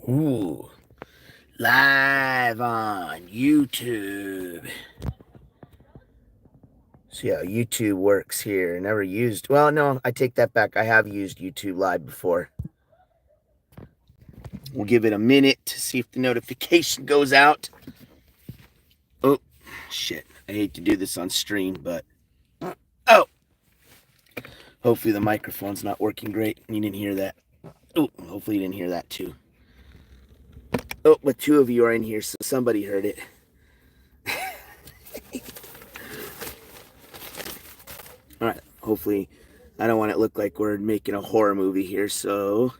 Ooh, live on YouTube. See how YouTube works here. Never used, well, no, I take that back. I have used YouTube Live before. We'll give it a minute to see if the notification goes out. Oh, shit. I hate to do this on stream, but, oh. Hopefully the microphone's not working great and you didn't hear that. Oh, hopefully you didn't hear that too. Oh, but two of you are in here, so somebody heard it. All right, hopefully, I don't want it to look like we're making a horror movie here, so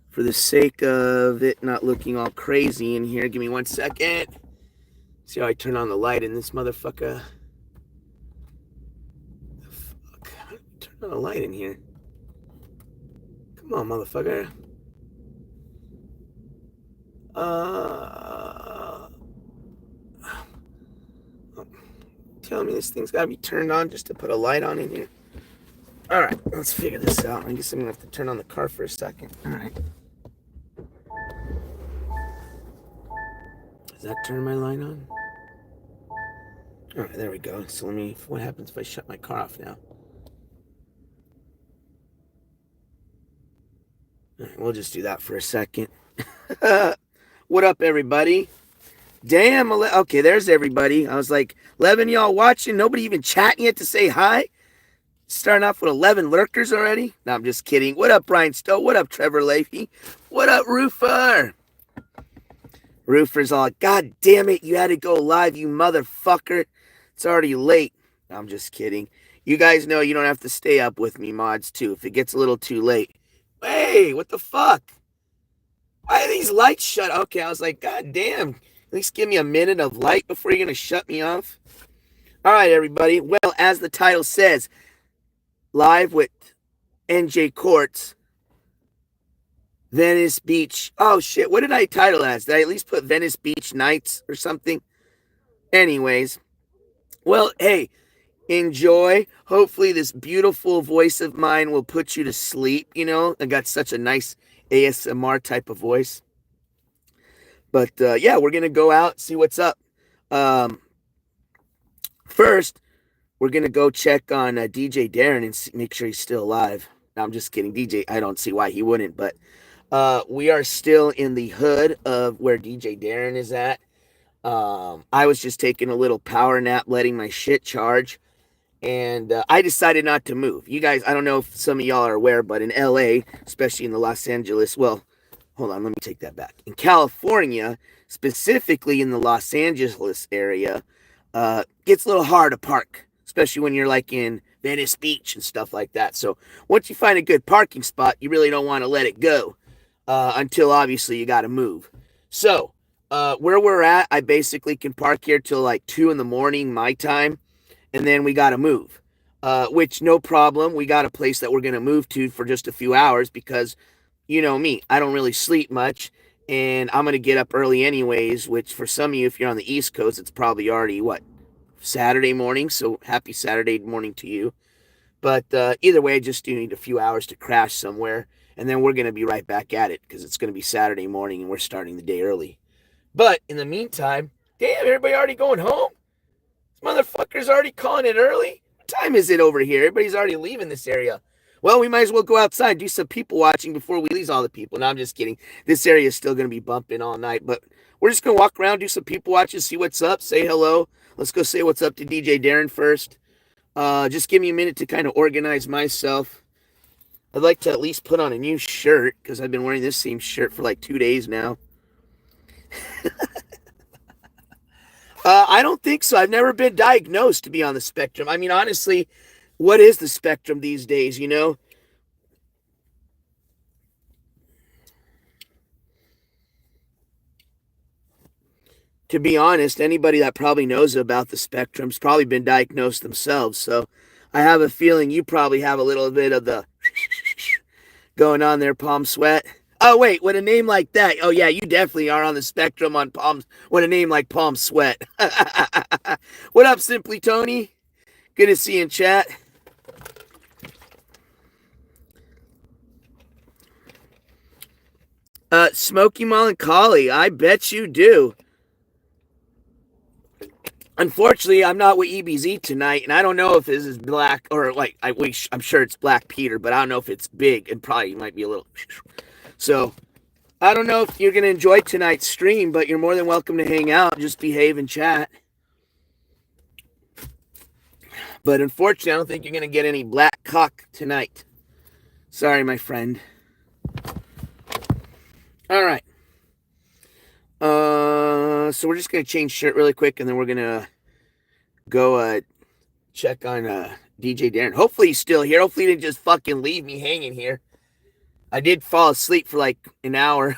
for the sake of it not looking all crazy in here, give me 1 second. See how I turn on the light in this motherfucker? The fuck? How do we turn on the light in here? Come on, motherfucker. Telling me this thing's gotta be turned on just to put a light on in here. All right, let's figure this out. I guess I'm gonna have to turn on the car for a second. All right. Does that turn my light on? All right, there we go. So what happens if I shut my car off now? All right, we'll just do that for a second. What up, everybody? Damn, okay, there's everybody. I was like, 11 y'all watching, nobody even chatting yet to say hi? Starting off with 11 lurkers already? No, I'm just kidding. What up, Brian Stowe? What up, Trevor Leahy? What up, Roofer? Roofer's all, God damn it, you had to go live, you motherfucker. It's already late. No, I'm just kidding. You guys know you don't have to stay up with me, mods, too, if it gets a little too late. Hey, what the fuck? Why are these lights shut? Okay, I was like, God damn. At least give me a minute of light before you're going to shut me off. All right, everybody. Well, as the title says, live with NJCourts, Venice Beach. Oh, shit. What did I title as? Did I at least put Venice Beach Nights or something? Anyways. Well, hey, enjoy. Hopefully this beautiful voice of mine will put you to sleep. You know, I got such a nice ASMR type of voice. But, yeah, we're going to go out, see what's up. First, we're going to go check on DJ Darren and make sure he's still alive. No, I'm just kidding. DJ, I don't see why he wouldn't. But we are still in the hood of where DJ Darren is at. I was just taking a little power nap, letting my shit charge. And I decided not to move. You guys, I don't know if some of y'all are aware, but in LA, especially in the Los Angeles, well, hold on, let me take that back. In California, specifically in the Los Angeles area, gets a little hard to park, especially when you're like in Venice Beach and stuff like that. So once you find a good parking spot, you really don't want to let it go until obviously you got to move. So where we're at, I basically can park here till like 2 in the morning, my time, and then we got to move, which no problem. We got a place that we're going to move to for just a few hours because, you know me, I don't really sleep much, and I'm going to get up early anyways, which for some of you, if you're on the East Coast, it's probably already, Saturday morning, so happy Saturday morning to you. But either way, I just do need a few hours to crash somewhere, and then we're going to be right back at it because it's going to be Saturday morning, and we're starting the day early. But in the meantime, damn, everybody already going home? This motherfucker's already calling it early? What time is it over here? Everybody's already leaving this area. Well, we might as well go outside, do some people watching before we lose all the people. No, I'm just kidding. This area is still going to be bumping all night, but we're just going to walk around, do some people watching, see what's up, say hello. Let's go say what's up to DJ Darren first. Just give me a minute to kind of organize myself. I'd like to at least put on a new shirt because I've been wearing this same shirt for like 2 days now. I don't think so. I've never been diagnosed to be on the spectrum. I mean, honestly, what is the spectrum these days, you know? To be honest, anybody that probably knows about the spectrum's probably been diagnosed themselves. So I have a feeling you probably have a little bit of the going on there, Palm Sweat. Oh, wait, with a name like that. Oh, yeah, you definitely are on the spectrum on Palm with a name like Palm Sweat. What up, Simply Tony? Good to see you in chat. Smoky Melancholy, I bet you do. Unfortunately, I'm not with EBZ tonight, and I don't know if this is black or like I'm sure it's Black Peter, but I don't know if it's big and probably might be a little. So I don't know if you're gonna enjoy tonight's stream, but you're more than welcome to hang out, just behave and chat. But unfortunately, I don't think you're gonna get any black cock tonight. Sorry, my friend. All right. So we're just gonna change shirt really quick, and then we're gonna go check on DJ Darren. Hopefully he's still here. Hopefully he didn't just fucking leave me hanging here. I did fall asleep for like an hour.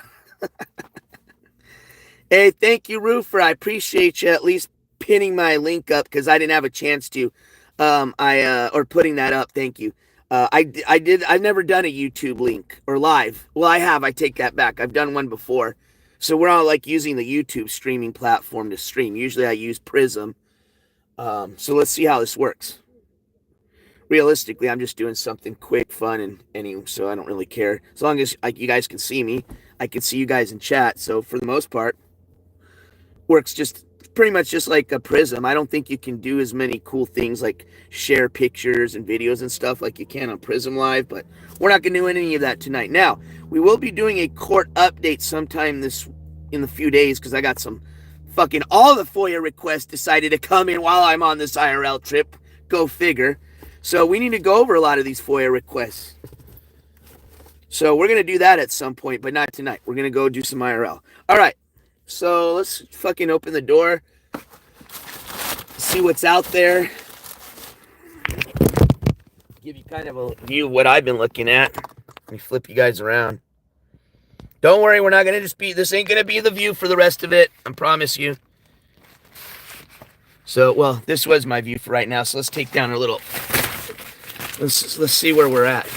Hey, thank you, Roofer. I appreciate you at least pinning my link up because I didn't have a chance to. Or putting that up. Thank you. I've never done a YouTube link or live. Well, I have. I take that back. I've done one before. So we're all like using the YouTube streaming platform to stream. Usually I use Prism. So let's see how this works. Realistically, I'm just doing something quick, fun, and so I don't really care. As long as you guys can see me, I can see you guys in chat. So for the most part, works just pretty much just like a Prism. I don't think you can do as many cool things like share pictures and videos and stuff like you can on Prism Live, but we're not going to do any of that tonight. Now, we will be doing a court update sometime in a few days because I got some fucking all the FOIA requests decided to come in while I'm on this IRL trip. Go figure. So we need to go over a lot of these FOIA requests. So we're going to do that at some point, but not tonight. We're going to go do some IRL. All right. So let's fucking open the door, see what's out there, give you kind of a view of what I've been looking at. Let me flip you guys around. Don't worry, we're not going to just this ain't going to be the view for the rest of it, I promise you. So, well, this was my view for right now, so let's take down a little, let's see where we're at.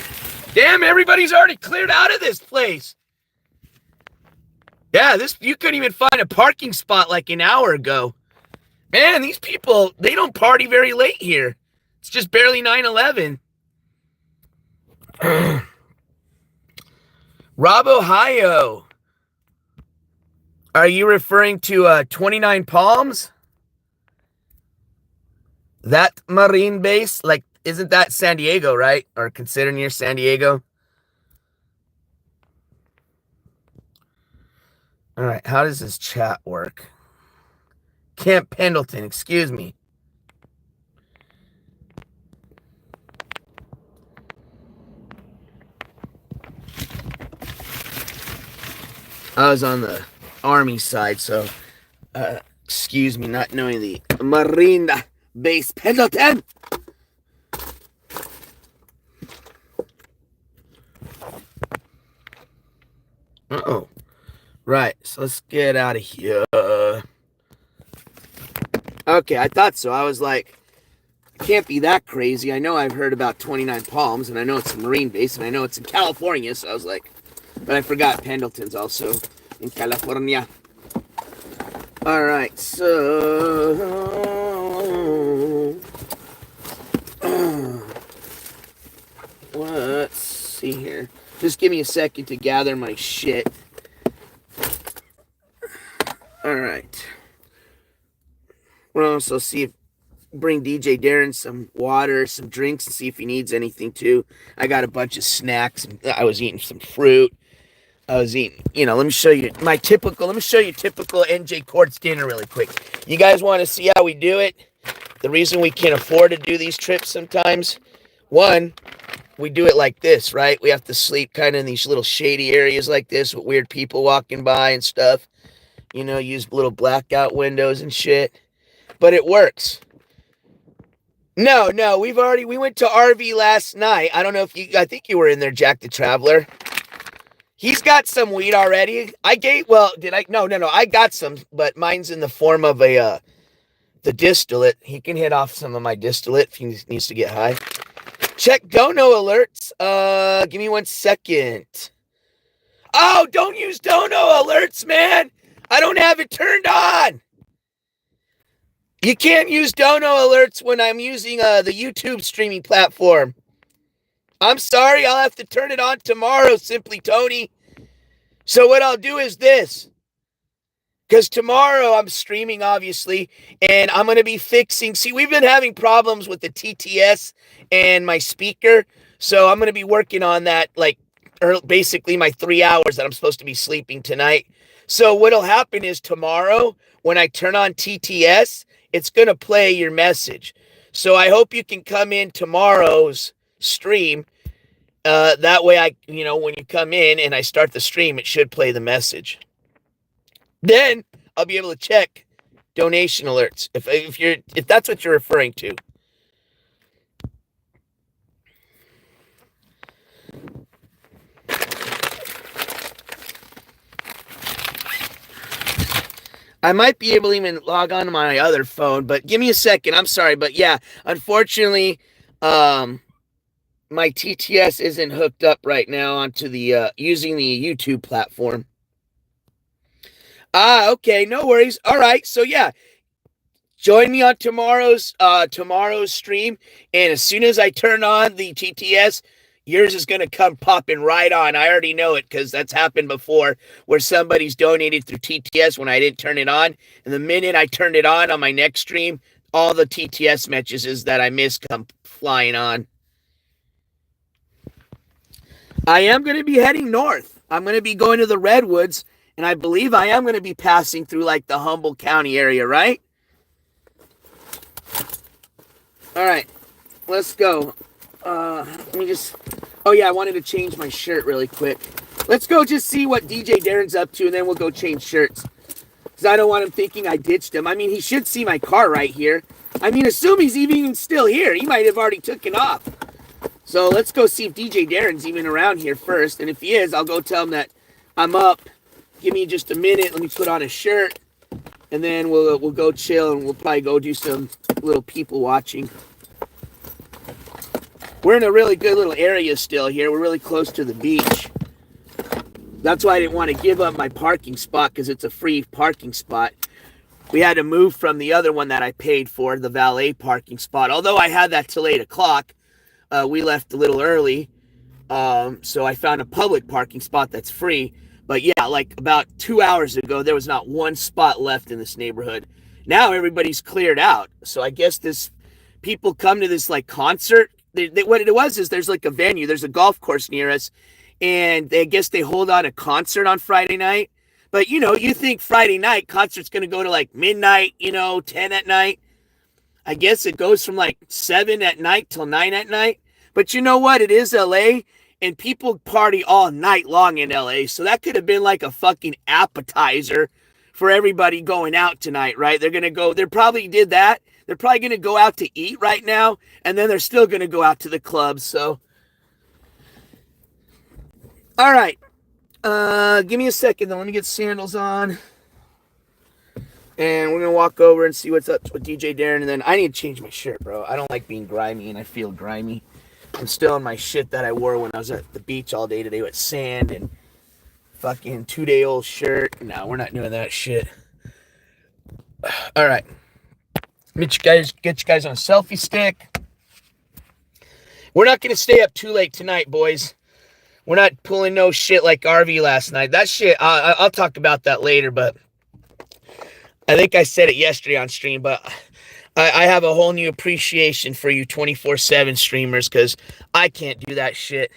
Damn, everybody's already cleared out of this place. Yeah, you couldn't even find a parking spot like an hour ago. Man, these people, they don't party very late here. It's just barely 9/11. Rob Ohio. Are you referring to 29 Palms? That Marine base? Like, isn't that San Diego, right? Or considered near San Diego? All right, how does this chat work? Camp Pendleton, excuse me. I was on the Army side, so excuse me not knowing the Marine base Pendleton. Uh-oh. Right, so let's get out of here. Okay, I thought so. I was like, it can't be that crazy. I know I've heard about 29 Palms, and I know it's a Marine base, and I know it's in California, so I was like, but I forgot Pendleton's also in California. All right, so let's see here. Just give me a second to gather my shit. All right. We'll also bring DJ Darren some water, some drinks, and see if he needs anything too. I got a bunch of snacks. I was eating some fruit. I was eating, let me show you typical NJCourts dinner really quick. You guys want to see how we do it? The reason we can't afford to do these trips sometimes, one, we do it like this, right? We have to sleep kind of in these little shady areas like this with weird people walking by and stuff. Use little blackout windows and shit. But it works. No, we went to RV last night. I don't know I think you were in there, Jack the Traveler. He's got some weed already. No, I got some, but mine's in the form of the distillate. He can hit off some of my distillate if he needs to get high. Check dono alerts. Give me 1 second. Oh, don't use dono alerts, man. I don't have it turned on. You can't use dono alerts when I'm using the YouTube streaming platform. I'm sorry, I'll have to turn it on tomorrow, Simply Tony. So what I'll do is this. Because tomorrow I'm streaming, obviously, and I'm going to be fixing. See, we've been having problems with the TTS and my speaker. So I'm going to be working on that, like, basically my 3 hours that I'm supposed to be sleeping tonight. So what'll happen is tomorrow, when I turn on TTS, it's going to play your message. So I hope you can come in tomorrow's stream. That way, when you come in and I start the stream, it should play the message. Then I'll be able to check donation alerts if that's what you're referring to. I might be able to even log on to my other phone, but give me a second. I'm sorry, but yeah, unfortunately, my TTS isn't hooked up right now onto the using the YouTube platform. Okay, no worries. All right, so yeah, join me on tomorrow's stream, and as soon as I turn on the TTS, yours is going to come popping right on. I already know it because that's happened before where somebody's donated through TTS when I didn't turn it on. And the minute I turned it on my next stream, all the TTS messages that I missed come flying on. I am going to be heading north. I'm going to be going to the Redwoods, and I believe I am going to be passing through like the Humboldt County area, right? All right, let's go. Let me just... Oh, yeah, I wanted to change my shirt really quick. Let's go just see what DJ Darren's up to, and then we'll go change shirts. Because I don't want him thinking I ditched him. I mean, he should see my car right here. I mean, assume he's even still here. He might have already taken off. So let's go see if DJ Darren's even around here first. And if he is, I'll go tell him that I'm up. Give me just a minute. Let me put on a shirt. And then we'll go chill, and we'll probably go do some little people watching. We're in a really good little area still here. We're really close to the beach. That's why I didn't want to give up my parking spot, because it's a free parking spot. We had to move from the other one that I paid for, the valet parking spot. Although I had that till 8 o'clock, we left a little early. So I found a public parking spot that's free. But yeah, like about 2 hours ago, there was not one spot left in this neighborhood. Now everybody's cleared out. So I guess people come to this like concert. What it was is there's like a venue. There's a golf course near us. And I guess they hold on a concert on Friday night. But, you think Friday night concert's going to go to like midnight, 10 at night. I guess it goes from like 7 at night till 9 at night. But you know what? It is LA, and people party all night long in LA. So that could have been like a fucking appetizer for everybody going out tonight, right? They probably did that. They're probably going to go out to eat right now, and then they're still going to go out to the clubs. So, all right. Give me a second, though. Let me get sandals on. And we're going to walk over and see what's up with DJ Darren. And then I need to change my shirt, bro. I don't like being grimy, and I feel grimy. I'm still in my shit that I wore when I was at the beach all day today with sand and fucking 2-day-old shirt. No, we're not doing that shit. All right. Get you guys on a selfie stick. We're not going to stay up too late tonight, boys. We're not pulling no shit like RV last night. That shit, I'll talk about that later, but I think I said it yesterday on stream, but I have a whole new appreciation for you 24/7 streamers, because I can't do that shit.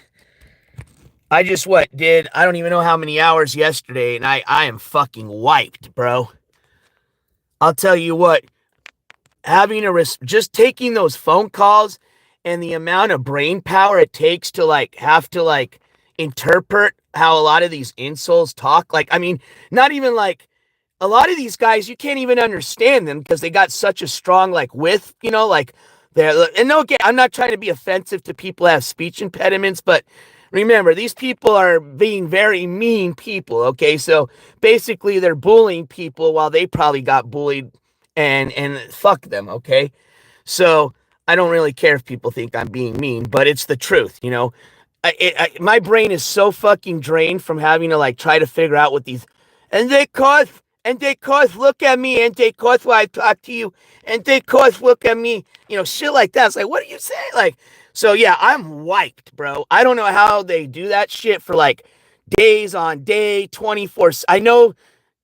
I just I don't even know how many hours yesterday, and I am fucking wiped, bro. I'll tell you what, just taking those phone calls and the amount of brain power it takes to have to interpret how a lot of these insults talk. Like, I mean, not even like a lot of these guys, you can't even understand them because they got such a strong width, and no, again, I'm not trying to be offensive to people that have speech impediments, but remember, these people are being very mean people, okay? So basically they're bullying people while they probably got bullied, and fuck them, okay? So I don't really care if people think I'm being mean, but it's the truth, my brain is so fucking drained from having to try to figure out what these, and they cause, look at me, and they cause why I talk to you, and they cause, look at me, shit like that. It's like, what do you say? So yeah, I'm wiped, bro. I don't know how they do that shit for days on day, 24. I know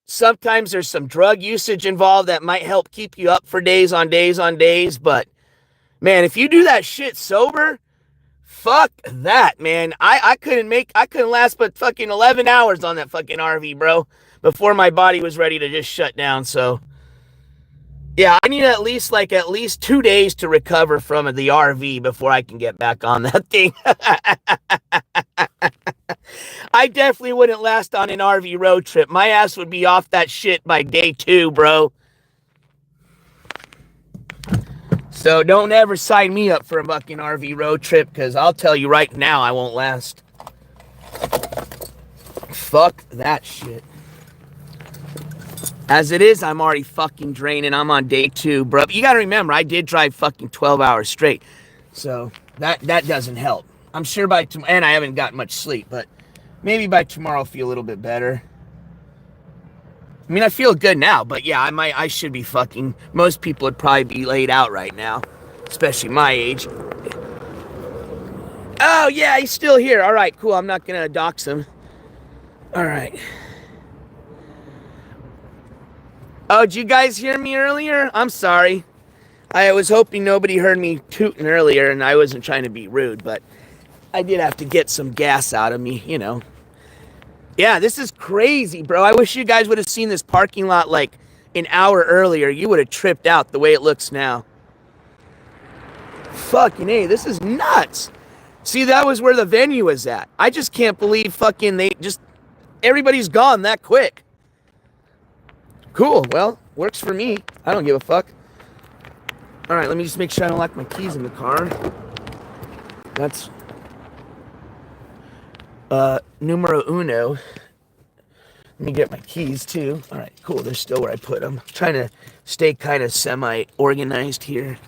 sometimes there's some drug usage involved that might help keep you up for days on days on days, but man, if you do that shit sober, fuck that, man. I couldn't last but fucking 11 hours on that fucking RV, bro, before my body was ready to just shut down. So yeah, I need at least 2 days to recover from the RV before I can get back on that thing. I definitely wouldn't last on an RV road trip. My ass would be off that shit by day 2, bro. So don't ever sign me up for a fucking RV road trip, because I'll tell you right now, I won't last. Fuck that shit. As it is, I'm already fucking draining. I'm on day 2, bro. But you gotta remember, I did drive fucking 12 hours straight. So that doesn't help. I'm sure by tomorrow, and I haven't got much sleep, but maybe by tomorrow I'll feel a little bit better. I mean, I feel good now, but yeah, I should be fucking, most people would probably be laid out right now, especially my age. Oh yeah, he's still here. All right, cool. I'm not gonna dox him. All right. Oh, did you guys hear me earlier? I'm sorry. I was hoping nobody heard me tooting earlier, and I wasn't trying to be rude, but I did have to get some gas out of me, you know. Yeah, this is crazy, bro. I wish you guys would have seen this parking lot like an hour earlier. You would have tripped out the way it looks now. Fucking A, this is nuts. See, that was where the venue was at. I just can't believe everybody's gone that quick. Cool, well, works for me. I don't give a fuck. All right, let me just make sure I don't lock my keys in the car. That's numero uno. Let me get my keys too. All right, cool. They're still where I put them. I'm trying to stay kind of semi-organized here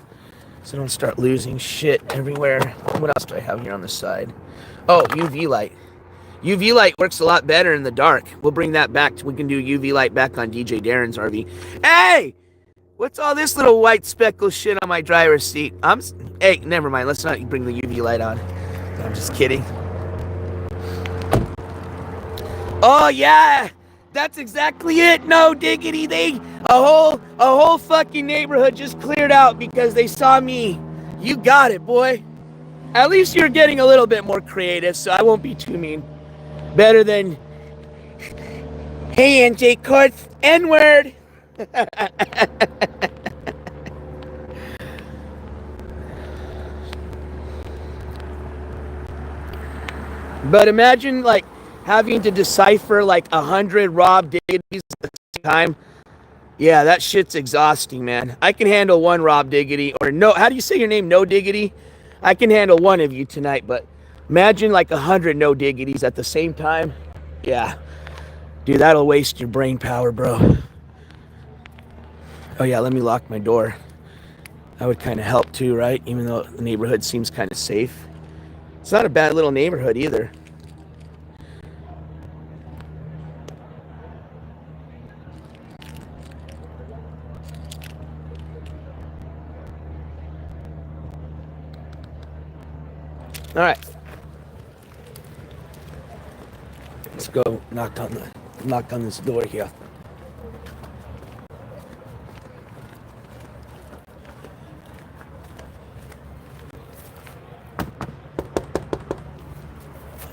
so I don't start losing shit everywhere. What else do I have here on the side? Oh, UV light. UV light works a lot better in the dark. We'll bring that back. We can do UV light back on DJ Darren's RV. Hey! What's all this little white speckle shit on my driver's seat? Hey, never mind. Let's not bring the UV light on. I'm just kidding. Oh yeah, that's exactly it. No diggity, a whole fucking neighborhood just cleared out because they saw me. You got it, boy. At least you're getting a little bit more creative, so I won't be too mean. Better than, hey NJCourts, N-word. But imagine like having to decipher like 100 Rob Diggities at the same time. Yeah, that shit's exhausting, man. I can handle one Rob Diggity, or no, how do you say your name? No Diggity? I can handle one of you tonight, but imagine like 100 No Diggities at the same time. Yeah. Dude, that'll waste your brain power, bro. Oh yeah, let me lock my door. That would kind of help too, right? Even though the neighborhood seems kind of safe. It's not a bad little neighborhood either. All right. Let's go knock on this door here.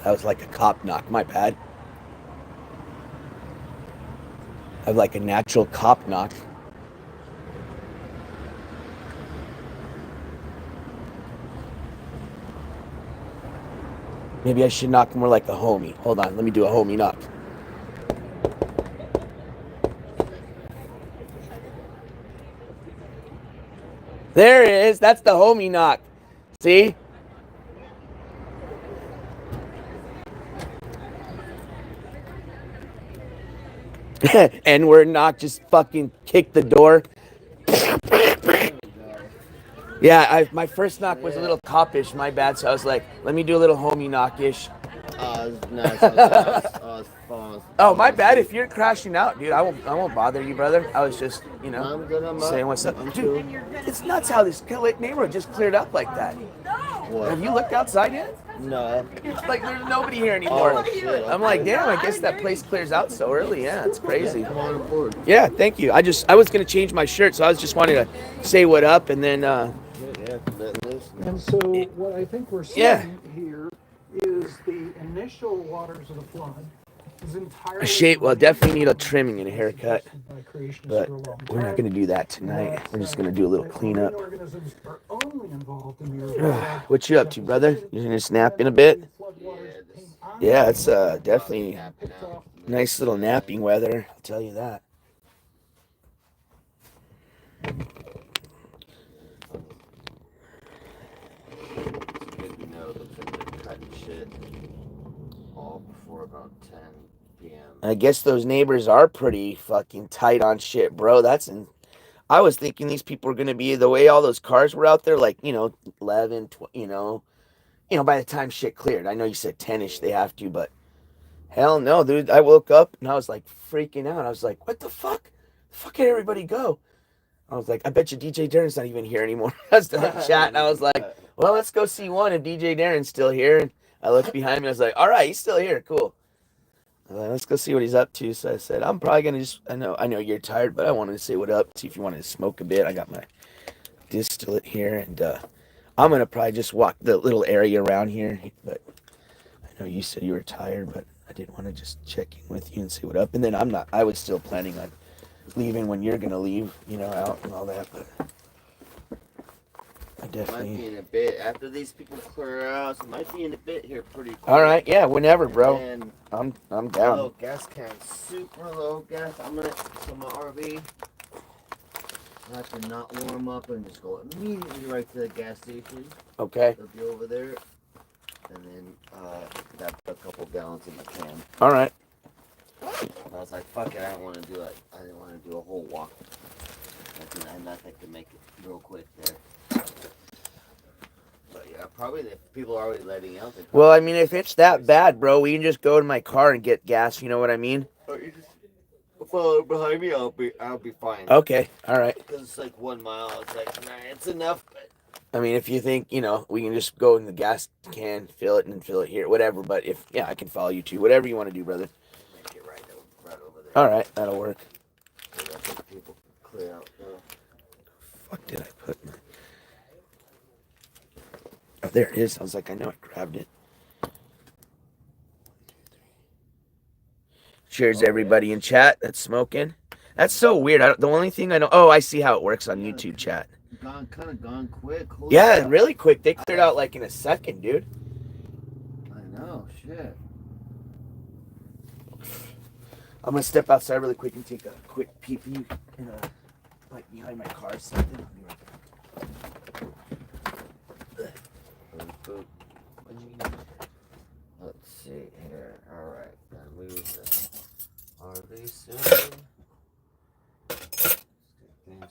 That was like a cop knock, my bad. I have like a natural cop knock. Maybe I should knock more like a homie. Hold on, let me do a homie knock. There it is. That's the homie knock. See? N-word knock, just fucking kick the door. Yeah, my first knock was a little copish, my bad. So I was like, let me do a little homie knock-ish. Oh, my bad. If you're crashing out, dude, I won't bother you, brother. I was just, saying what's up. Dude, it's nuts how this neighborhood just cleared up like that. What? Have you looked outside yet? No. Like, there's nobody here anymore. Oh, shit. I'm like, damn, I guess that place clears out so early. Yeah, it's crazy. Come on aboard. Yeah, thank you. I was gonna change my shirt, so I was just wanting to say what up, and then And so what I think we're seeing here is the initial waters of the flood is entirely a shape. Well, definitely need a trimming and a haircut, but we're not gonna do that tonight. We're just gonna do a little cleanup. organisms are only involved in the What you up to, brother? You gonna snap in a bit? Yeah, it's definitely nice little napping weather. I'll tell you that. I guess those neighbors are pretty fucking tight on shit, bro. I was thinking these people were gonna be the way all those cars were out there, like 11, 20, by the time shit cleared. I know you said 10ish they have to, but hell no, dude. I woke up and I was like freaking out. I was like, what the fuck? The fuck did everybody go? I was like, I bet you DJ Darren's not even here anymore. I was in the chat and I was like, well, let's go see one if DJ Darren's still here. And I looked behind me. I was like, all right, he's still here. Cool. I was like, let's go see what he's up to. So I said, I'm probably gonna I know you're tired, but I wanted to say what up, see if you wanted to smoke a bit. I got my distillate here, and I'm gonna probably just walk the little area around here. But I know you said you were tired, but I did want to just check in with you and see what up. And then I was still planning on leaving when you're gonna leave, out and all that. But I definitely Might be in a bit after these people clear out. So might be in a bit here pretty quick. All right, yeah, whenever, bro. And I'm down. low gas can, super low gas. I'm gonna to my RV. I have to not warm up and just go immediately right to the gas station. Okay. It'll be over there, and then got a couple gallons in my can. All right. I was like, fuck it, I didn't want to do it. I didn't want to do a whole walk. I think to make it real quick there. But yeah, probably the people are already letting out. Well, I mean, if it's that bad, bro, we can just go to my car and get gas. You know what I mean? Or you just follow behind me. I'll be fine. Okay. All right. Because it's like 1 mile. It's like, nah, it's enough. But I mean, if you think, we can just go in the gas can, fill it, and then fill it here, whatever. But I can follow you too. Whatever you want to do, brother. make it right over there. All right, that'll work. So that people clear out. Fuck, did I put my... Oh, there it is. I was like, I know I grabbed it. Cheers, everybody in chat that's smoking. That's so weird. The only thing I know... Oh, I see how it works on YouTube chat. Kind of gone quick. Holy Yeah, crap. really quick. They cleared out like in a second, dude. I know, shit. I'm gonna step outside really quick and take a quick pee-pee like behind my car or something. I'll be right back. Let's see here. Alright, gotta move the RV soon. Things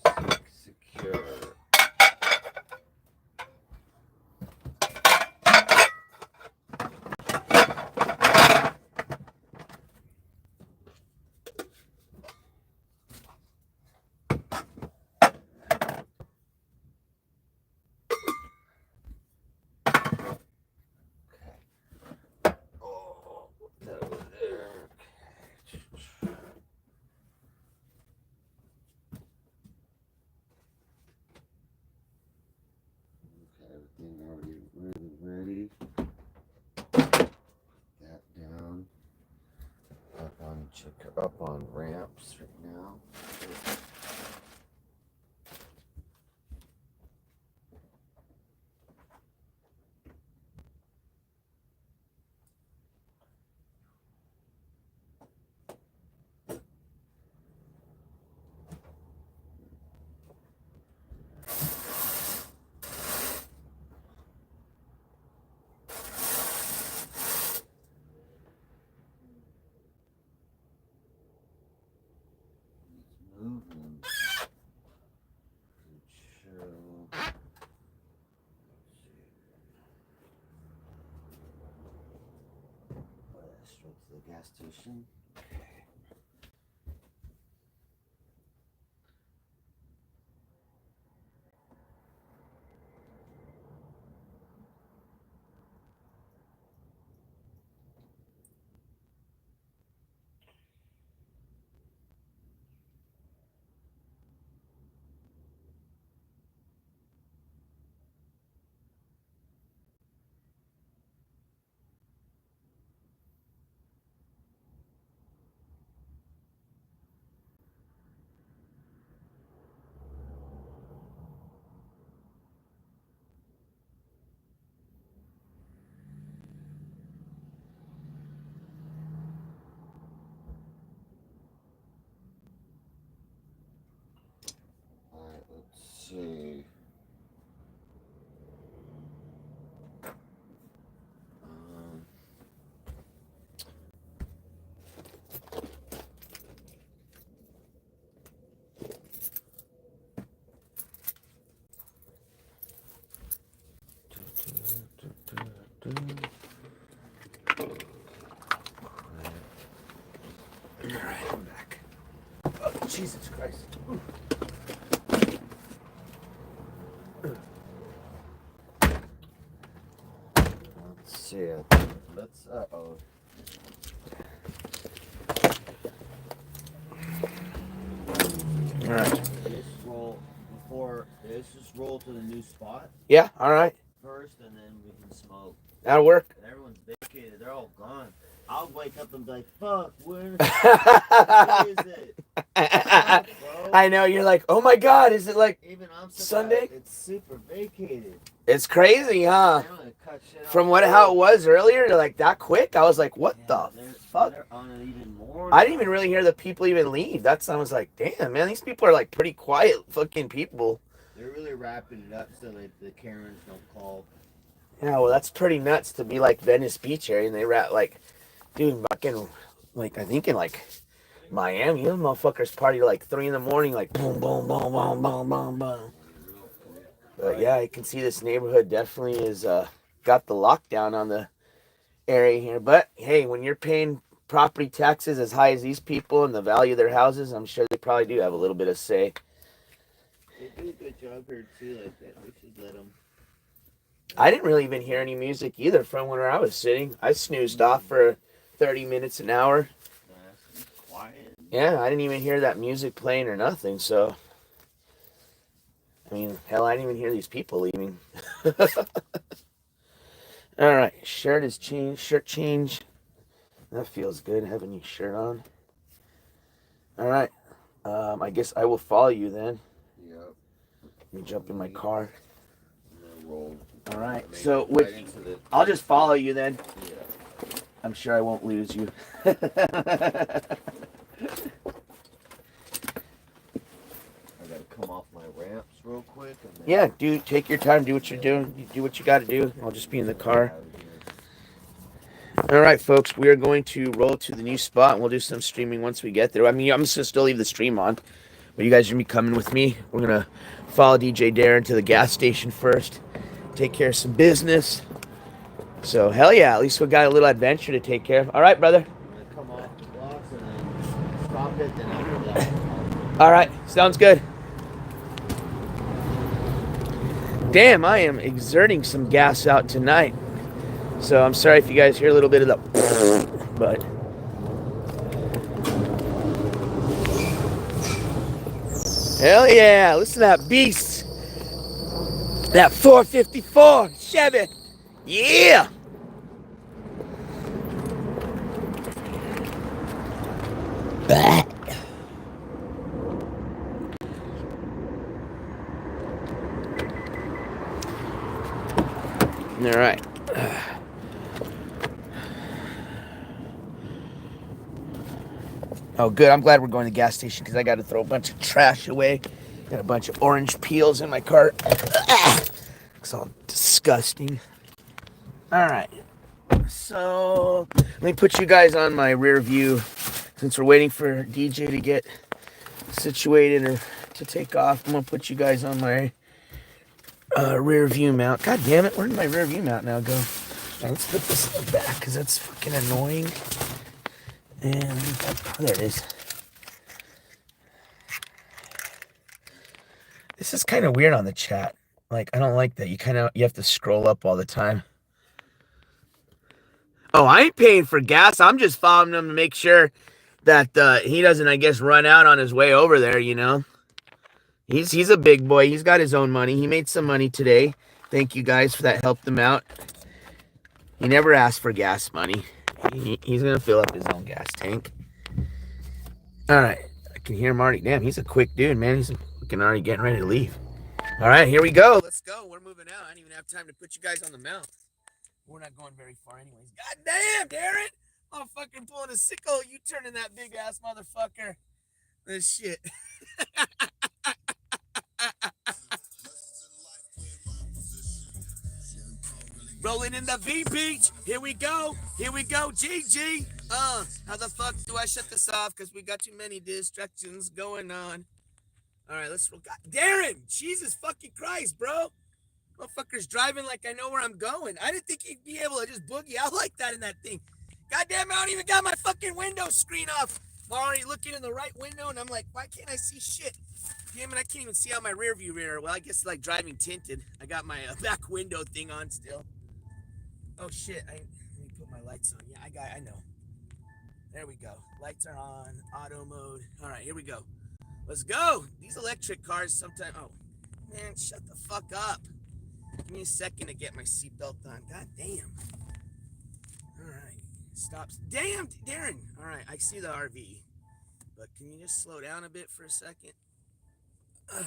secure. Ready. That down. Up on ramps right now. Moving. Straight to the gas station. right, I'm back. Oh, Jesus Christ. Let's see. Let's. Uh-oh. All right. Let's just roll to the new spot Yeah, all right. first, and then we can smoke. That'll work. And everyone's vacated. They're all gone. I'll wake up and be like, fuck, where is it? Fuck, bro. I know, you're like, oh my God, is it like Even I'm surprised. Sunday? It's super vacated. It's crazy, huh? They're gonna cut shit From off. how it was earlier to like that quick, I was like, what the fuck? They're on it even more. I didn't even really hear the people even leave. I was like, damn, man, these people are like pretty quiet fucking people. They're really wrapping it up so that the Karens don't call. Yeah, well, that's pretty nuts to be like Venice Beach area, and they rap like, dude, fucking, like, I think in like Miami, those motherfuckers party till like 3 a.m, like boom, boom, boom, boom, boom, boom, boom. But yeah, I can see this neighborhood definitely is got the lockdown on the area here. But hey, when you're paying property taxes as high as these people and the value of their houses, I'm sure they probably do have a little bit of say. They do a good job here too, like that. We should let them. I didn't really even hear any music either from where I was sitting. I snoozed off for 30 minutes, an hour. Nice and quiet. Yeah, I didn't even hear that music playing or nothing, so. I mean, hell, I didn't even hear these people leaving. Alright, shirt change. That feels good, having your shirt on. Alright, I guess I will follow you then. Yep. Let me jump in my car. Roll. Alright, so I'll just follow you then. Yeah. I'm sure I won't lose you. I gotta come off my ramps real quick. And then Yeah, dude, take your time, do what you're doing. You do what you gotta do. I'll just be in the car. Alright, folks, we are going to roll to the new spot, and we'll do some streaming once we get there. I mean, I'm just gonna still leave the stream on, but you guys are gonna be coming with me. We're gonna follow DJ Darren to the gas station first, take care of some business. So, hell yeah, at least we got a little adventure to take care of. Alright, brother. I'm gonna come off the blocks and then stop it, then after that. Alright, sounds good. Damn, I am exerting some gas out tonight. So I'm sorry if you guys hear a little bit of the but hell yeah, listen to that beast. That 454 Chevy. Yeah. All right. Oh, good. I'm glad we're going to the gas station because I got to throw a bunch of trash away. Got a bunch of orange peels in my cart. It's all disgusting. All right. So let me put you guys on my rear view since we're waiting for DJ to get situated or to take off. I'm going to put you guys on my rear view mount. God damn it. Where did my rear view mount now go? Right, let's put this in the back because that's fucking annoying. And there it is. This is kind of weird on the chat. Like, I don't like that. You have to scroll up all the time. Oh, I ain't paying for gas. I'm just following him to make sure that he doesn't, I guess, run out on his way over there, you know. He's a big boy. He's got his own money. He made some money today. Thank you guys for that. Helped him out. He never asked for gas money. He's going to fill up his own gas tank. All right. I can hear him already. Damn, he's a quick dude, man. He's looking already getting ready to leave. All right, here we go. Let's go. We're moving out. I didn't even have time to put you guys on the mount. We're not going very far anyways. God damn, Darren. I'm fucking pulling a sickle. You turning that big ass motherfucker. This shit. Rolling in the V Beach. Here we go. Here we go. GG. How the fuck do I shut this off? Because we got too many distractions going on. All right, let's roll. God, Darren. Jesus fucking Christ, bro. Motherfucker's driving like I know where I'm going. I didn't think he'd be able to just boogie out like that in that thing. Goddamn, I don't even got my fucking window screen off. I'm already looking in the right window, and I'm like, why can't I see shit? Damn it, I can't even see out my rear view mirror. Well, I guess like driving tinted. I got my back window thing on still. Oh shit, let me put my lights on. Yeah, I know. There we go. Lights are on, auto mode. All right, here we go. Let's go. These electric cars sometimes, oh, man, shut the fuck up. Give me a second to get my seatbelt on. God damn. All right, stops. Damn, Darren. All right, I see the RV, but can you just slow down a bit for a second? My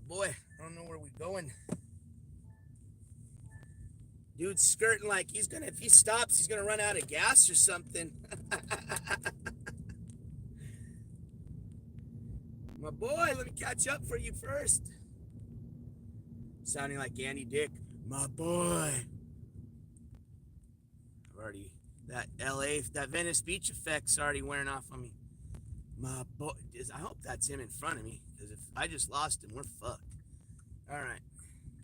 boy, I don't know where we're going. Dude's skirting like he's gonna, if he stops, he's gonna run out of gas or something. My boy, let me catch up for you first. Sounding like Andy Dick. My boy. Already, that LA, that Venice Beach effect's already wearing off on me. My boy, I hope that's him in front of me, because if I just lost him, we're fucked. All right.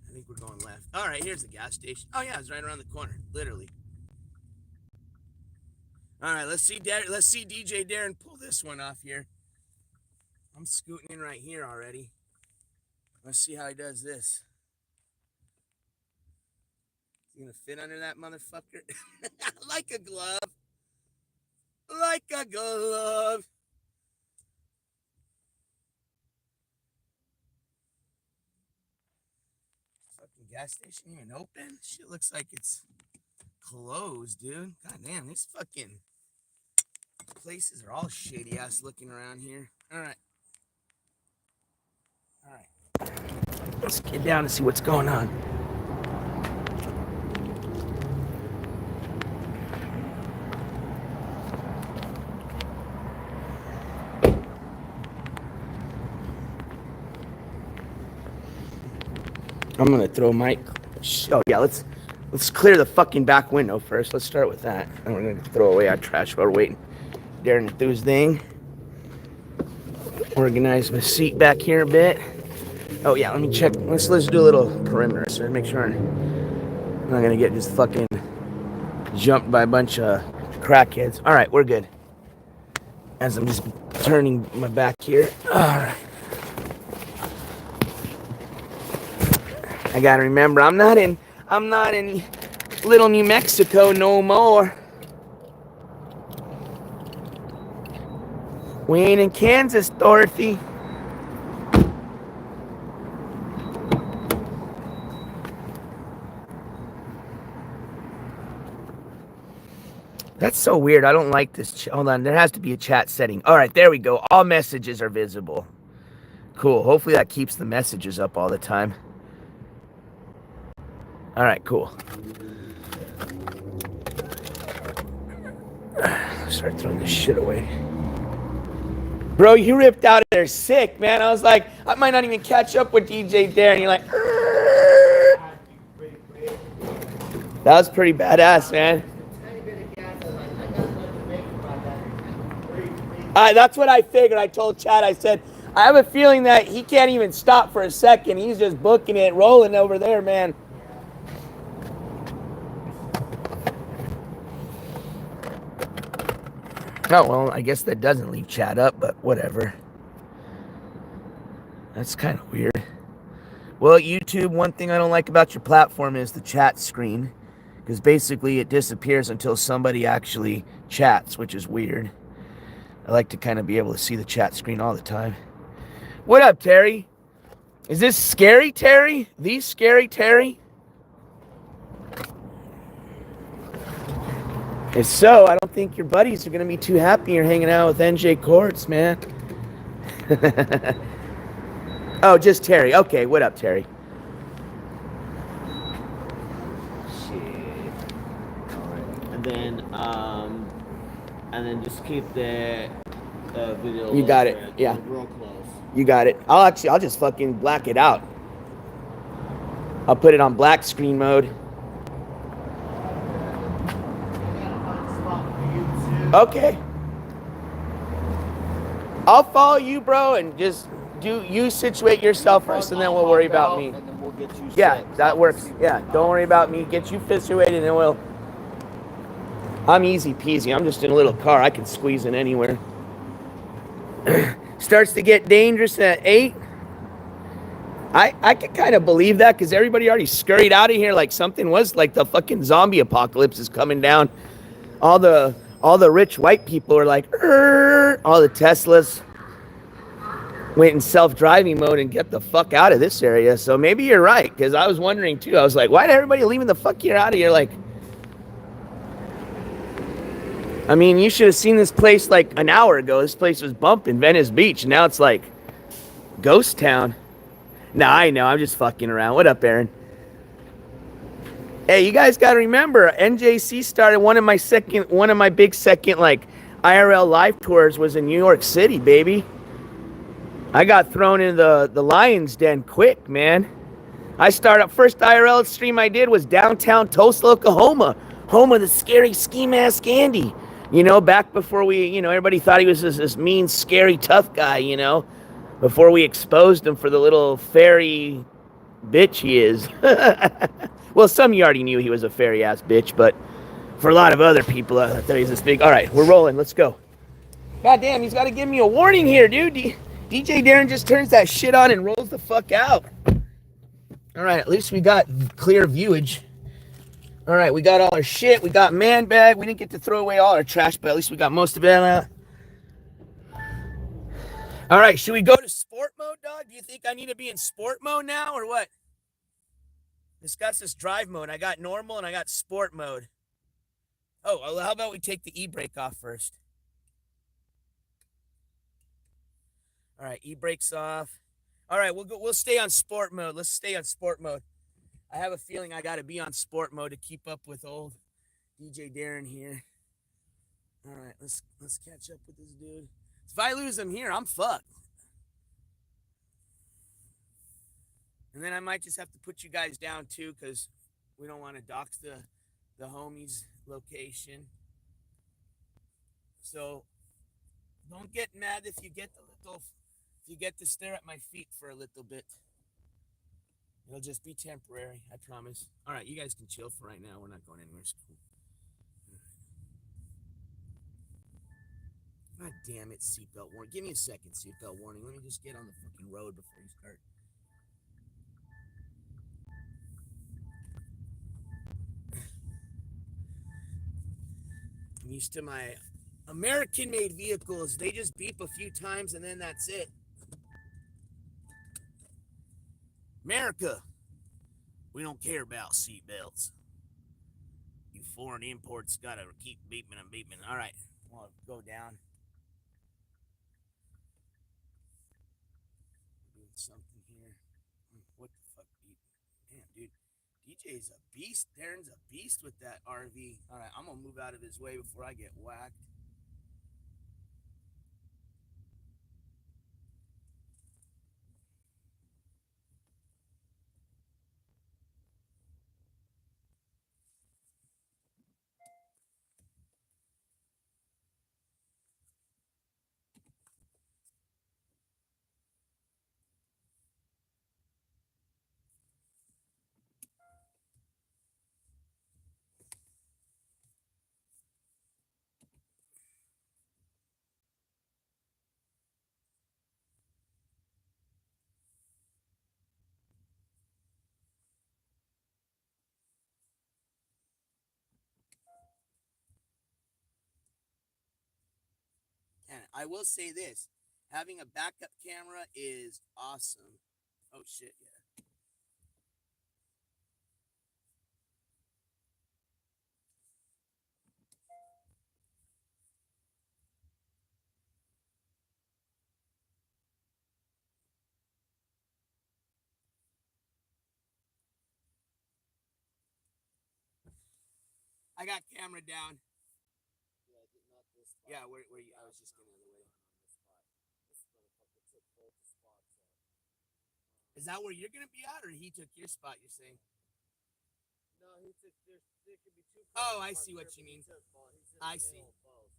I think we're going left. All right, here's the gas station. Oh yeah, it's right around the corner, literally. All right, let's see DJ Darren pull this one off here. I'm scooting in right here already. Let's see how he does this. Is he gonna fit under that motherfucker? Like a glove. Like a glove. Fucking gas station even open? Shit looks like it's closed, dude. God damn, these fucking places are all shady ass looking around here. All right. Let's get down and see what's going on. I'm gonna throw my. Oh yeah, let's clear the fucking back window first. Let's start with that. And we're gonna throw away our trash while we're waiting. Darren to do his thing. Organize my seat back here a bit. Oh yeah, let me check. Let's do a little perimeter so make sure I'm not gonna get just fucking jumped by a bunch of crackheads. All right, we're good. As I'm just turning my back here. All right. I gotta remember, I'm not in little New Mexico no more. We ain't in Kansas, Dorothy. That's so weird. I don't like this. Hold on, there has to be a chat setting. All right, there we go. All messages are visible. Cool. Hopefully that keeps the messages up all the time. All right, cool. Start throwing this shit away. Bro, you ripped out of there sick, man. I was like, I might not even catch up with DJ Darren. You're like, that was pretty badass, man. That's what I figured. I told Chad, I said, I have a feeling that he can't even stop for a second. He's just booking it, rolling over there, man. Oh, well, I guess that doesn't leave chat up, but whatever. That's kind of weird. Well, YouTube, one thing I don't like about your platform is the chat screen, because basically it disappears until somebody actually chats, which is weird. I like to kind of be able to see the chat screen all the time. What up, Terry? Is this scary, Terry? These scary, Terry? If so, I don't think your buddies are going to be too happy you're hanging out with NJCourts, man. Oh, just Terry. Okay, what up, Terry? Shit. Alright. And then just keep the video. You got it. Yeah. Real close. You got it. I'll just fucking black it out. I'll put it on black screen mode. Okay. I'll follow you, bro, and just you situate yourself first, and then we'll worry about me. And then we'll get you yeah, that works. Yeah, don't worry about me. Get you situated, and then we'll. I'm easy peasy. I'm just in a little car. I can squeeze in anywhere. Starts to get dangerous at 8. I can kind of believe that because everybody already scurried out of here like something was like the fucking zombie apocalypse is coming down. All the rich white people are like, all the Teslas went in self-driving mode and get the fuck out of this area. So maybe you're right, because I was wondering too. I was like, why did everybody leaving the fuck here out of here? Like, I mean, you should have seen this place like an hour ago. This place was bumping Venice Beach, and now it's like ghost town. Nah, I know. I'm just fucking around. What up, Aaron? Hey, you guys got to remember, NJC started one of my big second like IRL live tours was in New York City, baby. I got thrown into the lion's den quick, man. I started first IRL stream I did was downtown Tulsa, Oklahoma, home of the scary ski mask Andy. You know, back before everybody thought he was this mean, scary, tough guy. Before we exposed him for the little fairy bitch he is. Well, some of you already knew he was a fairy ass bitch, but for a lot of other people, I thought he was this big. All right, we're rolling. Let's go. God damn, he's got to give me a warning here, dude. DJ Darren just turns that shit on and rolls the fuck out. All right, at least we got clear viewage. All right, we got all our shit. We got man bag. We didn't get to throw away all our trash, but at least we got most of it out. All right, should we go to sport mode, dog? Do you think I need to be in sport mode now or what? Discuss this drive mode. I got normal and I got sport mode. Oh, well, how about we take the e-brake off first? All right, e-brake's off. All right, we'll stay on sport mode. Let's stay on sport mode. I have a feeling I got to be on sport mode to keep up with old DJ Darren here. All right, let's catch up with this dude. If I lose him here, I'm fucked. And then I might just have to put you guys down too, because we don't want to dox the homie's location. So don't get mad if you get to stare at my feet for a little bit. It'll just be temporary, I promise. All right, you guys can chill for right now. We're not going anywhere. It's cool. God damn it, seatbelt warning. Give me a second, seatbelt warning. Let me just get on the fucking road before you start. I'm used to my American-made vehicles. They just beep a few times and then that's it. America, we don't care about seatbelts. You foreign imports gotta keep beeping and beeping. All right, well, go down. Doing something here. What the fuck, beep? Damn, dude. DJ's a beast. Darren's a beast with that RV. All right, I'm gonna move out of his way before I get whacked. And I will say this, having a backup camera is awesome. Oh shit, yeah. I got camera down. Yeah, where you, I was just getting out of the way. Is that where you're gonna be at, or he took your spot? You're saying? No, he took. There could be two. Oh, I see what you mean. I see.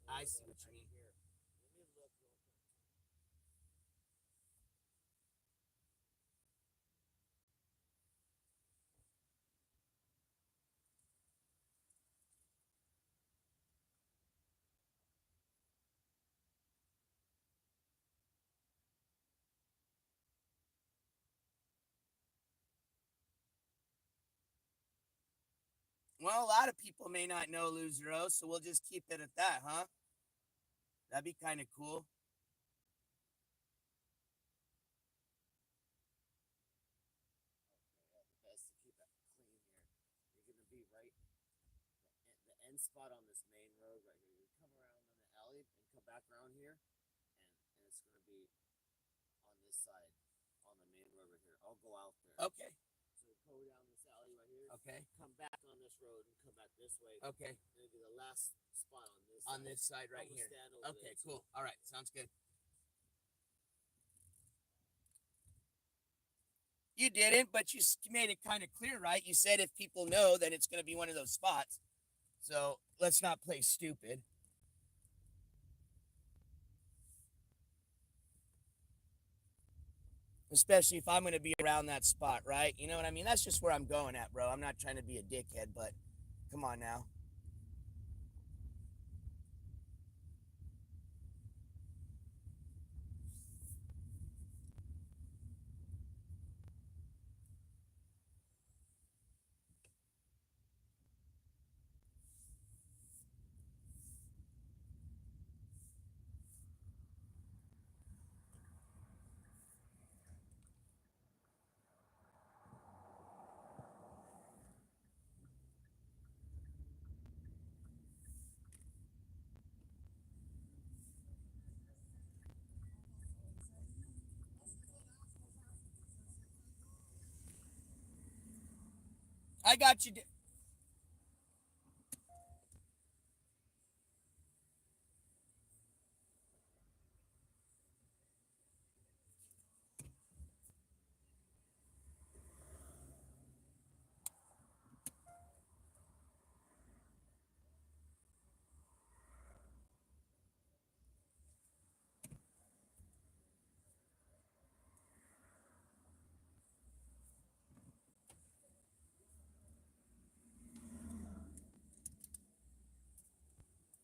I see what you mean. Well, a lot of people may not know Luzero, so we'll just keep it at that, huh? That'd be kind of cool. The best to keep it clean here. You're gonna be right the end spot on this main road right here. You come around on the alley and come back around here, and it's gonna be on this side on the main road right here. I'll go out there. Okay. So go down this alley right here. Okay. Come back on this road and come back this way. Okay. It'll be the last spot on this. On this side right here. Okay, cool. All right, sounds good. You didn't, but you made it kind of clear, right? You said if people know, then it's going to be one of those spots. So let's not play stupid. Especially if I'm going to be around that spot, right? You know what I mean? That's just where I'm going at, bro. I'm not trying to be a dickhead, but come on now. I got you.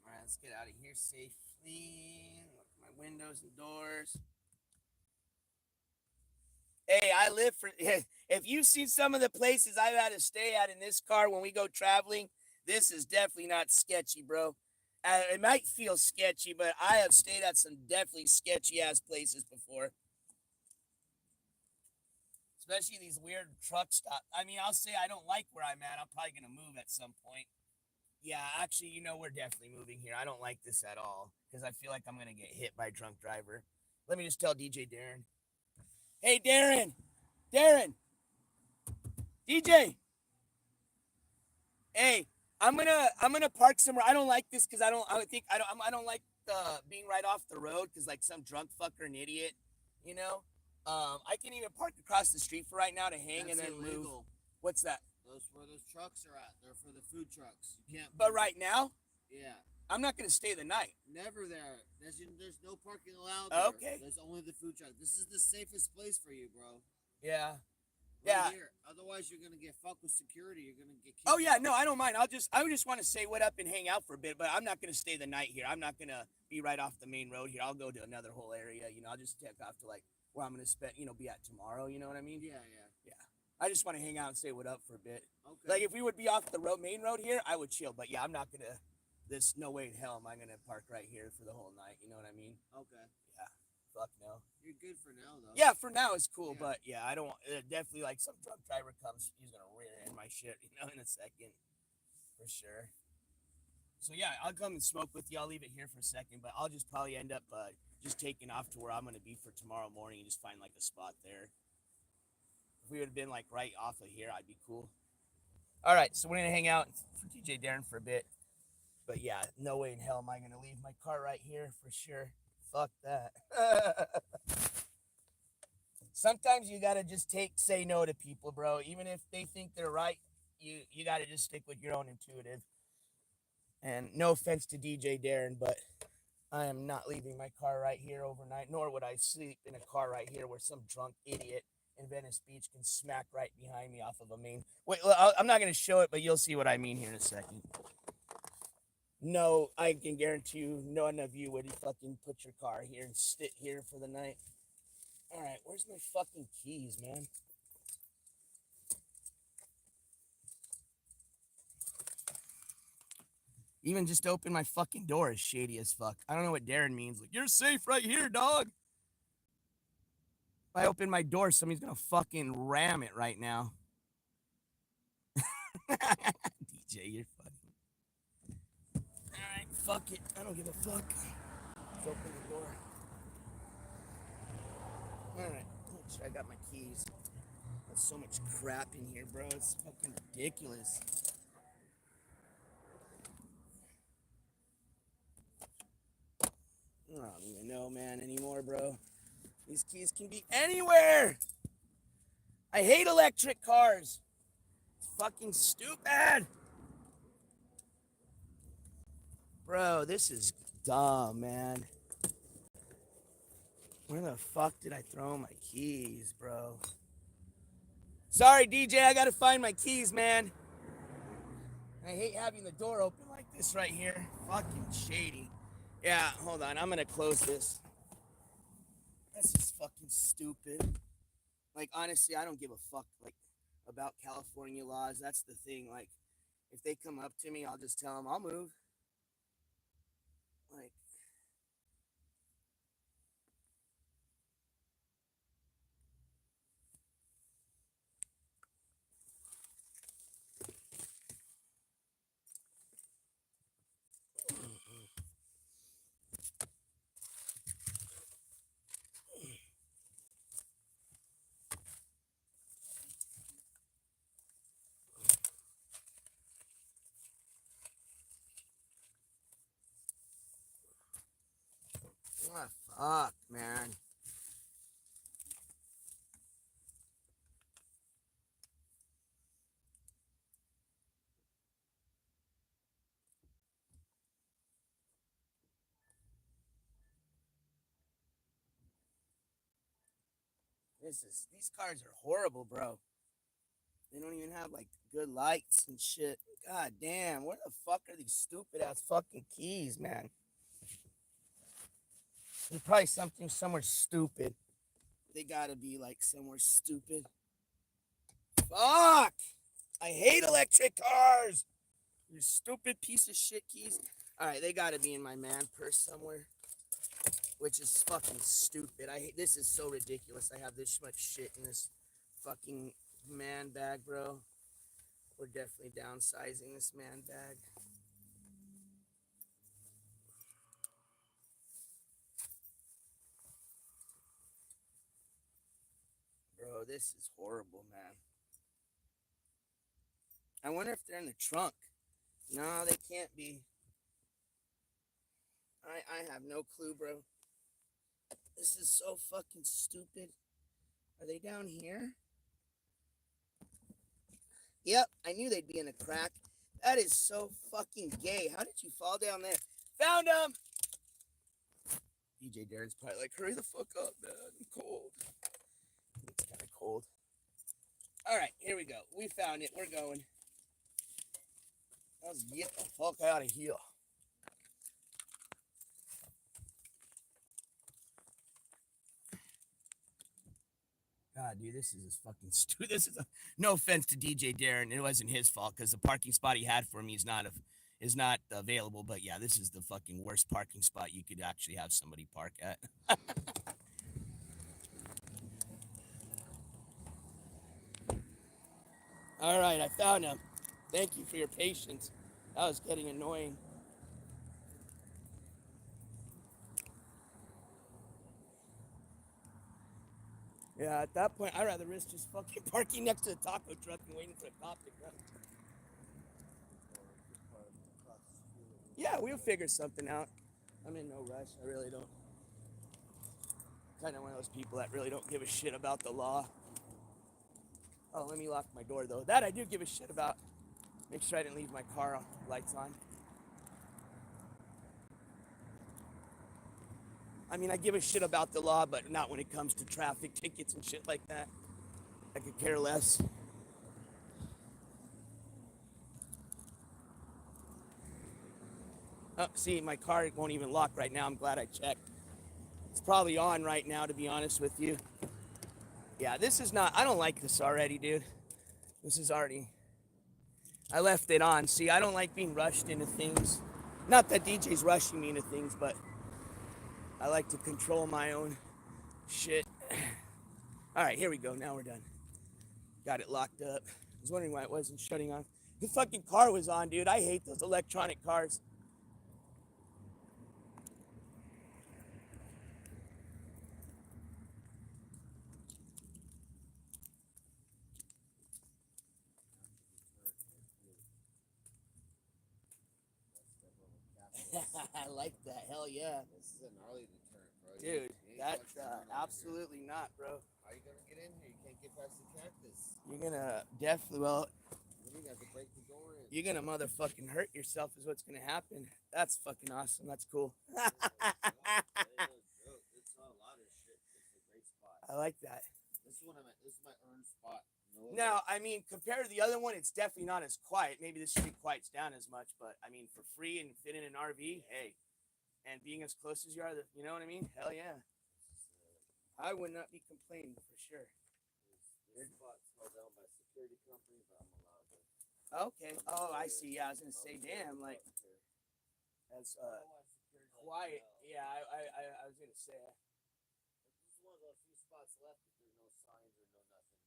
All right, let's get out of here safely. Lock my windows and doors. Hey, I live for. If you've seen some of the places I've had to stay at in this car when we go traveling, this is definitely not sketchy, bro. It might feel sketchy, but I have stayed at some definitely sketchy ass places before. Especially these weird truck stops. I mean, I'll say I don't like where I'm at. I'm probably gonna move at some point. Yeah, actually, we're definitely moving here. I don't like this at all because I feel like I'm gonna get hit by a drunk driver. Let me just tell DJ Darren. Hey, Darren, DJ. Hey, I'm gonna park somewhere. I don't like this because I don't like being right off the road because like some drunk fucker, an idiot, you know. I can even park across the street for right now to hang That's and then illegal. move. What's that? Those where those trucks are at. They're for the food trucks. You can't. But right now, yeah, I'm not gonna stay the night. never there. There's no parking allowed there. Okay. There's only the food truck. This is the safest place for you, bro. Yeah. Right Yeah. here. Otherwise, you're gonna get fucked with security. You're gonna get. Oh yeah, no, I don't mind. I just want to say what up and hang out for a bit, but I'm not gonna stay the night here. I'm not gonna be right off the main road here. I'll go to another whole area. I'll just take off to like where I'm gonna spend, be at tomorrow. You know what I mean? Yeah. I just want to hang out and say what up for a bit. Okay. Like if we would be off the main road here, I would chill. But yeah, I'm not gonna. There's no way in hell am I gonna park right here for the whole night. You know what I mean? Okay. Yeah. Fuck no. You're good for now, though. Yeah, for now it's cool, Yeah. but yeah, I don't. Definitely like some drunk driver comes, he's gonna rear end my shit, in a second, for sure. So yeah, I'll come and smoke with you. I'll leave it here for a second, but I'll just probably end up just taking off to where I'm gonna be for tomorrow morning and just find like a spot there. If we would have been like right off of here, I'd be cool. All right, so we're gonna hang out for DJ Darren for a bit. But yeah, no way in hell am I gonna leave my car right here for sure. Fuck that. Sometimes you gotta just say no to people, bro. Even if they think they're right, you gotta just stick with your own intuitive. And no offense to DJ Darren, but I am not leaving my car right here overnight, nor would I sleep in a car right here where some drunk idiot in Venice Beach can smack right behind me off of a main. Wait, I'm not gonna show it, but you'll see what I mean here in a second. No, I can guarantee you none of you would fucking put your car here and sit here for the night. All right, where's my fucking keys, man? Even just open my fucking door is shady as fuck. I don't know what Darren means. Like, you're safe right here, dog. If I open my door, somebody's gonna fucking ram it right now. DJ, you're funny. Alright, fuck it. I don't give a fuck. Let's open the door. Alright, make sure I got my keys. There's so much crap in here, bro. It's fucking ridiculous. I don't even know, man, anymore, bro. These keys can be anywhere. I hate electric cars. It's fucking stupid. Bro, this is dumb, man. Where the fuck did I throw my keys, bro? Sorry, DJ, I gotta find my keys, man. I hate having the door open like this right here. Fucking shady. Yeah, hold on. I'm gonna close this. This is fucking stupid. Like, honestly, I don't give a fuck, like, about California laws. That's the thing. Like, if they come up to me, I'll just tell them I'll move. Like, what the fuck, man? These cars are horrible, bro. They don't even have, like, good lights and shit. God damn, where the fuck are these stupid ass fucking keys, man? There's probably something somewhere stupid. They gotta be, like, somewhere stupid. Fuck! I hate electric cars! You stupid piece of shit keys. Alright, they gotta be in my man purse somewhere. Which is fucking stupid. This is so ridiculous. I have this much shit in this fucking man bag, bro. We're definitely downsizing this man bag. Bro, this is horrible, man. I wonder if they're in the trunk. No, they can't be. I have no clue, bro. This is so fucking stupid. Are they down here? Yep, I knew they'd be in a crack. That is so fucking gay. How did you fall down there? Found them! DJ Darren's probably like, hurry the fuck up, man. I'm cold. It's kind of cold. Alright, here we go. We found it. We're going. Let's get the fuck out of here. God, dude, this is just fucking stupid. This is no offense to DJ Darren. It wasn't his fault because the parking spot he had for me is not available. But yeah, this is the fucking worst parking spot you could actually have somebody park at. All right, I found him. Thank you for your patience. That was getting annoying. Yeah, at that point, I'd rather risk just fucking parking next to the taco truck and waiting for a cop to come. Yeah, we'll figure something out. I'm in no rush. I really don't. Kind of one of those people that really don't give a shit about the law. Oh, let me lock my door, though. That I do give a shit about. Make sure I didn't leave my car lights on. I mean, I give a shit about the law, but not when it comes to traffic tickets and shit like that. I could care less. Oh, see, my car won't even lock right now. I'm glad I checked. It's probably on right now, to be honest with you. Yeah, this is not... I don't like this already, dude. This is already... I left it on. See, I don't like being rushed into things. Not that DJ's rushing me into things, but I like to control my own shit. All right, here we go. Now we're done. Got it locked up. I was wondering why it wasn't shutting off. The fucking car was on, dude. I hate those electronic cars. I like that. Hell yeah. This is a gnarly deterrent, bro. Dude, that's absolutely not, bro. How are you gonna get in here? You can't get past the cactus. You're gonna definitely, well, You have to break the door in. you're gonna motherfucking hurt yourself is what's gonna happen. That's fucking awesome. That's cool. It's a lot of shit. It's a great spot. I like that. This is this is my earned spot. Now, I mean, compared to the other one, it's definitely not as quiet. Maybe this street quiets down as much, but I mean, for free and fit in an RV, hey, and being as close as you are, you know what I mean? Hell yeah. I would not be complaining for sure. This spot's held down by a security company, but I'm allowed to. Okay. Oh, I see. Yeah, I was gonna say, damn, like as quiet. Yeah, I was gonna say. This is one of the few spots left that there's no signs or no nothing.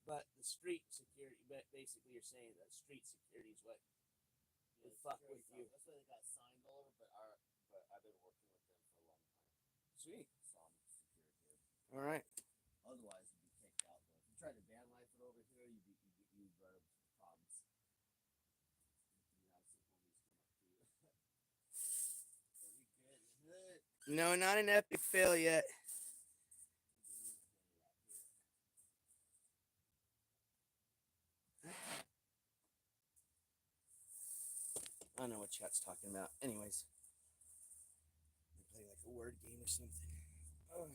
But the street security, but basically you're saying that street security is what would fuck with you. That's why they got signed all over, but I've been working with them for a long time. Sweet. So I'm secured here. All right. Otherwise, you'd be kicked out. Though. If you tried to van life it over here, you'd run into some problems. You have some homies come up to you. Are we good? Good. No, not an epic fail yet. I don't know what chat's talking about. Anyways, we play like a word game or something. Oh.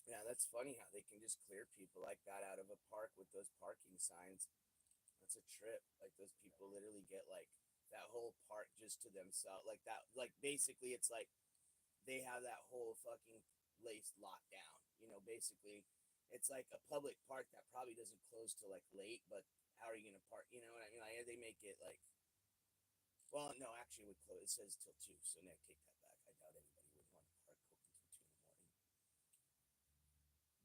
Yeah, that's funny how they can just clear people like that out of a park with those parking signs. That's a trip. Like those people literally get like that whole park just to themselves. Like that, like basically it's like they have that whole fucking place locked down. You know, basically it's like a public park that probably doesn't close till like late, but how are you gonna park? You know what I mean? Like they make it like, well, no, actually it would close. It says till 2, so no, take that back. I doubt anybody would want to park open till 2 in the morning.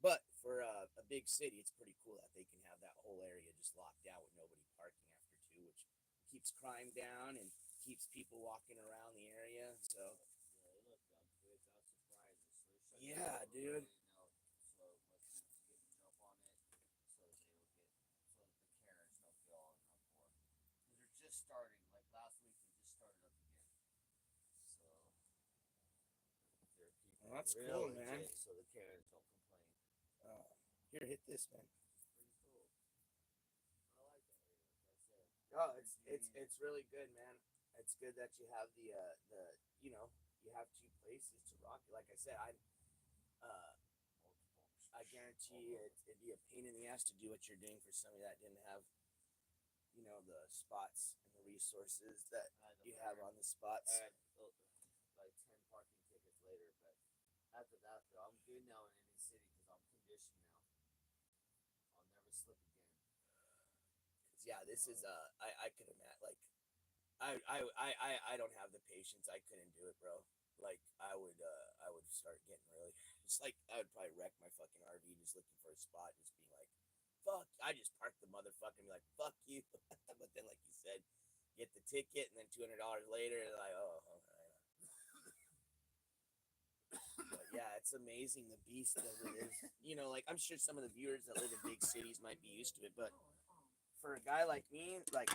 But for a big city, it's pretty cool that they can have that whole area just locked down with nobody parking after 2, which keeps crime down and keeps people walking around the area. So yeah, dude. So let's get jump on it so that they will get so that the Karens don't get all in uproar. Because they're just starting. Like last week, they just started up again. So they're people. Well, that's cool, man. So the Karens don't complain. Here, hit this, man. Pretty cool. I like that area, like I said. Oh, it's really good, man. It's good that you have the you know, you have 2 places to rock. Like I said, I guarantee it'd be a pain in the ass to do what you're doing for somebody that didn't have, you know, the spots and the resources that you have on the spots. I had like 10 parking tickets later, but after that, though, I'm good now in any city because I'm conditioned now. I'll never slip again. Yeah, this is I could imagine like I don't have the patience. I couldn't do it, bro. Like I would start getting really just like I would probably wreck my fucking RV just looking for a spot, just being like, fuck, I just parked the motherfucker and be like, fuck you. But then like you said, get the ticket and then $200 later, like, oh, okay. But yeah, it's amazing the beast that it is. You know, like I'm sure some of the viewers that live in big cities might be used to it, but for a guy like me, like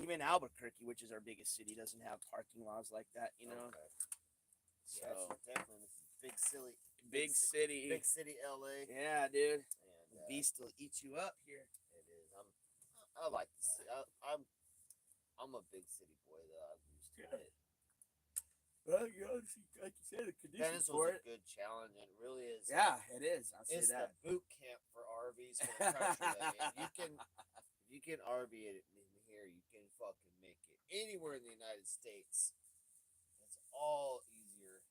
even Albuquerque, which is our biggest city, doesn't have parking laws like that, you know. Okay. So yeah, definitely this is big city, big city, LA. Yeah, dude. And the beast will eat you up here. It is. I like the city. I'm a big city boy though. I'm used to it. Well, you know, like you said, the conditions Venice for was a good challenge. It really is. Yeah, it is. I'll say it's that. the boot camp for RVs for the country. If you can RV it in here, you can fucking make it. anywhere in the United States. It's all easier.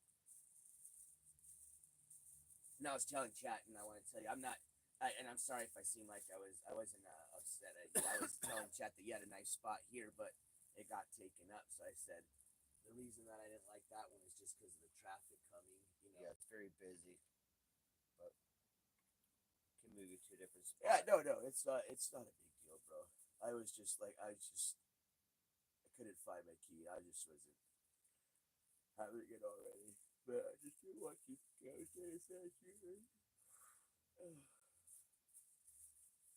No, I was telling chat, and I want to tell you, I'm not. And I'm sorry if I seem like I wasn't upset at you. I was telling chat that you had a nice spot here, but it got taken up. So I said the reason that I didn't like that one is just because of the traffic coming. Yeah, it's very busy, but can move you to a different spot. Yeah, no, it's not a big deal, bro. I couldn't find my key. I just wasn't having it already. But I just didn't want you to go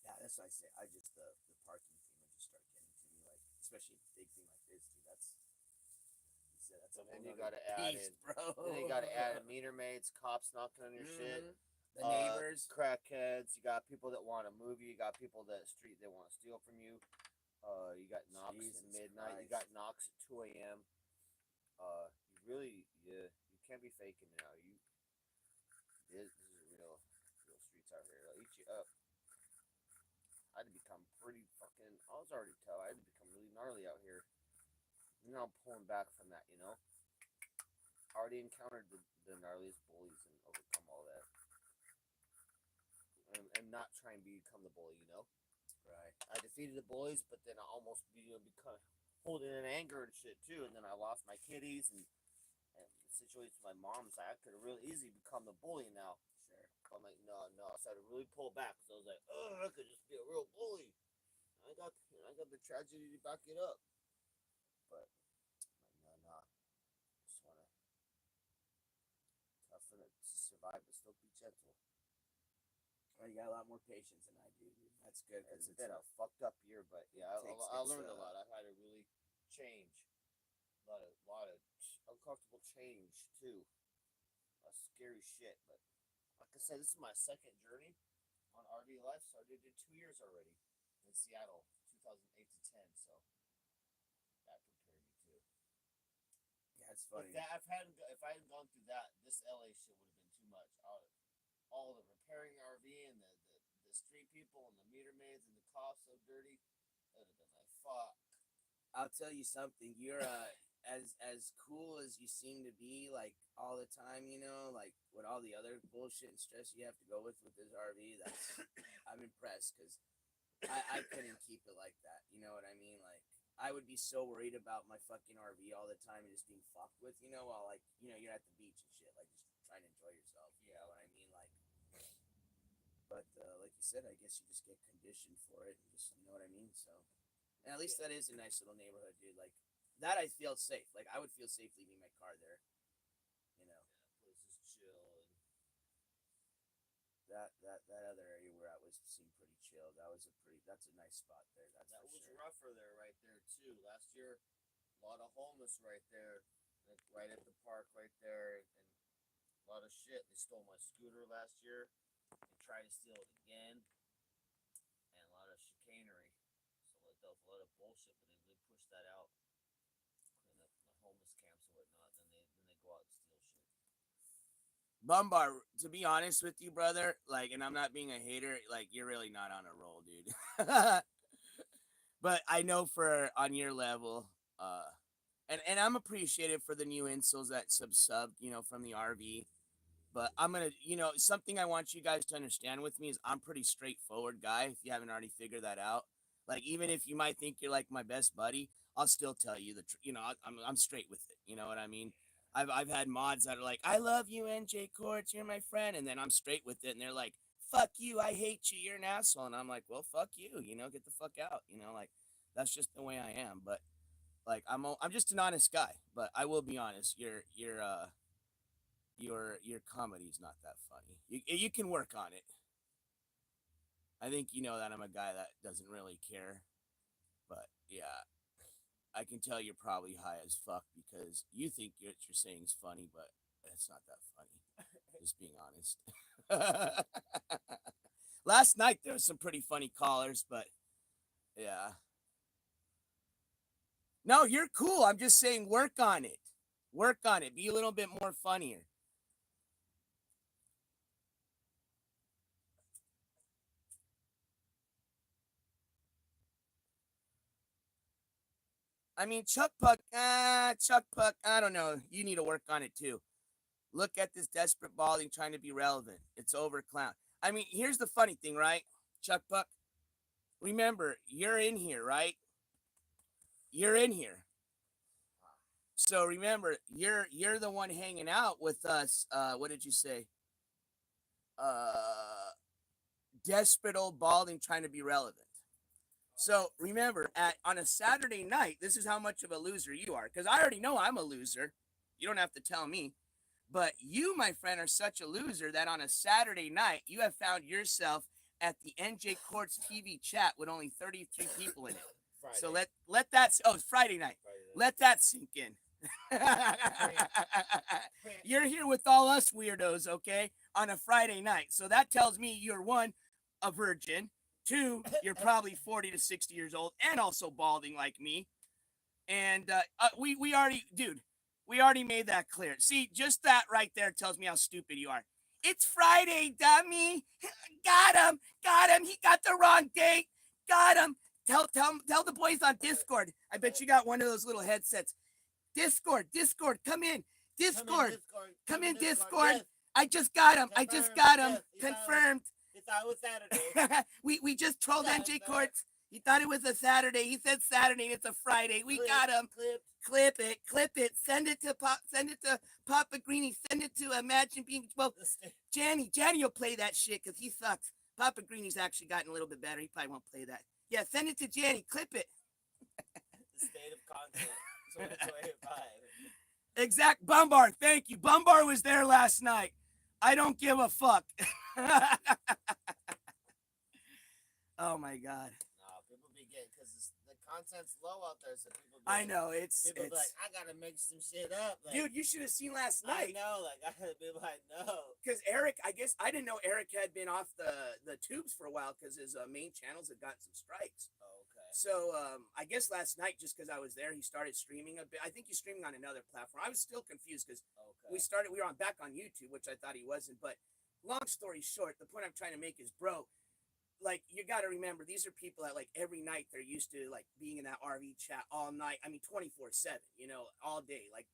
yeah, that's what I say. The parking thing would just start getting to me, like especially a big thing like this, dude. That's you said that's a And then whole you gotta nother add beast, in, bro. then you gotta add in meter maids, cops knocking on your shit, The neighbors. crackheads. You got people that want to move you. You got people that street they want to steal from you. You got knocks Jesus at midnight. Christ. You got knocks at 2 a.m. You can't be faking now. This is real streets out here. They'll eat you up. I had to become pretty fucking. I was already tough. I had to become really gnarly out here. Now I'm pulling back from that. I already encountered the gnarliest bullies and overcome all that. And not try and become the bully. Right. I defeated the bullies, but then I almost become holding in anger and shit too. And then I lost my kitties and the situation with my mom's. I could have really easily become the bully now. Sure. I'm like, no. So I had to really pull back. So I was like, oh, I could just be a real bully. I got the tragedy to back it up. But I'm like, no. Just wanna toughen it to survive, but still be gentle. Well, you got a lot more patience than I do, dude. That's good. It's been a fucked up year, but yeah, I learned a lot. I've had to really change. A lot of uncomfortable change too. A lot of scary shit, but like I said, this is my second journey on RV life. So I did 2 years already in Seattle, 2008 to 10. So that prepared me too. Yeah, it's funny. If I hadn't gone through that, this LA shit would have been too much. All the repairing RV and the street people and the meter maids and the cops so dirty. That would have been like fuck. I'll tell you something. You're as cool as you seem to be, like all the time. Like with all the other bullshit and stress you have to go with this RV. I'm impressed because I couldn't keep it like that. You know what I mean? Like I would be so worried about my fucking RV all the time and just being fucked with. While like you're at the beach and shit, like just trying to enjoy yourself. You know what I mean? Like. But like you said, I guess you just get conditioned for it and just, you know what I mean? So, and at least that is a nice little neighborhood, dude. Like, that I feel safe. Like, I would feel safe leaving my car there, Yeah, place is chill. And that other area where I seemed pretty chill. That's a nice spot there. That was sure. Rougher there, right there, too. Last year, a lot of homeless right there, right at the park right there, and a lot of shit. They stole my scooter last year. They tried to steal it again, and a lot of chicanery. So there was a lot of bullshit, but they pushed that out, clean up the homeless camps and whatnot. Then they go out and steal shit. Bumbar, to be honest with you, brother, like, and I'm not being a hater, like, you're really not on a roll, dude. But I know on your level, and I'm appreciative for the new installs that subbed, from the RV. But I'm going to, something I want you guys to understand with me is I'm pretty straightforward guy. If you haven't already figured that out, like, even if you might think you're like my best buddy, I'll still tell you I'm straight with it. You know what I mean? I've had mods that are like, I love you, NJCourts, you're my friend. And then I'm straight with it. And they're like, fuck you. I hate you. You're an asshole. And I'm like, well, fuck you, get the fuck out. Like, that's just the way I am. But like, I'm just an honest guy, but I will be honest. Your comedy's not that funny. You can work on it. I think you know that I'm a guy that doesn't really care. But yeah, I can tell you're probably high as fuck because you think what you're saying is funny, but it's not that funny. Just being honest. Last night there was some pretty funny callers, but yeah. No, you're cool. I'm just saying work on it. Work on it. Be a little bit more funnier. I mean, Chuck Puck, I don't know. You need to work on it too. Look at this desperate balding trying to be relevant. It's over, clown. I mean, here's the funny thing, right? Chuck Puck, remember, you're in here, right? You're in here. So remember, you're the one hanging out with us. What did you say? Desperate old balding trying to be relevant. So remember, on a Saturday night, this is how much of a loser you are. Because I already know I'm a loser. You don't have to tell me. But you, my friend, are such a loser that on a Saturday night, you have found yourself at the NJCourts TV chat with only 33 people in it. Friday. So let that. Oh, it's Friday night. Let that sink in. You're here with all us weirdos, okay, on a Friday night. So that tells me you're one, a virgin. Two, you're probably 40 to 60 years old and also balding like me. And we already, dude, we already made that clear. See, just that right there tells me how stupid you are. It's Friday, dummy. Got him. He got the wrong date. Got him. Tell the boys on Discord. I bet you got one of those little headsets. Discord, come in. Discord. Come in, Discord. Yes. I just got him. Yes. Confirmed. He thought it was Saturday. we just trolled NJCourts. He thought it was a Saturday. He said Saturday. It's a Friday. We got him. Clip it. Send it to Papa Greeny. Send it to Imagine Being. Well, Janny will play that shit because he sucks. Papa Greeny's actually gotten a little bit better. He probably won't play that. Yeah, send it to Janny. Clip it. The state of content. 2025. Exact. Bumbar. Thank you. Bumbar was there last night. I don't give a fuck. Oh my god. People be getting, because the content's low out there, so people be I know, it's be like, I gotta make some shit up. Like, dude, you should have seen last night. I know, like, I had to be like, no. Because Eric, I guess, I didn't know Eric had been off the tubes for a while because his main channels had gotten some strikes. Oh, okay. So, I guess last night, just because I was there, he started streaming a bit. I think he's streaming on another platform. I was still confused because we were back on YouTube, which I thought he wasn't. But long story short, the point I'm trying to make is, bro, like, you got to remember, these are people that, like, every night they're used to, like, being in that RV chat all night. I mean, 24/7, you know, all day. Like,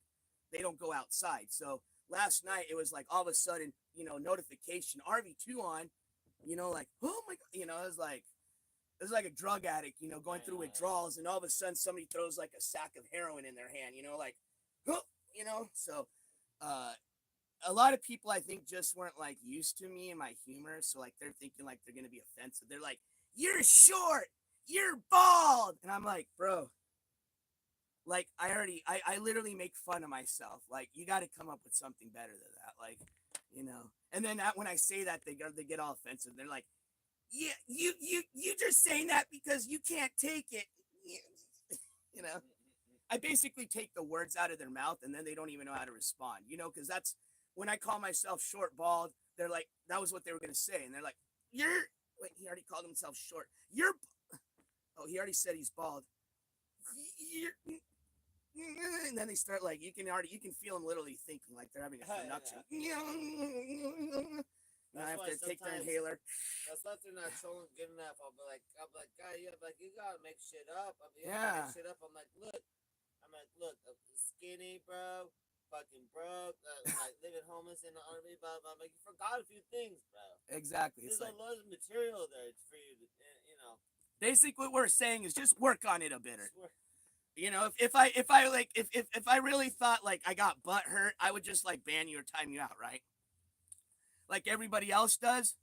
they don't go outside. So last night, it was like all of a sudden, you know, notification, RV2 on, you know, like, oh my God, you know, it was like a drug addict, you know, going through withdrawals. And all of a sudden, somebody throws like a sack of heroin in their hand, you know, like, you know, so, a lot of people, I think, just weren't like used to me and my humor. So like they're thinking like they're going to be offensive. They're like, you're short, you're bald. And I'm like, bro, like I literally make fun of myself. Like, you got to come up with something better than that. Like, you know, and then when I say that, they get all offensive. They're like, yeah, you just saying that because you can't take it. You know, I basically take the words out of their mouth and then they don't even know how to respond, you know, because that's, when I call myself short, bald, they're like, that was what they were going to say. And they're like, wait, he already called himself short. He already said he's bald. And then they start like, you can feel them literally thinking like they're having a connection. I have to take their inhaler. That's why they're not trolling good enough. I'll be like, God, you gotta make shit up. I mean, yeah. Make shit up. I'm like, look, I'm skinny, bro. Fucking broke, like living homeless in the army, blah, blah, blah. You forgot a few things, bro. Exactly. There's a lot of material there for you to, you know. Basically, what we're saying is just work on it a bit. You know, if I really thought like I got butt hurt, I would just like ban you or time you out, right? Like everybody else does.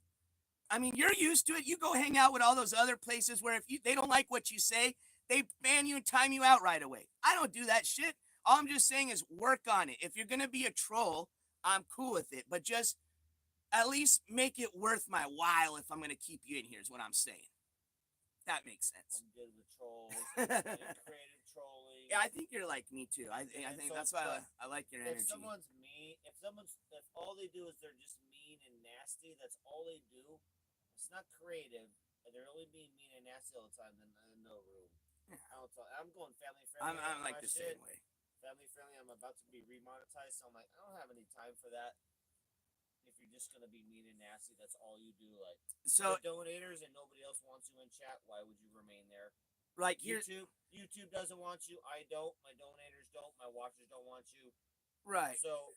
I mean, you're used to it. You go hang out with all those other places where if they don't like what you say, they ban you and time you out right away. I don't do that shit. All I'm just saying is work on it. If you're going to be a troll, I'm cool with it. But just at least make it worth my while if I'm going to keep you in here is what I'm saying. That makes sense. I'm good with trolls. Creative trolling. Yeah, I think you're like me too. I think so, that's why I like your energy. If someone's mean, if all they do is they're just mean and nasty, that's all they do. It's not creative. And they're only being mean and nasty all the time, then no room. Yeah. I'm going family friendly. I'm like the same way. Family friendly. I'm about to be remonetized, so I'm like, I don't have any time for that. If you're just gonna be mean and nasty, that's all you do. Like, so donators and nobody else wants you in chat. Why would you remain there? Like here, YouTube doesn't want you. I don't. My donators don't. My watchers don't want you. right? So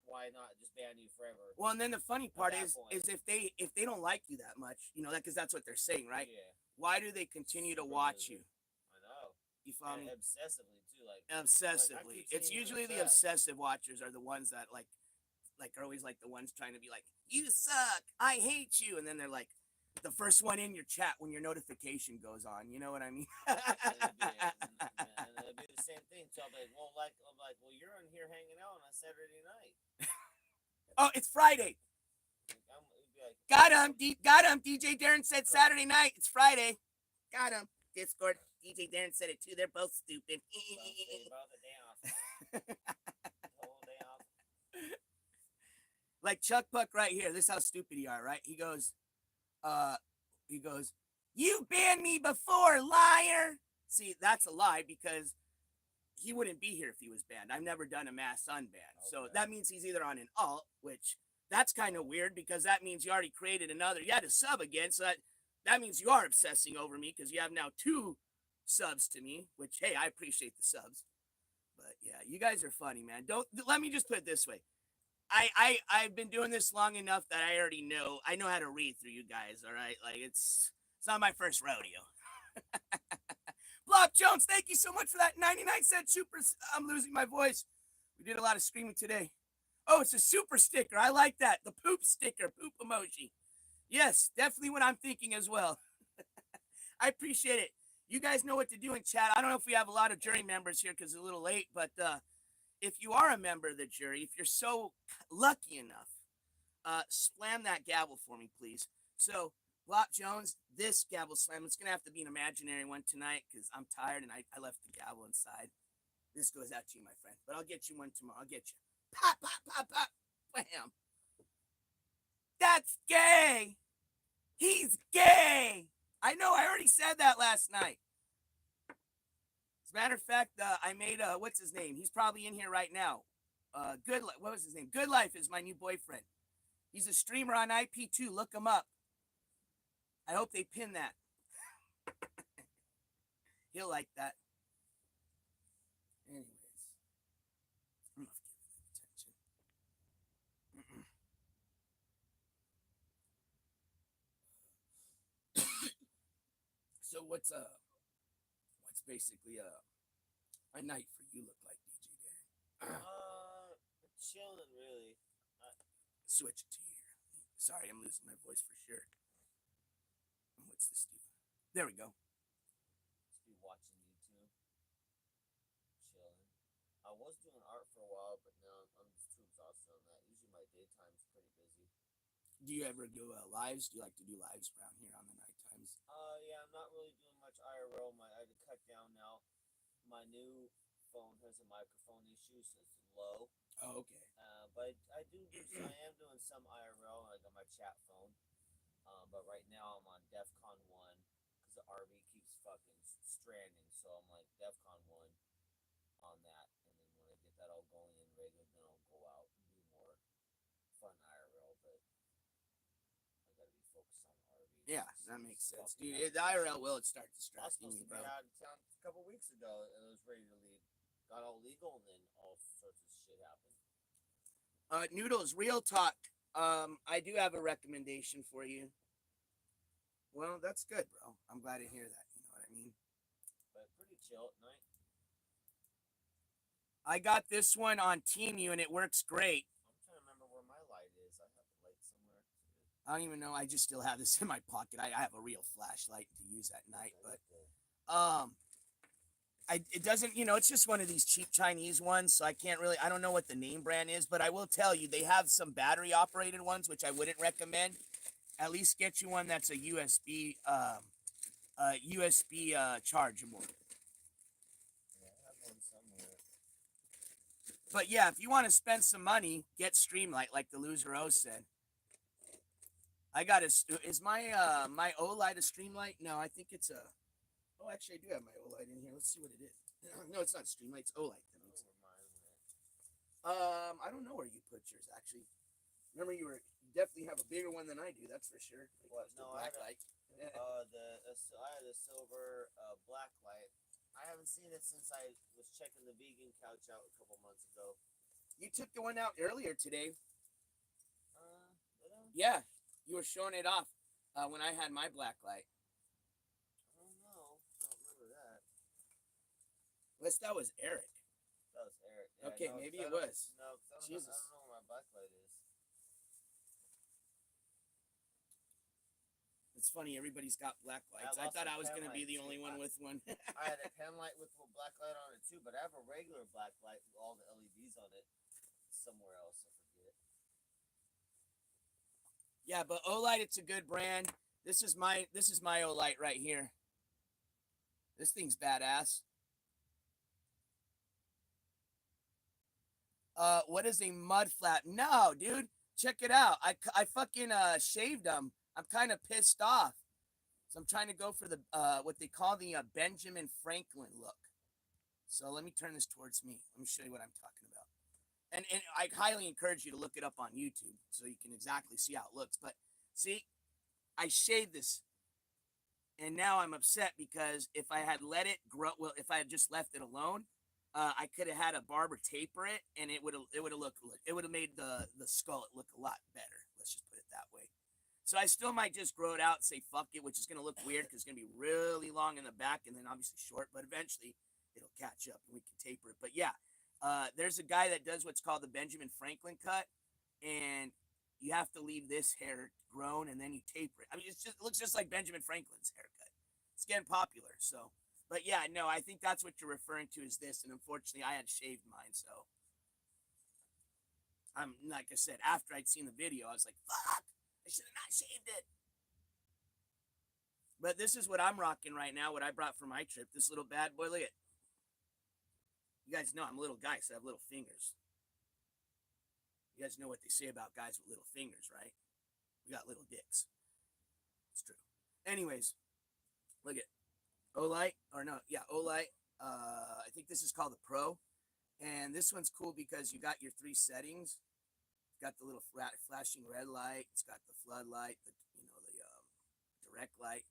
why not just ban you forever? Well, and then the funny part that is point. is if they don't like you that much, you know, that because that's what they're saying, right? Yeah. Why do they continue to watch you? I know. You follow me? Obsessively too, like Obsessively. It's continuing usually to the chat. obsessive watchers are the ones that like are always like the ones trying to be like, you suck, I hate you, and then they're like the first one in your chat when your notification goes on. You know what I mean? And it'd be the same thing. So I'm like, well, you're in here hanging out on a Saturday night. Oh, it's Friday. Got him. DJ Darren said Saturday night. It's Friday. Got him. Discord. DJ Darren said it too. They're both stupid. Like Chuck Buck right here. This is how stupid you are, right? He goes, you banned me before, liar. See, that's a lie because he wouldn't be here if he was banned. I've never done a mass unban. Okay. So that means he's either on an alt, which that's kind of weird because that means you already created another. You had to sub again. So that means you are obsessing over me because you have now 2 subs to me, which, hey, I appreciate the subs. But yeah, you guys are funny, man. Let me just put it this way. I've been doing this long enough that I already know. I know how to read through you guys, all right? Like, it's not my first rodeo. Block Jones, thank you so much for that 99-cent super. I'm losing my voice. We did a lot of screaming today. Oh, it's a super sticker. I like that. The poop sticker, poop emoji. Yes, definitely what I'm thinking as well. I appreciate it. You guys know what to do in chat. I don't know if we have a lot of jury members here because it's a little late, but if you are a member of the jury, if you're so lucky enough, slam that gavel for me, please. So, Block Jones, this gavel slam, it's going to have to be an imaginary one tonight because I'm tired and I left the gavel inside. This goes out to you, my friend. But I'll get you one tomorrow. I'll get you. Pop, pop, pop, pop. Bam. That's gay. He's gay. I know. I already said that last night. As a matter of fact, I made what's his name? He's probably in here right now. What was his name? Good Life is my new boyfriend. He's a streamer on IP2. Look him up. I hope they pin that. He'll like that. Anyways, I'm not giving him attention. So what's basically a night for you look like, DJ Darren? Chilling really. Switch it to your. Sorry, I'm losing my voice for sure. What's this do? There we go. Just be watching YouTube. Chilling. I was doing art for a while, but now I'm just too exhausted on that. Usually my daytime's pretty busy. Do you ever do lives? Do you like to do lives around here on the night times? Yeah, I'm not really doing much IRL. I had to cut down now. My new phone has a microphone issue, so it's low. Oh, okay. But I am doing some IRL, like on my chat phone. But right now I'm on DEFCON 1 because the RV keeps fucking stranding. So I'm like DEFCON 1 on that, and then when I get that all going in regular, then I'll go out and do more fun IRL. But I gotta be focused on RV. Yeah, that makes sense, dude. The IRL will start distracting me, bro. I was supposed to be out of town a couple weeks ago, and I was ready to leave. Got all legal, and then all sorts of shit happened. Noodles, real talk. I do have a recommendation for you. Well, that's good, bro. I'm glad to hear that. You know what I mean? But pretty chill at night. I got this one on Teemu, and it works great. I'm trying to remember where my light is. I have the light somewhere. I don't even know. I just still have this in my pocket. I have a real flashlight to use at night, but it doesn't, it's just one of these cheap Chinese ones, so I don't know what the name brand is, but I will tell you, they have some battery operated ones, which I wouldn't recommend. At least get you one that's a USB chargeable. Yeah, I have one somewhere. But yeah, if you want to spend some money, get Streamlight, like the Loser O said. I got is my my OLight a Streamlight? No, I think it's a. Oh, actually, I do have my OLight in here. Let's see what it is. No, it's not Streamlight. It's OLight. I don't know where you put yours, actually. Remember, you definitely have a bigger one than I do. That's for sure. What? No, I had light. I had a silver black light. I haven't seen it since I was checking the vegan couch out a couple months ago. You took the one out earlier today. Did I? Yeah, you were showing it off when I had my black light. I don't know. I don't remember that. Unless that was Eric. That was Eric. Yeah, Okay, no, maybe 'cause it was. No, because I Jesus. don't know where my black light is. It's funny, everybody's got black lights. I lost thought my I was pen going to be light, the too. only one with one. I had a pen light with a black light on it too, but I have a regular black light with all the LEDs on it somewhere else. I forget. Yeah, but Olight, it's a good brand. This is my Olight right here. This thing's badass. What is a mud flap? No, dude. Check it out. I fucking shaved them. I'm kind of pissed off. So I'm trying to go for the what they call the Benjamin Franklin look. So let me turn this towards me. Let me show you what I'm talking about. And I highly encourage you to look it up on YouTube so you can exactly see how it looks. But see, I shaved this, and now I'm upset because if I had let it grow, well, if I had just left it alone, I could have had a barber taper it, and it would have made the skull look a lot better. Let's just put it that way. So I still might just grow it out and say fuck it, which is going to look weird because it's going to be really long in the back and then obviously short, but eventually it'll catch up and we can taper it. But yeah, there's a guy that does what's called the Benjamin Franklin cut, and you have to leave this hair grown and then you taper it. I mean, it looks just like Benjamin Franklin's haircut. It's getting popular. So, but yeah, no, I think that's what you're referring to is this. And unfortunately, I had shaved mine. So I'm like I said, after I'd seen the video, I was like, fuck, I should have not shaved it. But this is what I'm rocking right now, what I brought for my trip. This little bad boy, look at it. You guys know I'm a little guy, so I have little fingers. You guys know what they say about guys with little fingers, right? We got little dicks. It's true. Anyways, look at Olight, or no, yeah, Olight. I think this is called the Pro. And this one's cool because you got your 3 settings. It's got the little flashing red light. It's got the floodlight, the direct light.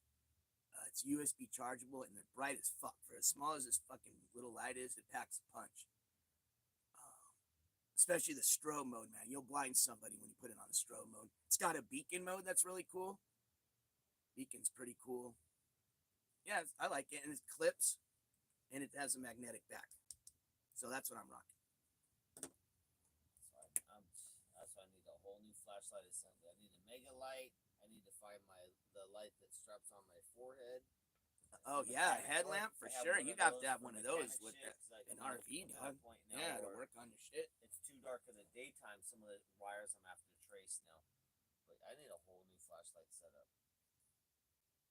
It's USB chargeable and they're bright as fuck. For as small as this fucking little light is, it packs a punch. Especially the strobe mode, man. You'll blind somebody when you put it on the strobe mode. It's got a beacon mode that's really cool. Beacon's pretty cool. Yeah, I like it. And it clips and it has a magnetic back. So that's what I'm rocking. That's why I need a whole new flashlight assembly. I need a mega light. I need to find the light that straps on my forehead. Oh yeah, a headlamp for sure. You got to have one of those with an RV, dog. Yeah, to work on your shit. It's too dark in the daytime. Some of the wires I'm having to trace now. But I need a whole new flashlight setup.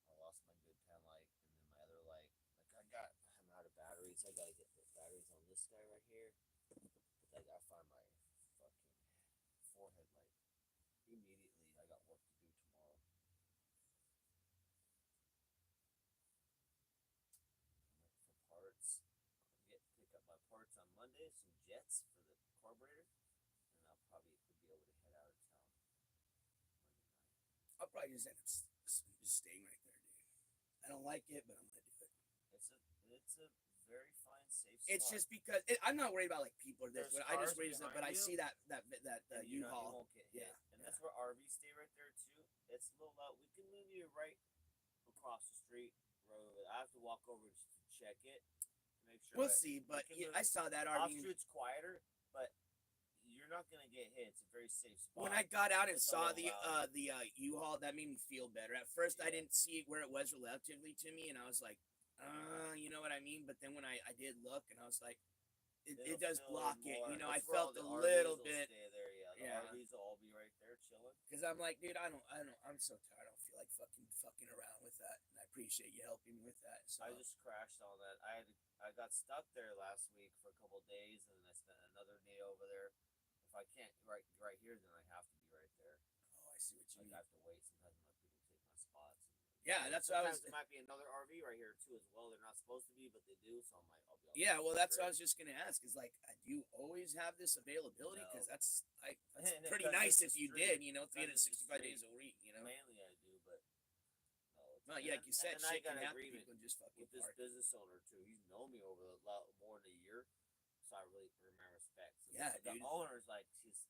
I lost my good pen light and then my other light. I'm out of batteries. I gotta get the batteries on this guy right here. I gotta find my fucking forehead light immediately. I got work to do tomorrow. I'm waiting for parts. Pick up my parts on Monday. Some jets for the carburetor, and I'll probably be able to head out of town Monday night. I'll probably just end up just staying right there, dude. I don't like it, but I'm gonna do it. It's a very fine, safe spot. It's just because I'm not worried about like people or this, but I just raise it. But I see that U-Haul. Yeah, and that's where RVs stay right there too. It's a little loud. We can move you right across the street road. I have to walk over just to check it to make sure. We'll see, but I saw that RV. Off street's quieter, but you're not gonna get hit. It's a very safe spot. When I got out and saw the U-Haul, that made me feel better. At first, I didn't see where it was relatively to me, and I was like, you know what I mean? But then when I did look, and I was like, it does block it. You know, I felt a little bit. Stay there, yeah. The RVs will all be right there chilling. Because I'm like, dude, I'm so tired. I don't feel like fucking around with that. And I appreciate you helping me with that. So I just crashed on that. I got stuck there last week for a couple of days, and then I spent another day over there. If I can't right here, then I have to be right there. Oh, I see what you mean. I have to wait. Sometimes my people take my spots. Yeah, that's what I was. There might be another RV right here too as well. They're not supposed to be, but they do. So I'll be. Yeah, well, that's what I was just gonna ask. Is like, do you always always have this availability? Because No. that's And pretty because nice it's if a you street, did. You know, because it's a 365 street, days a week. You know. Mainly I do, but no. Well, yeah, like you said, and I shit got can an happen. agreement People just fucking with this park. business owner too. He's known me over more than a year, so I really earn my respect. So Yeah, the dude. owner's like,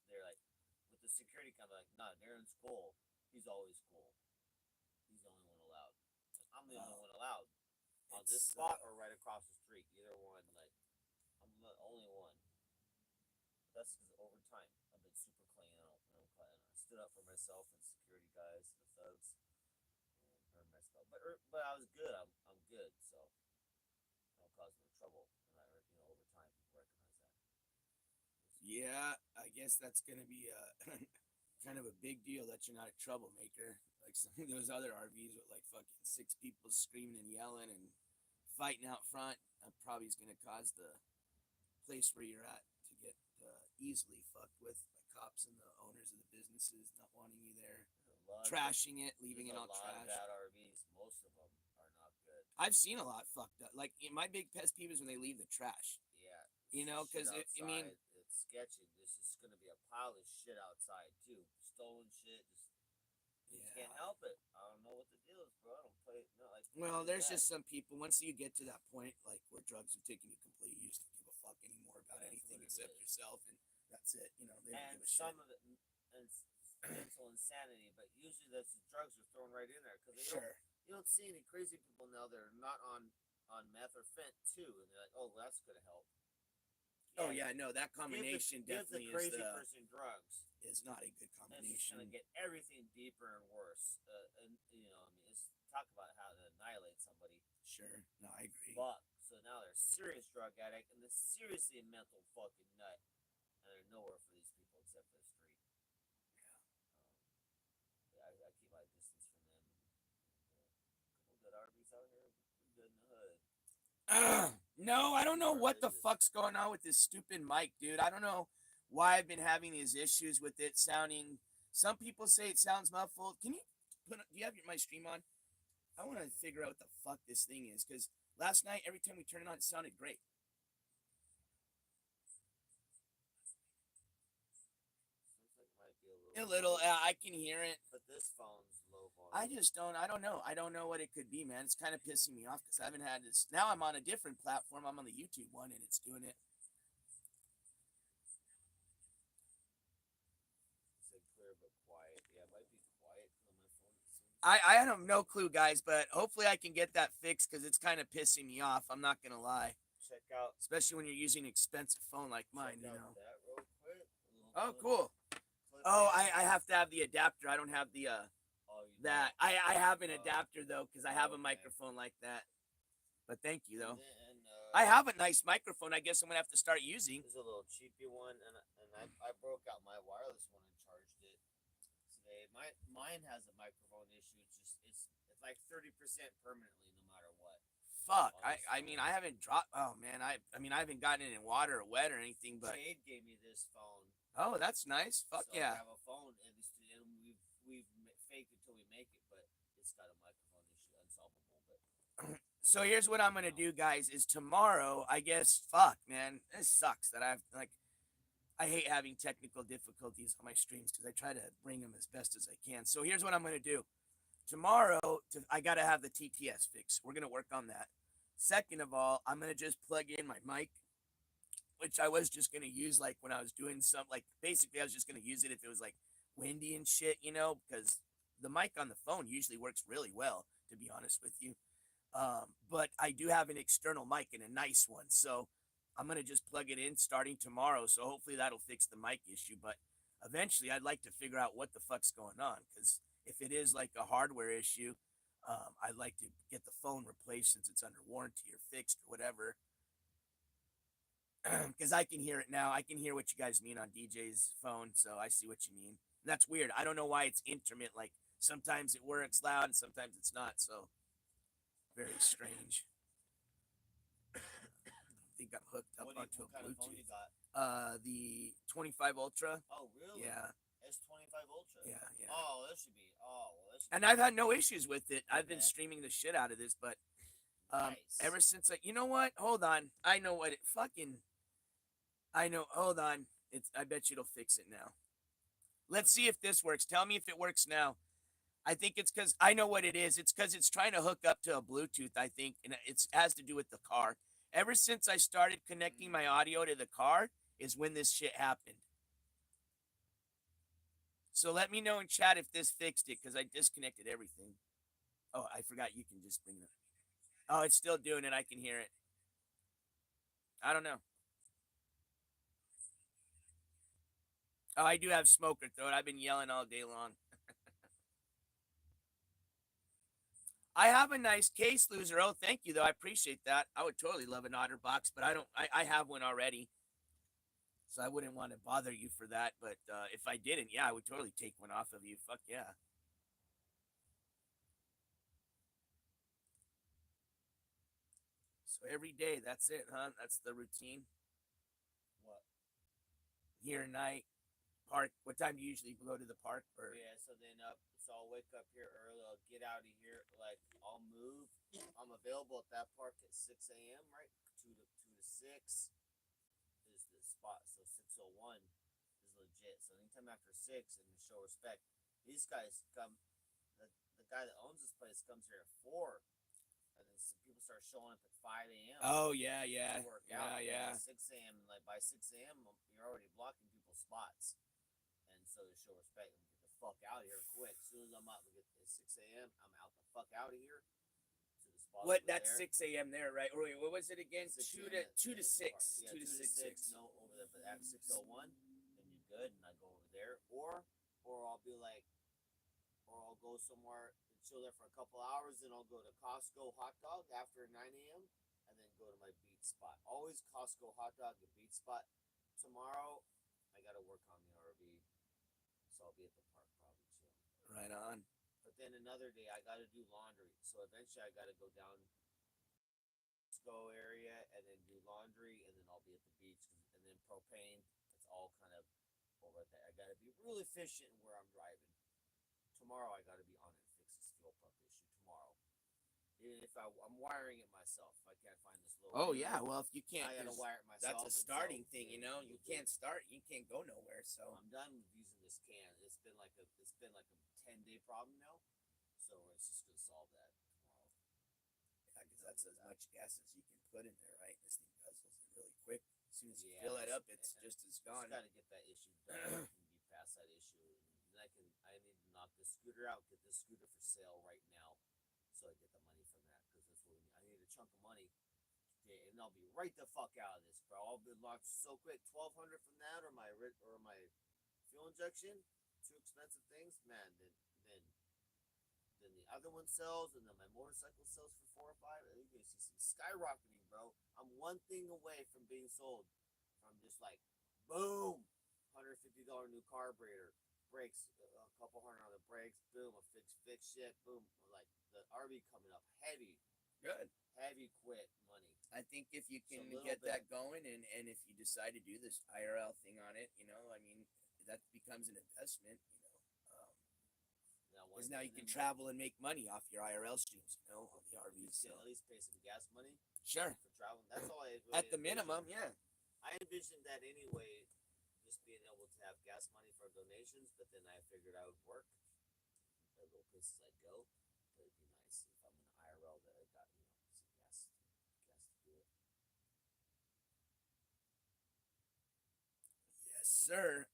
they're like, with the security company, like, nah, Darren's cool. He's always cool. He's the only one allowed. Like, I'm the only one allowed on this spot or right across the street. Either one, like, I'm the only one. That's because over time I've been super clean. I stood up for myself and security guys, the thugs, and earned my spell. But I was good. I'm good. So I don't cause no trouble. And over time people recognize that. Yeah, I guess that's gonna be kind of a big deal that you're not a troublemaker. Like some of those other RVs with like fucking 6 people screaming and yelling and fighting out front, probably is gonna cause the place where you're at to get easily fucked with by cops and the owners of the businesses not wanting you there, trashing it, leaving it all trashed. A lot of bad RVs. Most of them are not good. I've seen a lot fucked up. Like my big pet peeve is when they leave the trash. Yeah. You know, because it's sketchy. There's just gonna be a pile of shit outside too. Stolen shit. You just can't help it. I don't know what the deal is, bro. I don't play. No, like. Well, there's just some people. Once you get to that point, like where drugs have taken you completely, you just don't give a fuck anymore about anything except yourself, and that's it. You know, they don't give a shit. Some of it, and mental insanity, but usually that's the drugs are thrown right in there because you don't see any crazy people now that are not on meth or fent too, and they're like, oh, well, that's gonna help. Yeah, oh yeah, no, that combination definitely give the crazy person drugs is not a good combination. It's gonna get everything deeper and worse. It's talk about how to annihilate somebody. Sure, no, I agree. But so now they're a serious drug addict and they're seriously a mental fucking nut, and they're nowhere for these people except for the street. Yeah, I keep my distance from them. A couple good RVs out here, pretty good in the hood. No, I don't know what the fuck's going on with this stupid mic, dude. I don't know why I've been having these issues with it sounding. Some people say it sounds muffled. Can you do you have my stream on? I want to figure out what the fuck this thing is, because last night every time we turned it on, it sounded great. A little, I can hear it. But this phone's low volume. I don't know. I don't know what it could be, man. It's kind of pissing me off because I haven't had this. Now I'm on a different platform. I'm on the YouTube one, and it's doing it. It's clear but quiet. Yeah, it might be quiet on my phone. I have no clue, guys, but hopefully I can get that fixed because it's kind of pissing me off. I'm not going to lie. Check out. Especially when you're using an expensive phone like mine, you know. That real quick. Oh, cool. Oh, I have to have the adapter. I don't have the that. I have an adapter though because I have a microphone like that. But thank you though. I have a nice microphone. I guess I'm gonna have to start using. There's a little cheapy one, and I broke out my wireless one and charged it today. Mine has a microphone issue. It's like 30% permanently, no matter what. Fuck. I mean I haven't dropped. Oh man. I mean I haven't gotten it in water or wet or anything. But Jade gave me this phone. Oh, that's nice. Fuck so yeah. I have a phone, and we've faked it till we make it, but it's got a microphone issue, unsolvable. But so here's what I'm gonna do, guys. Is tomorrow? I guess. Fuck, man. This sucks that I hate having technical difficulties on my streams because I try to bring them as best as I can. So here's what I'm gonna do. Tomorrow, I gotta have the TTS fixed. We're gonna work on that. Second of all, I'm gonna just plug in my mic, which I was just going to use like when I was doing basically I was just going to use it if it was like windy and shit, you know, because the mic on the phone usually works really well, to be honest with you. But I do have an external mic and a nice one. So I'm going to just plug it in starting tomorrow. So hopefully that'll fix the mic issue. But eventually I'd like to figure out what the fuck's going on. Because if it is like a hardware issue, I'd like to get the phone replaced since it's under warranty or fixed or whatever. Because I can hear it now. I can hear what you guys mean on DJ's phone, so I see what you mean. And that's weird. I don't know why it's intermittent. Like sometimes it works loud and sometimes it's not. So very strange. I think I'm hooked up onto a Bluetooth. What kind of phone you got? The 25 Ultra. Oh, really? Yeah. S25 Ultra. Yeah. Oh, that should be. And I've had no issues with it. I've been streaming the shit out of this, but nice. Ever since you know what? Hold on. I know what it fucking. I know. Hold on. I bet you it'll fix it now. Let's see if this works. Tell me if it works now. I think it's because I know what it is. It's because it's trying to hook up to a Bluetooth, I think, and it has to do with the car. Ever since I started connecting my audio to the car is when this shit happened. So let me know in chat if this fixed it because I disconnected everything. Oh, I forgot you can just bring it. Oh, it's still doing it. I can hear it. I don't know. Oh, I do have smoker throat. I've been yelling all day long. I have a nice case, loser. Oh, thank you, though. I appreciate that. I would totally love an OtterBox, but I don't. I have one already, so I wouldn't want to bother you for that. But if I didn't, yeah, I would totally take one off of you. Fuck yeah. So every day, that's it, huh? That's the routine. What? Here night, park. What time do you usually go to the park? Or Yeah, so then so I'll wake up here early. I'll get out of here. Like I'll move. I'm available at that park at 6 a.m. Right, two to 6 is the spot. So 6:01 is legit. So anytime after 6, and to show respect, these guys come. The guy that owns this place comes here at 4, and then some people start showing up at 5 a.m. Oh yeah, yeah, to work out. yeah. At 6 a.m. and like by 6 a.m. you're already blocking people's spots. And so to show respect, I'm gonna get the fuck out of here quick. As soon as I'm out, we get at 6 a.m. I'm out the fuck out of here to the spot. What? That's 6 a.m. there, right? Or wait, what was it again? 2 to 6. Yeah, 2 to 6. No, over there, but at 6:01, then you're good, and I go over there, or I'll be like, or I'll go somewhere and chill there for a couple hours, then I'll go to Costco hot dog after 9 a.m. and then go to my beat spot. Always Costco hot dog and beat spot. Tomorrow, I gotta work on the RV. So I'll be at the park probably chill. Right on. But then another day I gotta do laundry. So eventually I gotta go down Costco area and then do laundry, and then I'll be at the beach, and then propane. It's all kind of over there. I gotta be real efficient in where I'm driving. Tomorrow I gotta be on it and fix this fuel pump issue tomorrow. Even if I'm wiring it myself, if I can't find this little. Oh yeah, well if you can't, I gotta wire it myself. That's a starting thing, you know. You can't start, you can't go nowhere. So I'm done with using this can. It's been like a 10-day problem now, so it's just gonna solve that tomorrow. Yeah, because that's as much gas as you can put in there, right? This thing guzzles it really quick. As soon as you fill it up, it's just as gone. Just gotta get that issue done and be past that issue. And I need to knock this scooter out. Get this scooter for sale right now, so I get the money from that, because that's what we need. I need a chunk of money today, and I'll be right the fuck out of this, bro. I'll be locked so quick. 1,200 from that, or my fuel injection, two expensive things, man. Then the other one sells, and then my motorcycle sells for 4 or 5. You're gonna see some skyrocketing, bro. I'm one thing away from being sold, from just like, boom, $150 new carburetor, brakes, a couple hundred on the brakes, boom, a fix shit, boom, like the RV coming up heavy. Good. Heavy quit money. I think if you can get that going, and if you decide to do this IRL thing on it, you know, I mean, that becomes an investment, you know. Because now you can travel and make money off your IRL streams, you know, on the RVs. So at least pay some gas money. Sure. For traveling. That's all I really at the minimum, yeah. I envisioned that anyway, just being able to have gas money for donations, but then I figured I would work the little places I'd go. But it'd be nice if I'm in an IRL that I got, some gas to do it. Yes, sir.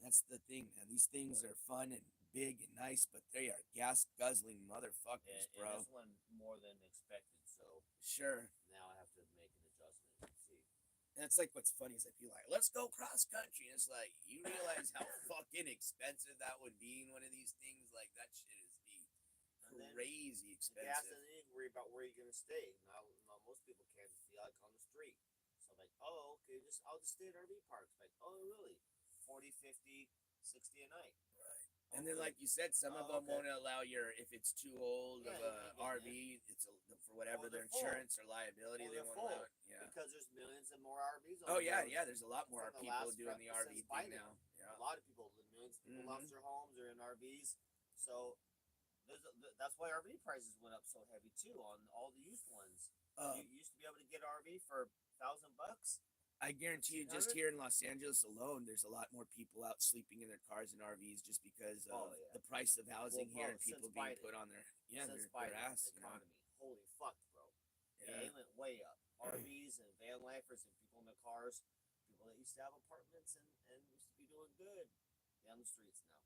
That's the thing, man. These things are fun and big and nice, but they are gas guzzling motherfuckers, bro. And this one more than expected, so sure. Now I have to make an adjustment and see. And it's like, what's funny is I feel like, let's go cross country. And it's like, you realize how fucking expensive that would be in one of these things? Like, that shit is crazy expensive. Gas, and then you worry about where you're gonna stay. Now most people can't be like on the street. So I'm like, oh, okay, I'll just stay at RV parks. Like, oh, really? 40, 50, 60 a night. Right. And then, like you said, some of them won't allow if it's too old of a RV, it's for whatever their insurance or liability, they won't allow it. Yeah. Because there's millions and more RVs on the road. Yeah, there's a lot more people doing the RV thing now. Yeah. A lot of people, millions of people lost their homes or in RVs. So that's why RV prices went up so heavy too on all the used ones. You used to be able to get an RV for $1,000. I guarantee you, just here in Los Angeles alone, there's a lot more people out sleeping in their cars and RVs just because of the price of housing here and people being put on their their ass. Economy. Holy fuck, bro. Yeah. It went way up. RVs and van lifers and people in their cars, people that used to have apartments and used to be doing good, down the streets now.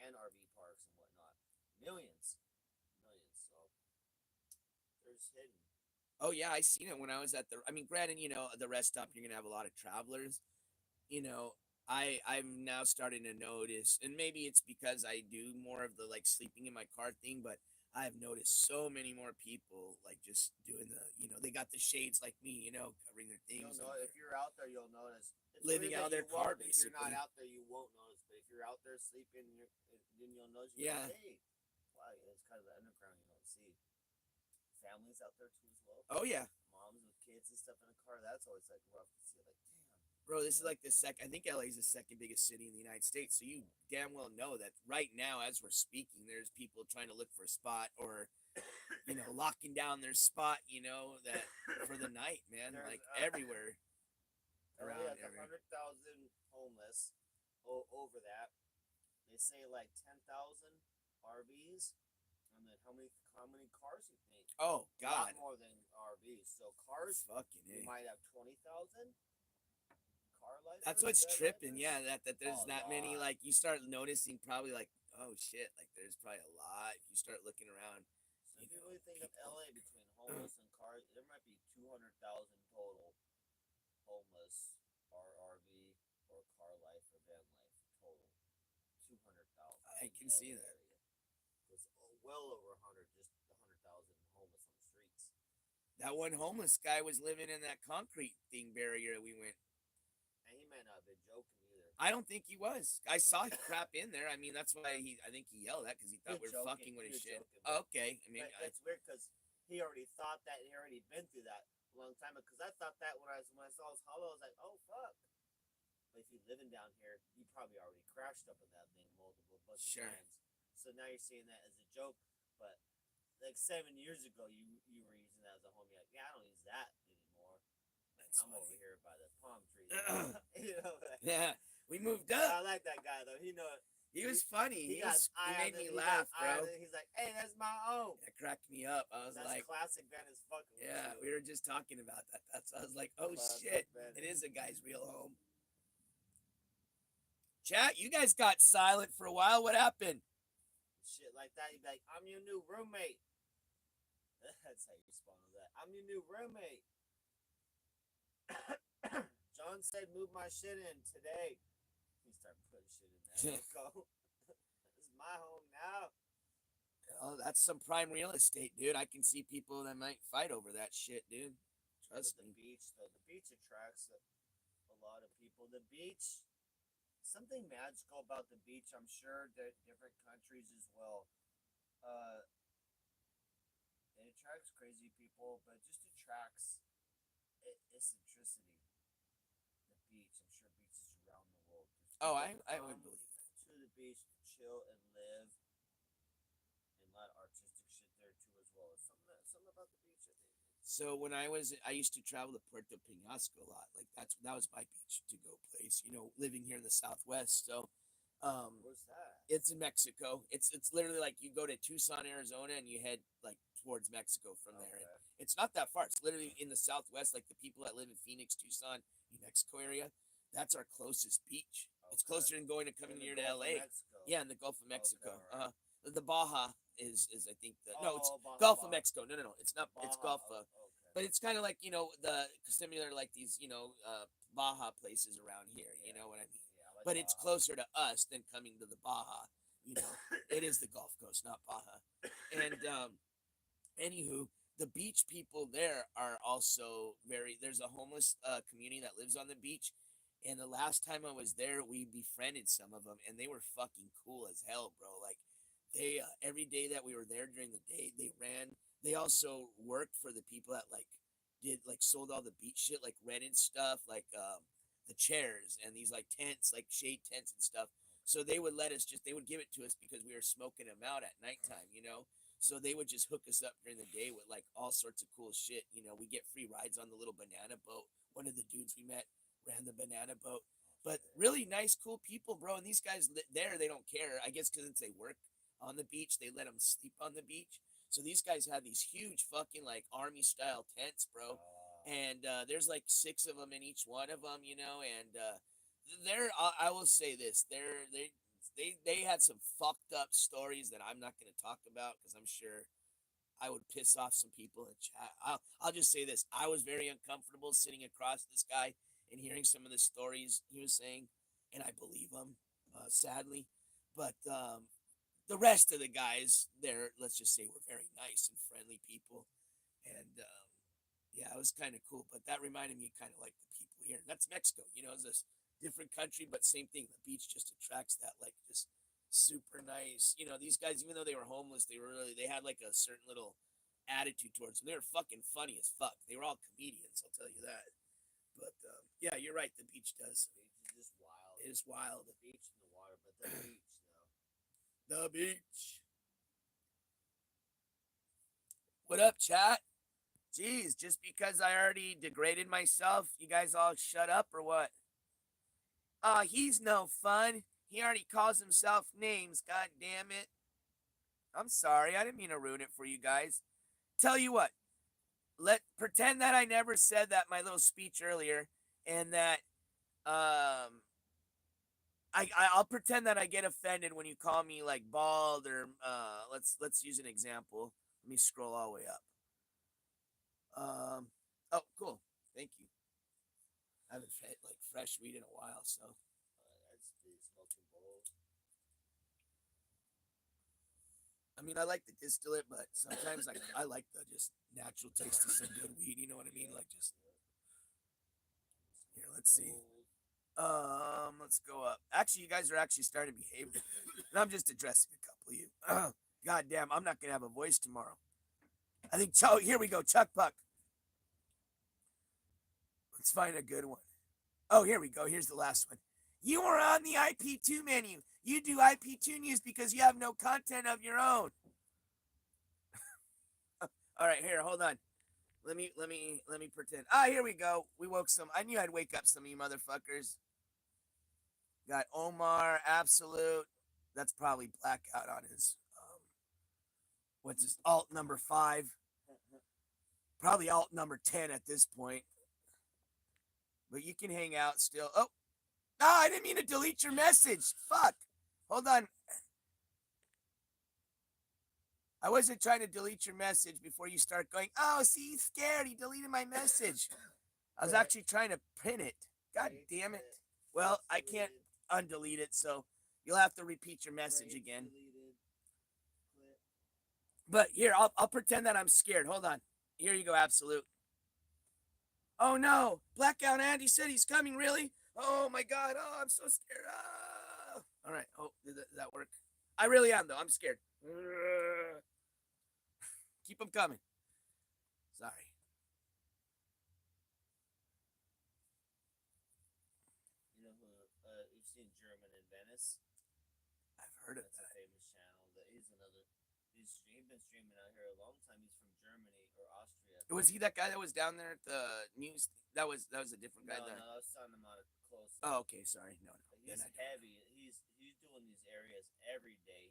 And RV parks and whatnot. Millions. So there's hidden. Oh yeah, I seen it when I was at the. I mean, granted, the rest stop you're gonna have a lot of travelers. I'm now starting to notice, and maybe it's because I do more of the like sleeping in my car thing, but I've noticed so many more people like just doing they got the shades like me, covering their things. You'll know, if you're out there, you'll notice. It's living out their car, basically. If you're not out there, you won't notice. But if you're out there sleeping, then you'll notice. Like, hey, wow, it's kind of the underground you don't see. Families out there too as well. Oh yeah, moms with kids and stuff in a car. That's always like rough to see. Like, damn, bro, this is like the second. I think LA is the second biggest city in the United States. So you damn well know that right now, as we're speaking, there's people trying to look for a spot or, locking down their spot. That for the night, man. There's, like everywhere. Around 100,000 homeless. Over that, they say like 10,000 RVs. And then how many cars you think? Oh God, a lot more than RVs. So cars, you might have 20,000 car life. That's what's tripping. Yeah, that there's that many. Like you start noticing, probably like, oh shit, like there's probably a lot. If you start looking around. So if you really think of LA between homeless and cars, there might be 200,000 total homeless or RV or car life or van life total. 200,000. I can see that. It's well over 100, just 100,000 homeless on the streets. That one homeless guy was living in that concrete thing barrier we went. And he may not have been joking either. I don't think he was. I saw him crap in there. I mean, that's why I think he yelled that because he thought we were fucking with his shit. Okay. I mean, it's weird because he already thought that. He already been through that a long time ago. Because I thought that when I saw his hollow, I was like, oh fuck. But if you're living down here, you probably already crashed up in that thing multiple bunch of times. So now you're seeing that as a joke, but like 7 years ago, you were using that as a home. You're like, yeah, I don't use that anymore. I'm over here by the palm trees. Yeah, we moved up. I like that guy though. He was funny. He made me laugh, bro. He's like, hey, that's my home. That cracked me up. I was like, classic Venice fucking. Yeah, we were just talking about that. I was like, oh shit, it is a guy's real home. Chat, you guys got silent for a while. What happened? Shit like that, you'd be like, I'm your new roommate. That's how you respond to that. I'm your new roommate. John said, move my shit in today. He started putting shit in there. Let's go. This is my home now. Oh, that's some prime real estate, dude. I can see people that might fight over that shit, dude. Trust me. The beach, though. The beach attracts a lot of people. The beach... Something magical about the beach, I'm sure that different countries as well. It attracts crazy people, but it just attracts eccentricity. The beach, I'm sure beaches around the world. I would believe that. To the beach to chill and live, and a lot of artistic shit there too as well. Something about the beach, I think. So when I used to travel to Puerto Peñasco a lot. Like that was my beach to go place. Living here in the Southwest. So, where's that? It's in Mexico. It's literally like you go to Tucson, Arizona, and you head like towards Mexico from there. And it's not that far. It's literally in the Southwest. Like the people that live in Phoenix, Tucson, New Mexico area. That's our closest beach. Okay. It's closer than coming here to LA. Yeah, in the Gulf of Mexico. Okay, right. The Baja is I think it's Gulf of Mexico. No, it's not. Baja, it's Gulf of. Okay. But it's kind of like the similar like these Baja places around here. You know what I mean? Yeah, but Baja. It's closer to us than coming to the Baja. It is the Gulf Coast, not Baja. And anywho, the beach people there are also there's a homeless community that lives on the beach. And the last time I was there, we befriended some of them, and they were fucking cool as hell, bro. Like, they every day that we were there during the day, they ran. They also worked for the people that sold all the beach shit, like rented stuff, like the chairs and these like tents, like shade tents and stuff. So they would they would give it to us because we were smoking them out at nighttime, So they would just hook us up during the day with like all sorts of cool shit. We get free rides on the little banana boat one of the dudes we met ran the banana boat. But really nice, cool people, bro. And these guys there, they don't care. I guess because they work on the beach, they let them sleep on the beach. So these guys have these huge fucking like army style tents, bro. And there's like 6 of them in each one of them, And I will say this, they had some fucked up stories that I'm not going to talk about because I'm sure I would piss off some people in chat. I'll just say this: I was very uncomfortable sitting across this guy and hearing some of the stories he was saying, and I believe him, sadly. But the rest of the guys there, let's just say, were very nice and friendly people, and yeah, it was kind of cool. But that reminded me kind of like the people here. That's Mexico, it's a different country, but same thing. The beach just attracts that like just super nice. These guys, even though they were homeless, they had like a certain little attitude towards them. They were fucking funny as fuck. They were all comedians, I'll tell you that. But yeah, you're right. The beach does. The beach is just wild. It is wild. The beach and the water, but the beach though. The beach. What up, chat? Jeez, just because I already degraded myself, you guys all shut up or what? He's no fun. He already calls himself names, god damn it. I'm sorry, I didn't mean to ruin it for you guys. Tell you what, pretend that I never said that my little speech earlier, and that I'll pretend that I get offended when you call me like bald or let's use an example. Let me scroll all the way up. Oh, cool. Thank you. I haven't had like fresh weed in a while, so. That's the smoking bowl. I mean, I like to distill it, but sometimes I like the just natural taste of some good weed. You know what I mean? Like just here. Let's see. Let's go up. Actually, you guys are actually starting to behave, and I'm just addressing a couple of you. God damn, I'm not gonna have a voice tomorrow. I think. Oh, here we go. Chuck Puck. Let's find a good one. Oh, here we go. Here's the last one. You are on the IP2 menu. You do IP2 news because you have no content of your own. All right, here, hold on. Let me pretend. Here we go. We woke some. I knew I'd wake up some of you motherfuckers. Got Omar, Absolute. That's probably Blackout on his what's his alt number 5. Probably alt number 10 at this point. But you can hang out still. Oh, I didn't mean to delete your message. Fuck. Hold on. I wasn't trying to delete your message before you start going, oh, see, he's scared. He deleted my message. I was actually trying to print it. God damn it. Well, I can't undelete it, so you'll have to repeat your message again. But here, I'll pretend that I'm scared. Hold on. Here you go, Absolute. Oh no, Blackout Andy said he's coming, really? Oh my god, I'm so scared. All right, did that work? I really am, though. I'm scared. Keep them coming. Sorry. You know who, you've seen German in Venice? I've heard of That's that. a famous channel. He's been streaming out here a long time. He's from Germany or Austria. Was he that guy that was down there at the news? That was a different guy there. No, I was talking about it close. Oh, okay, sorry. No. He's heavy. He's doing these areas every day.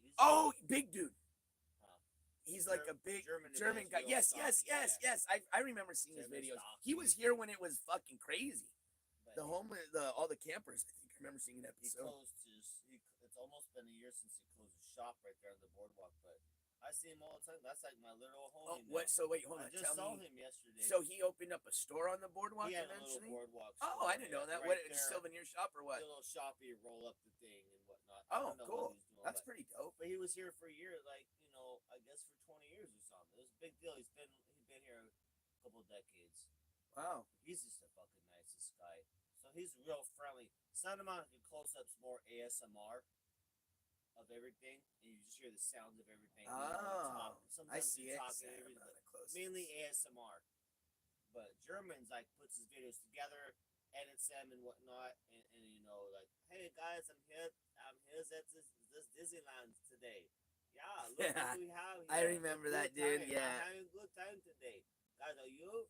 Big dude. He's like a big German guy. Yes. I remember seeing his videos. He was here when it was fucking crazy. All the campers. I think I remember seeing an episode. It's almost been a year since he closed his shop right there on the boardwalk, but I see him all the time. That's like my little homie. What? So wait, hold on. I just saw him yesterday. So he opened up a store on the boardwalk eventually? Boardwalk store, I didn't know that. Right what? Souvenir shop or what? A little shop, you roll up the thing and whatnot. Oh, cool. That's pretty dope. But he was here for a year, like, I guess for 20 years or something. It was a big deal. He's been here a couple of decades. Wow. He's just a fucking nicest guy. So he's real friendly. Santa Monica close-ups more ASMR of everything, and you just hear the sounds of everything. Sometimes I see it. Mainly ASMR. But German's like puts his videos together, edits them and whatnot, and like, hey guys, I'm here at this Disneyland today. Yeah, look what we have here. I remember that, dude. Yeah. I'm having a good time today. Guys, are you?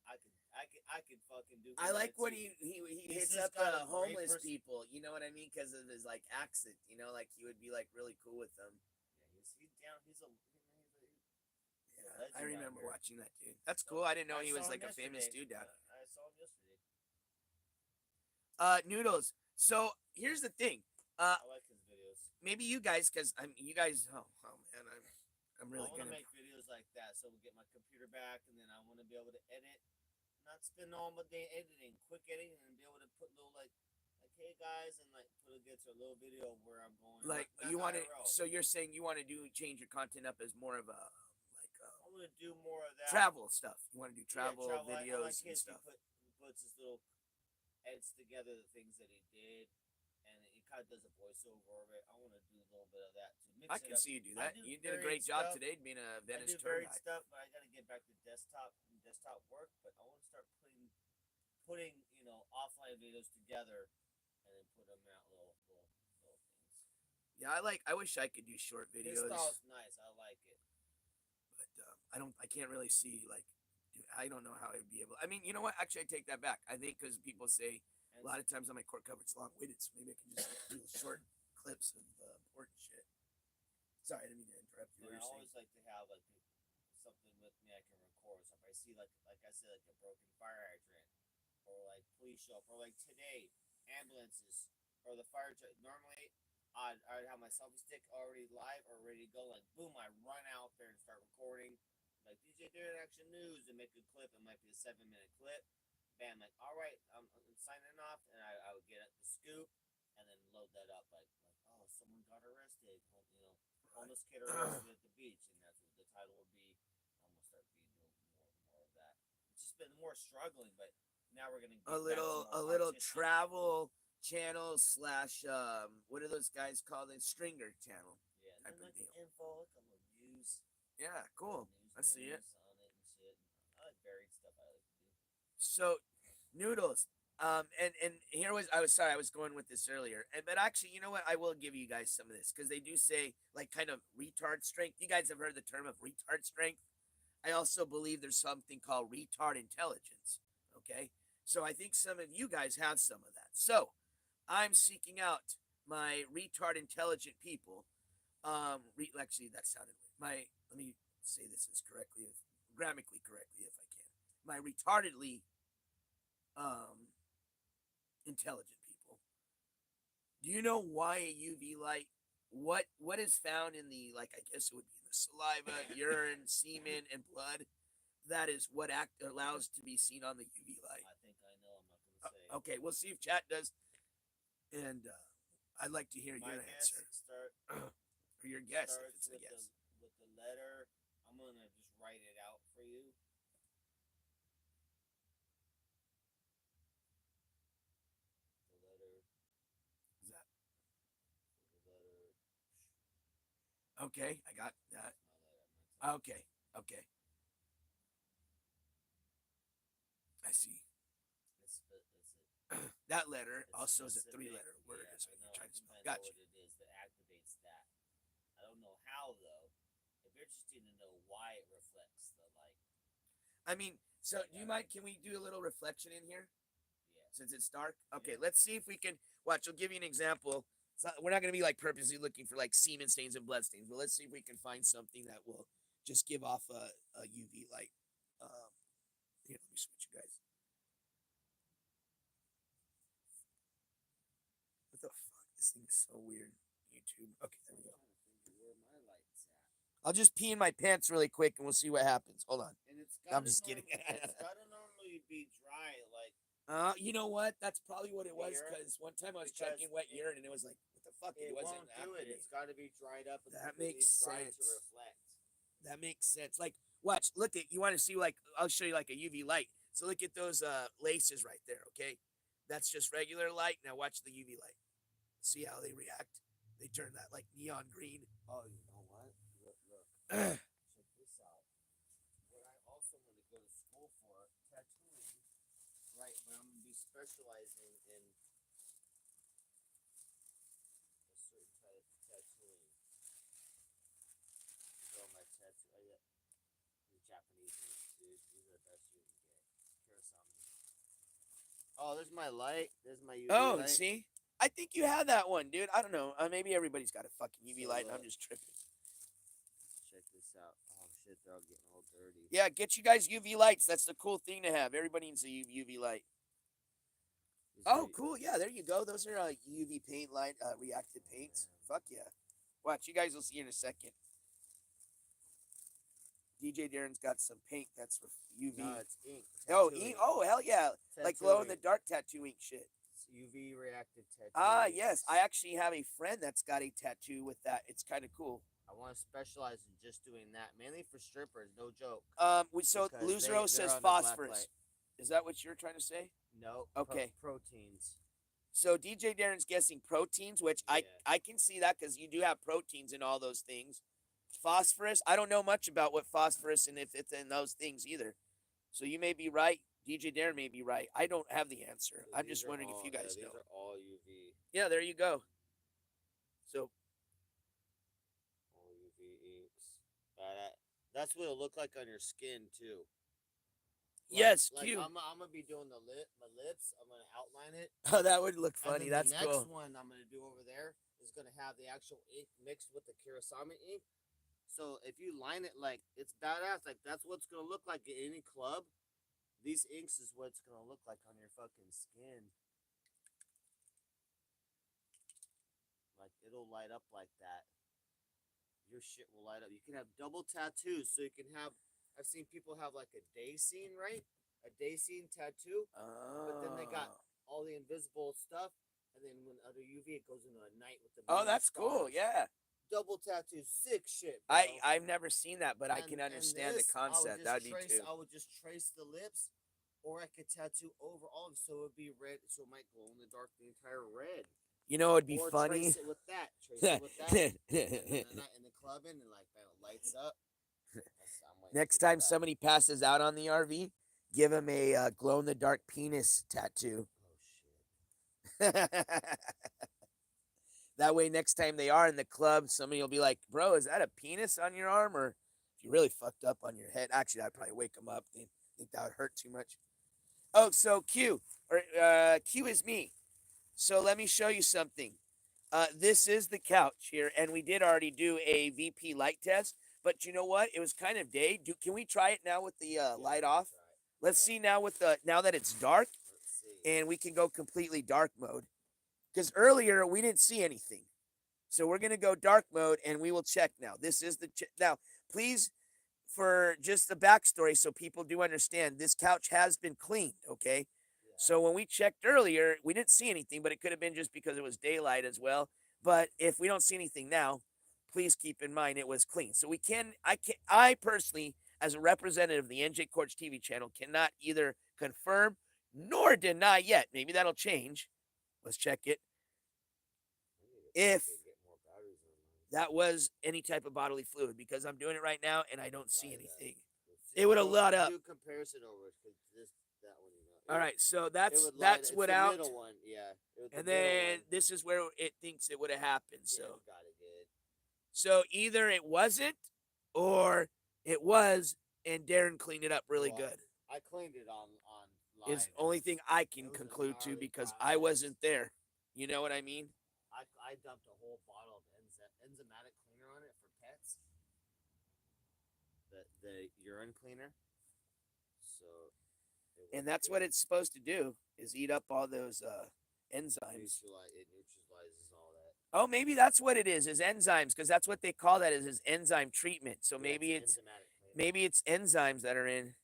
I could fucking do. I like when he he He's hits just up got the a great homeless person. people. You know what I mean? Because of his like accent. You know, like he would be like really cool with them. Yeah, he's down. He's a Yeah, legend I out remember here. watching that dude. That's So, cool. I didn't know I he saw was him like a famous yesterday. dude down. I saw him yesterday. Noodles. So here's the thing. I like his videos. Maybe you guys, because you guys. Oh man, I'm really I want to gonna make videos like that, so we'll get my computer back, and then I want to be able to edit, not spend all my day editing, quick editing, and be able to put little like, hey guys, and like put a little video of where I'm going. like not you want to. IRL. So you're saying you want to change your content up as more of a like I want to do more of that travel stuff. You want to do travel I videos like and his, stuff. He puts his little edits together the things that he did, and he kind of does a voiceover of it. I want to do a little bit of that too. I can see you do that. You did a great job today being a Venice I do tour varied guide. stuff, but I got to get back to desktop work. But I want to start putting offline videos together, and then put them out little things. Yeah, I wish I could do short videos. His style's nice. I like it. But I can't really see like. I don't know how I'd be able. I mean, you know what? Actually, I take that back. I think because people say a lot of times on my court coverage long-winded, so maybe I can just do short clips of important shit. Sorry, I didn't mean to interrupt you. I always like to have like something with me I can record. So if I see like I said, like a broken fire hydrant, or like police show up, or like today ambulances or the fire truck. Normally, I'd have my selfie stick already live or ready to go. Like boom, I run out there and start recording. Like DJ Darren Action News and make a clip. It might be a 7-minute clip. Bam, like all right, I'm signing off, and I would get the scoop and then load that up. Like oh, someone got arrested. Homeless kid arrested at the beach, and that's what the title would be. I'm gonna start being more of that. It's just been more struggling, but now we're gonna get a little travel channel / what are those guys called? A stringer channel. Yeah, and then like info, like a little news. Yeah, cool. I see it. On it and shit. I like varied stuff. I like to do. So, Noodles. And here I was going with this earlier, but actually, you know what? I will give you guys some of this because they do say like kind of retard strength. You guys have heard the term of retard strength. I also believe there's something called retard intelligence. Okay, so I think some of you guys have some of that. So I'm seeking out my retard intelligent people. Actually, that sounded weird. Let me say this as correctly, grammatically correctly, if I can. My retardedly intelligent people. Do you know why a UV light? What is found in the I guess it would be in the saliva, urine, semen, and blood? That is what allows to be seen on the UV light. I think I know. I'm not going to say. Okay, we'll see if chat does. And I'd like to hear your answer. Or your guess if it's a guess. With the letter, I'm going to just write it out for you. The letter. Is that? The letter. Okay, I got that. Okay. I see. That's it. That letter also is a 3-letter word. Yeah, is what you're trying to spell. I know Gotcha. what it is that activates that. I don't know how though. It'd be interesting to know why it reflects the light. I mean, so do you mind? Can we do a little reflection in here? Yeah. Since it's dark. Okay, yeah. Let's see if we can watch. I'll give you an example. We're not going to be purposely looking for semen stains and blood stains, but let's see if we can find something that will just give off a UV light. Here, let me switch you guys. What the fuck? This thing is so weird. YouTube. Okay, there we go. Where my light's at. I'll just pee in my pants really quick and we'll see what happens. Hold on. And I'm just kidding. It's gotta normally be dry, you know what? That's probably what it was because one time I was checking wet urine and it was like, what the fuck? It wasn't do it. It's got to be dried up. And that makes sense. To reflect. That makes sense. Watch. Look at. You want to see I'll show you a UV light. So look at those laces right there. Okay, that's just regular light. Now watch the UV light. See how they react? They turn that neon green. Oh, you know what? Look. Check this out. What I also want to go to school for tattooing, right? But I'm gonna be specializing in a certain type of tattooing. These are all my tattoo. The Japanese ones, dude. These are the best you can get. something. Oh, there's my light. There's my UV Oh, light. see? I think you had that one, dude. I don't know. Maybe everybody's got a fucking UV So, light, and I'm just tripping. Check this out. Oh shit, they're all getting all dirty. Yeah, get you guys UV lights. That's the cool thing to have. Everybody needs a UV light. Oh, cool. Yeah, there you go. Those are UV paint light, reactive paints. Fuck yeah. Watch, you guys will see in a second. DJ Darren's got some paint that's for UV. No, it's ink. Oh, ink. Oh, hell yeah. Like glow in the dark tattoo ink shit. It's UV reactive tattoo. Ah, yes. I actually have a friend that's got a tattoo with that. It's kind of cool. I want to specialize in just doing that, mainly for strippers. No joke. So Because Luzero says phosphorus. Is that what you're trying to say? No. Okay. Proteins. So DJ Darren's guessing proteins, which Yeah. I can see that because you do have proteins in all those things. Phosphorus, I don't know much about what phosphorus and if it's in those things either. So you may be right. DJ Darren may be right. I don't have the answer. I'm just wondering if you guys know. These are all UV. Yeah, there you go. So all UV inks. That's what it'll look like on your skin too. Yes, like cute. I'm gonna be doing my lips. I'm gonna outline it. Oh, that would look funny. That's the cool. next one I'm gonna do over there is gonna have the actual ink mixed with the Kurosami ink. So if you line it like it's badass, like that's what it's gonna look like in any club. These inks is what it's gonna look like on your fucking skin. Like it'll light up like that. Your shit will light up. You can have double tattoos, so you can have. I've seen people have like a day scene, right? A day scene tattoo, but then they got all the invisible stuff, and then when under UV it goes into a night with the. Oh, that's cool. Yeah. Double tattoo, sick shit. Bro. I've never seen that, but I can understand the concept. That'd be too. I would just trace the lips, or I could tattoo over all of it, so it would be red, so it might glow in the dark, the entire red. You know, it'd be or funny. Trace it with that. Trace it with that. in the club, and like that lights up. Next time somebody passes out on the RV, give him a glow in the dark penis tattoo. Oh shit. That way, next time they are in the club, somebody will be like, "Bro, is that a penis on your arm?" Or if you really fucked up on your head, actually, I'd probably wake them up. They think that would hurt too much. Oh, so Q is me. So let me show you something. This is the couch here, and we did already do a VP light test. But you know what? It was kind of day. Can we try it now with the light off? Let's see now now that it's dark, and we can go completely dark mode. Because earlier we didn't see anything, so we're gonna go dark mode, and we will check now. This is now. Please, for just the backstory, so people do understand, this couch has been cleaned. Okay. Yeah. So when we checked earlier, we didn't see anything, but it could have been just because it was daylight as well. But if we don't see anything now, please keep in mind it was clean. So I personally, as a representative of the NJCourts TV channel, cannot either confirm nor deny yet. Maybe that'll change. Let's check it. If that was any type of bodily fluid, because I'm doing it right now and I don't see anything. It would have lit up. Do comparison over that one. All right, so that's what the out. Middle one, yeah. And then this is where it thinks it would have happened. So, got it good. So either it wasn't, or it was, and Darren cleaned it up really good. I cleaned it on live. It's the only thing I can conclude to, because I wasn't there. You know what I mean? I dumped a whole bottle of enzymatic cleaner on it for pets. The urine cleaner. So. And that's what it's supposed to do, is eat up all those enzymes. It neutralizes all that. Oh, maybe that's what it is enzymes, because that's what they call that is enzyme treatment. So maybe it's enzymes that are in.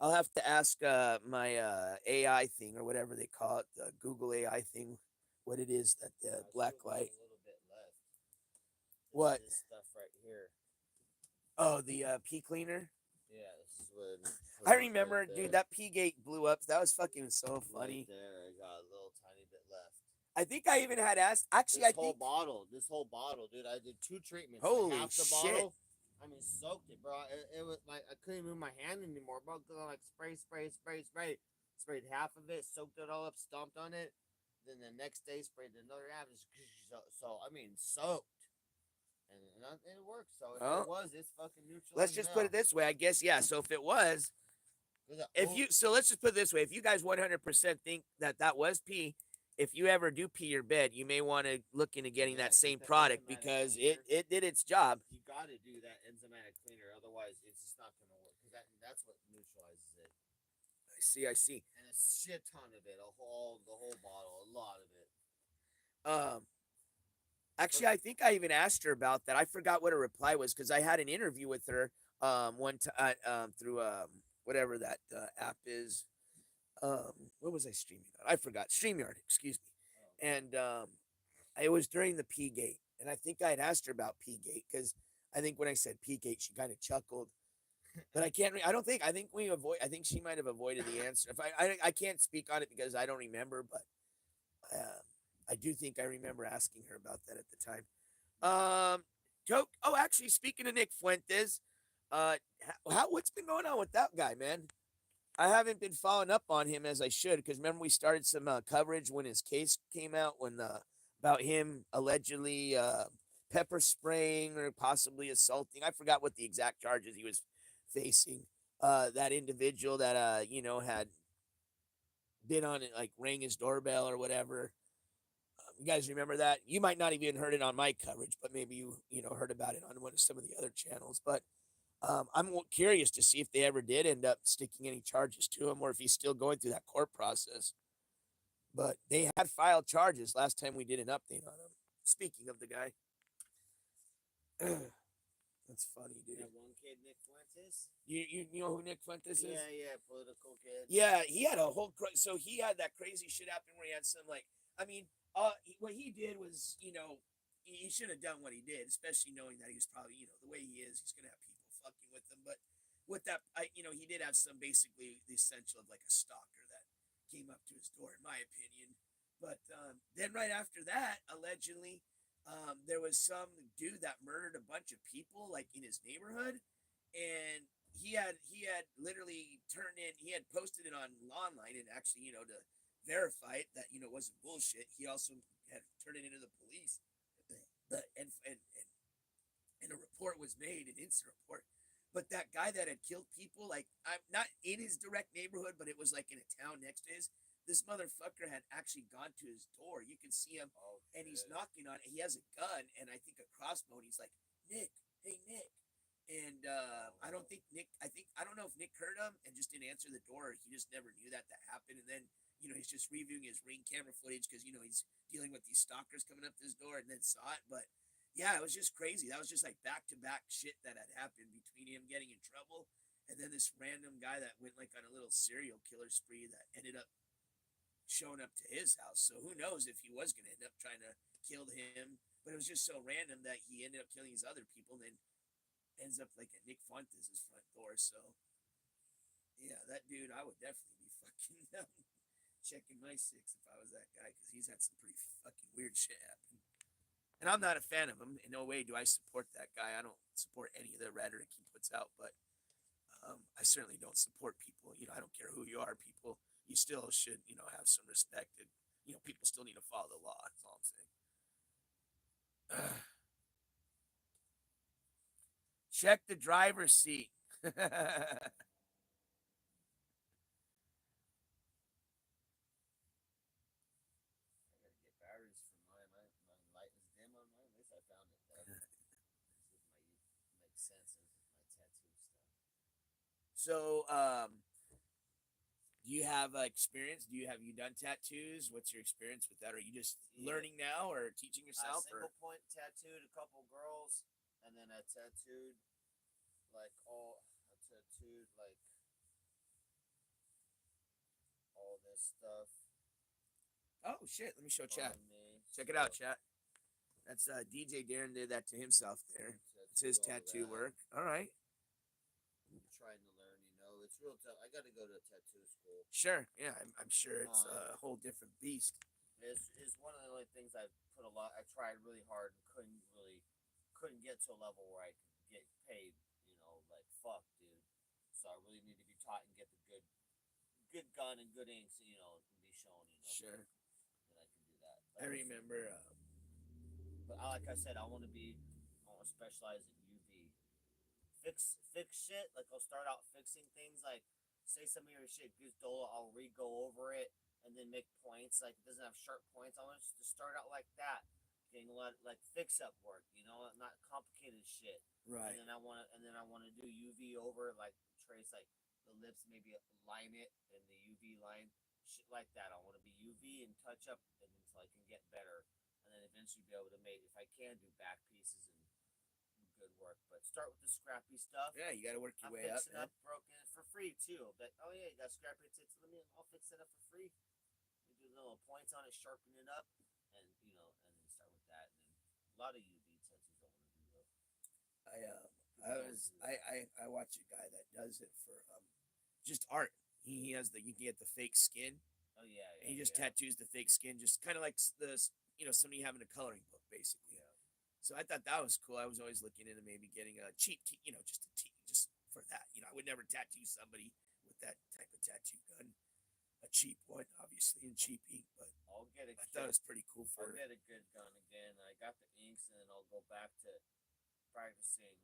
I'll have to ask my AI thing, or whatever they call it, the Google AI thing, what it is that the black light. A little bit left. What? This stuff right here. Oh, the pee cleaner? Yeah, this is what. I remember, dude, that pee gate blew up. That was fucking so funny. Right there, I got a little tiny bit left. I think I even had asked. Actually, this whole bottle, dude. I did 2 treatments. Holy half the shit! Bottle, I mean, soaked it, bro. It was like I couldn't move my hand anymore, bro. Cause I like sprayed half of it, soaked it all up, stomped on it. Then the next day, sprayed another half. So I mean, soaked. And it works. So if it was, it's fucking neutral. Let's just put it this way. I guess, yeah. So if it was, So let's just put it this way: if you guys 100% think that was pee, if you ever do pee your bed, you may want to look into getting that same product because it did its job. You got to do that enzymatic cleaner, otherwise it's just not going to work. Because that's what neutralizes it. I see. And a shit ton of it, the whole bottle, a lot of it. Actually, I think I even asked her about that. I forgot what her reply was because I had an interview with her one time through whatever that app is. What was I streaming on? I forgot. StreamYard, excuse me. And it was during the P Gate, and I think I had asked her about P Gate because I think when I said P Gate, she kind of chuckled. But I can't. I don't think. I think we avoid. I think she might have avoided the answer. If I can't speak on it because I don't remember, but I do think I remember asking her about that at the time. Oh, actually, speaking of Nick Fuentes, what's been going on with that guy, man? I haven't been following up on him as I should because remember we started some coverage when his case came out when about him allegedly pepper spraying or possibly assaulting. I forgot what the exact charges he was facing. That individual that had been on it, like rang his doorbell or whatever. You guys remember that? You might not even heard it on my coverage, but maybe you heard about it on one of some of the other channels. But I'm curious to see if they ever did end up sticking any charges to him or if he's still going through that court process. But they had filed charges last time we did an update on him. Speaking of the guy. That's funny, dude. That one kid, Nick Fuentes. You know who Nick Fuentes is? Yeah, political kid. Yeah, he had a whole so he had that crazy shit happen where he had some what he did was he should have done what he did, especially knowing that he was probably the way he is, he's gonna have people fucking with him. But with that, he did have some basically the essential of like a stalker that came up to his door, in my opinion. But then right after that, allegedly. There was some dude that murdered a bunch of people like in his neighborhood, and he had literally he had posted it online and actually to verify it that it wasn't bullshit. He also had turned it into the police, and a report was made, an incident report. But that guy that had killed people, like I'm not in his direct neighborhood, but it was like in a town next to his. This motherfucker had actually gone to his door. You can see him, and he's knocking on it. He has a gun and I think a crossbow. And he's like, Nick, hey Nick. And I don't know if Nick heard him and just didn't answer the door. Or he just never knew that happened. And then he's just reviewing his Ring camera footage because he's dealing with these stalkers coming up to his door and then saw it. But yeah, it was just crazy. That was just like back to back shit that had happened between him getting in trouble and then this random guy that went like on a little serial killer spree that ended up showing up to his house. So who knows if he was going to end up trying to kill him. But it was just so random that he ended up killing these other people and then ends up like at Nick Fuentes' front door. So yeah, that dude, I would definitely be fucking checking my six if I was that guy because he's had some pretty fucking weird shit happen. And I'm not a fan of him. In no way do I support that guy. I don't support any of the rhetoric he puts out, but I certainly don't support people. I don't care who you are, people. You still should, have some respect. And, people still need to follow the law. That's all I'm saying. Check the driver's seat. I gotta get batteries for my light is dim on mine. At least I found it though. This makes sense of my tattoo stuff. So, do you have experience? Have you done tattoos? What's your experience with that? Are you just learning now or teaching yourself? Single point tattooed a couple girls, and then I tattooed like all this stuff. Oh shit! Let me show chat. Check it out, chat. That's DJ Darren did that to himself there. It's his tattoo work. All right. I'm trying to learn, it's real tough. I got to go to a tattoo school. Sure, yeah, I'm sure it's a whole different beast. It's one of the only things I tried really hard and couldn't get to a level where I could get paid, like fuck, dude. So I really need to be taught and get the good gun and good inks, and be shown, Sure. That I can do that. I remember. But like I said, I want to specialize in UV. Fix shit. Like I'll start out fixing things like say some of your shit goes dull, I'll re-go over it and then make points. Like it doesn't have sharp points. I want it to start out like that, getting a lot like fix-up work. Not complicated shit. Right. And then I want to do UV over, like trace like the lips, maybe line it in the UV line, shit like that. I want to be UV and touch up, and until I can get better, and then eventually be able to make, if I can, do back pieces and good work. But start with the scrappy stuff. Yeah, you got to work your way up. I'm fixing up broken for free too. But oh yeah, you got scrappy tits. I'll fix it up for free. We do little points on it, sharpen it up, and and then start with that. And then a lot of UV tattoos I want to do though. I watch a guy that does it for just art. He has you can get the fake skin. Oh yeah. And he just tattoos the fake skin, just kind of like somebody having a coloring book basically. Yeah. So I thought that was cool. I was always looking into maybe getting a cheap just a just for that. I would never tattoo somebody with that type of tattoo gun. A cheap one, obviously, and cheap ink, but I'll get a I thought it was pretty cool for I'll get a good gun again. I got the inks, and then I'll go back to practicing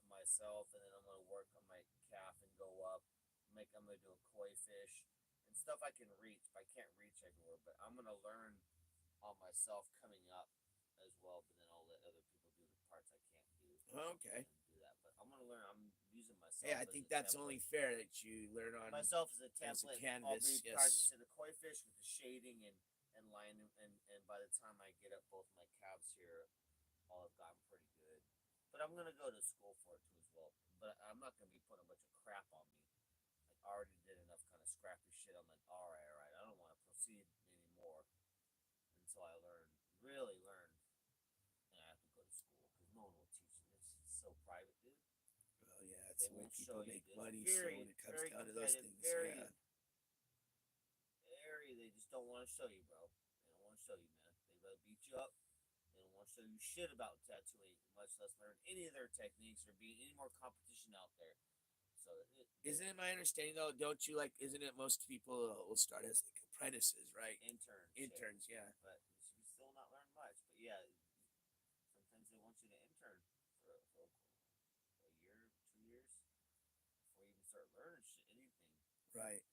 myself, and then I'm gonna work on my calf and go up. I'm gonna do a koi fish and stuff I can reach, but I can't reach everywhere. But I'm gonna learn on myself coming up as well. But then I'll let other people do the parts I can't do. Okay. And do that, but I'm gonna learn. I'm using myself. Yeah, I think that's only fair that you learn on myself as a template. canvas. I'll be practicing the koi fish with the shading and line, and by the time I get up both my calves here, I'll have gotten pretty good. But I'm gonna go to school for it too as well. But I'm not gonna be putting a bunch of crap on me. Like I already did enough kind of scrappy shit. I'm like, all right. I don't want to proceed anymore until I really learn. And I have to go to school because no one will teach me. It's so private, dude. Oh yeah, that's the way people make money. So when it comes down to those things, they just don't want to show you, bro. They don't want to show you, man. They rather beat you up. They don't want to show you shit about tattooing, much less learn any of their techniques or be any more competition out there. So isn't it my understanding though? Don't you isn't it most people will start as like apprentices, right? Interns, yeah. But you still not learn much. But yeah, sometimes they want you to intern for a year, 2 years before you even start learning anything. Right.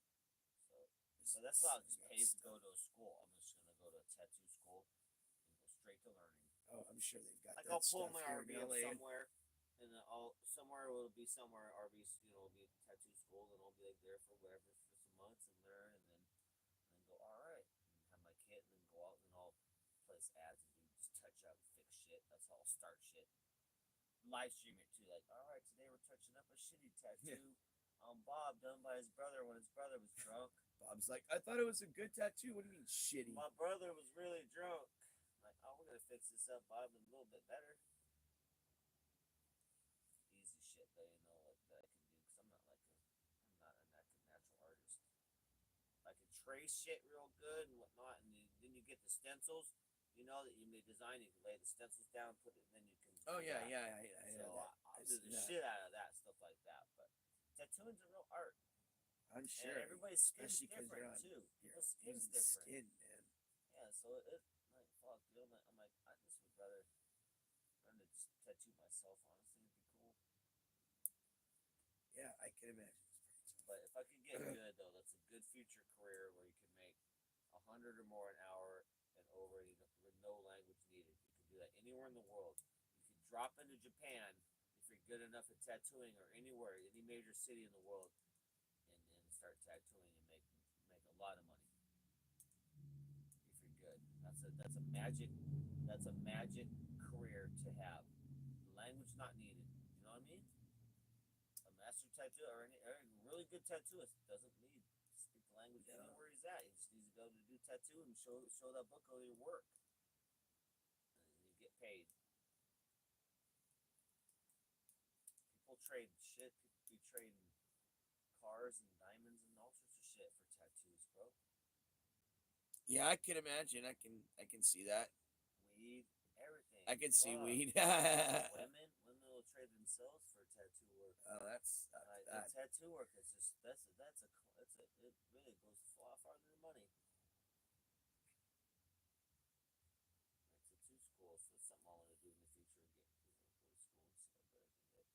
So that's why I'll just pay to go to a school. I'm just gonna go to a tattoo school and go straight to learning. Oh, I'm sure they've got. I'll pull my RV up somewhere, and then it'll be somewhere RV. It'll be a tattoo school, and I'll be there for whatever for some months and learn, and then go all right, and have my kit, and then go out and I'll place ads and just touch up, fix shit. That's how I'll start shit. Live stream it too, like all right, today we're touching up a shitty tattoo. Bob done by his brother when his brother was drunk. Bob's like, I thought it was a good tattoo. What do you mean shitty? My brother was really drunk. I'm like, we're gonna fix this up, Bob, a little bit better. Easy shit that that I can do because I'm not a natural artist. I can trace shit real good and whatnot, and then you get the stencils. That you may design. You can lay the stencils down, put it, and then you can. Oh yeah. I so I'll do the shit out of that stuff like that, but. Tattooing's a real art. I'm sure. And everybody's skin's different too. People's skin's different. Skin, man. Yeah, so it's like fuck, dude. I'm like, I just would rather learn to just tattoo myself. Honestly, it'd be cool. Yeah, I can imagine. But if I could get good though, that's a good future career where you can make 100 or more an hour and over with no language needed. You can do that anywhere in the world. You can drop into Japan. If you're good enough at tattooing, or anywhere, any major city in the world, and start tattooing and make a lot of money. If you're good, that's a magic career to have. Language not needed. You know what I mean? A master tattoo or a really good tattooist doesn't need to speak the language anywhere he's at. He just needs to be able to do tattoo and show that book of your work, and you get paid. People trade shit. People be trading cars and diamonds and all sorts of shit for tattoos, bro. Yeah, I can imagine. I can see that. Weed, everything. I can see weed. women will trade themselves for tattoo work. Oh, that's tattoo work is just it really goes far farther than money. Like tattoo school, so it's something I want to do in the future. Go to school and see how good I can get.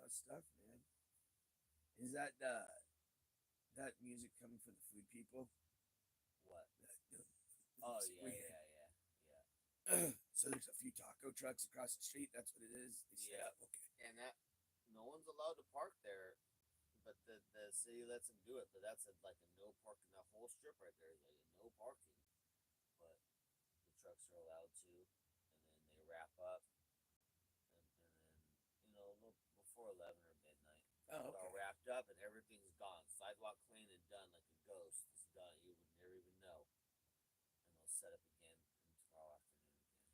of stuff, man. Is that that music coming from the food people? What? Oh yeah. So there's a few taco trucks across the street. That's what it is. Yeah. Okay. And that no one's allowed to park there, but the city lets them do it. But that's like a no parking. That whole strip right there is like a no parking. But the trucks are allowed to, and then they wrap up, and then before 11 or midnight, Oh, it's all okay. wrapped up and everything's gone. Sidewalk clean and done like a ghost. It's done. You would never even know. And they'll set up again tomorrow afternoon again.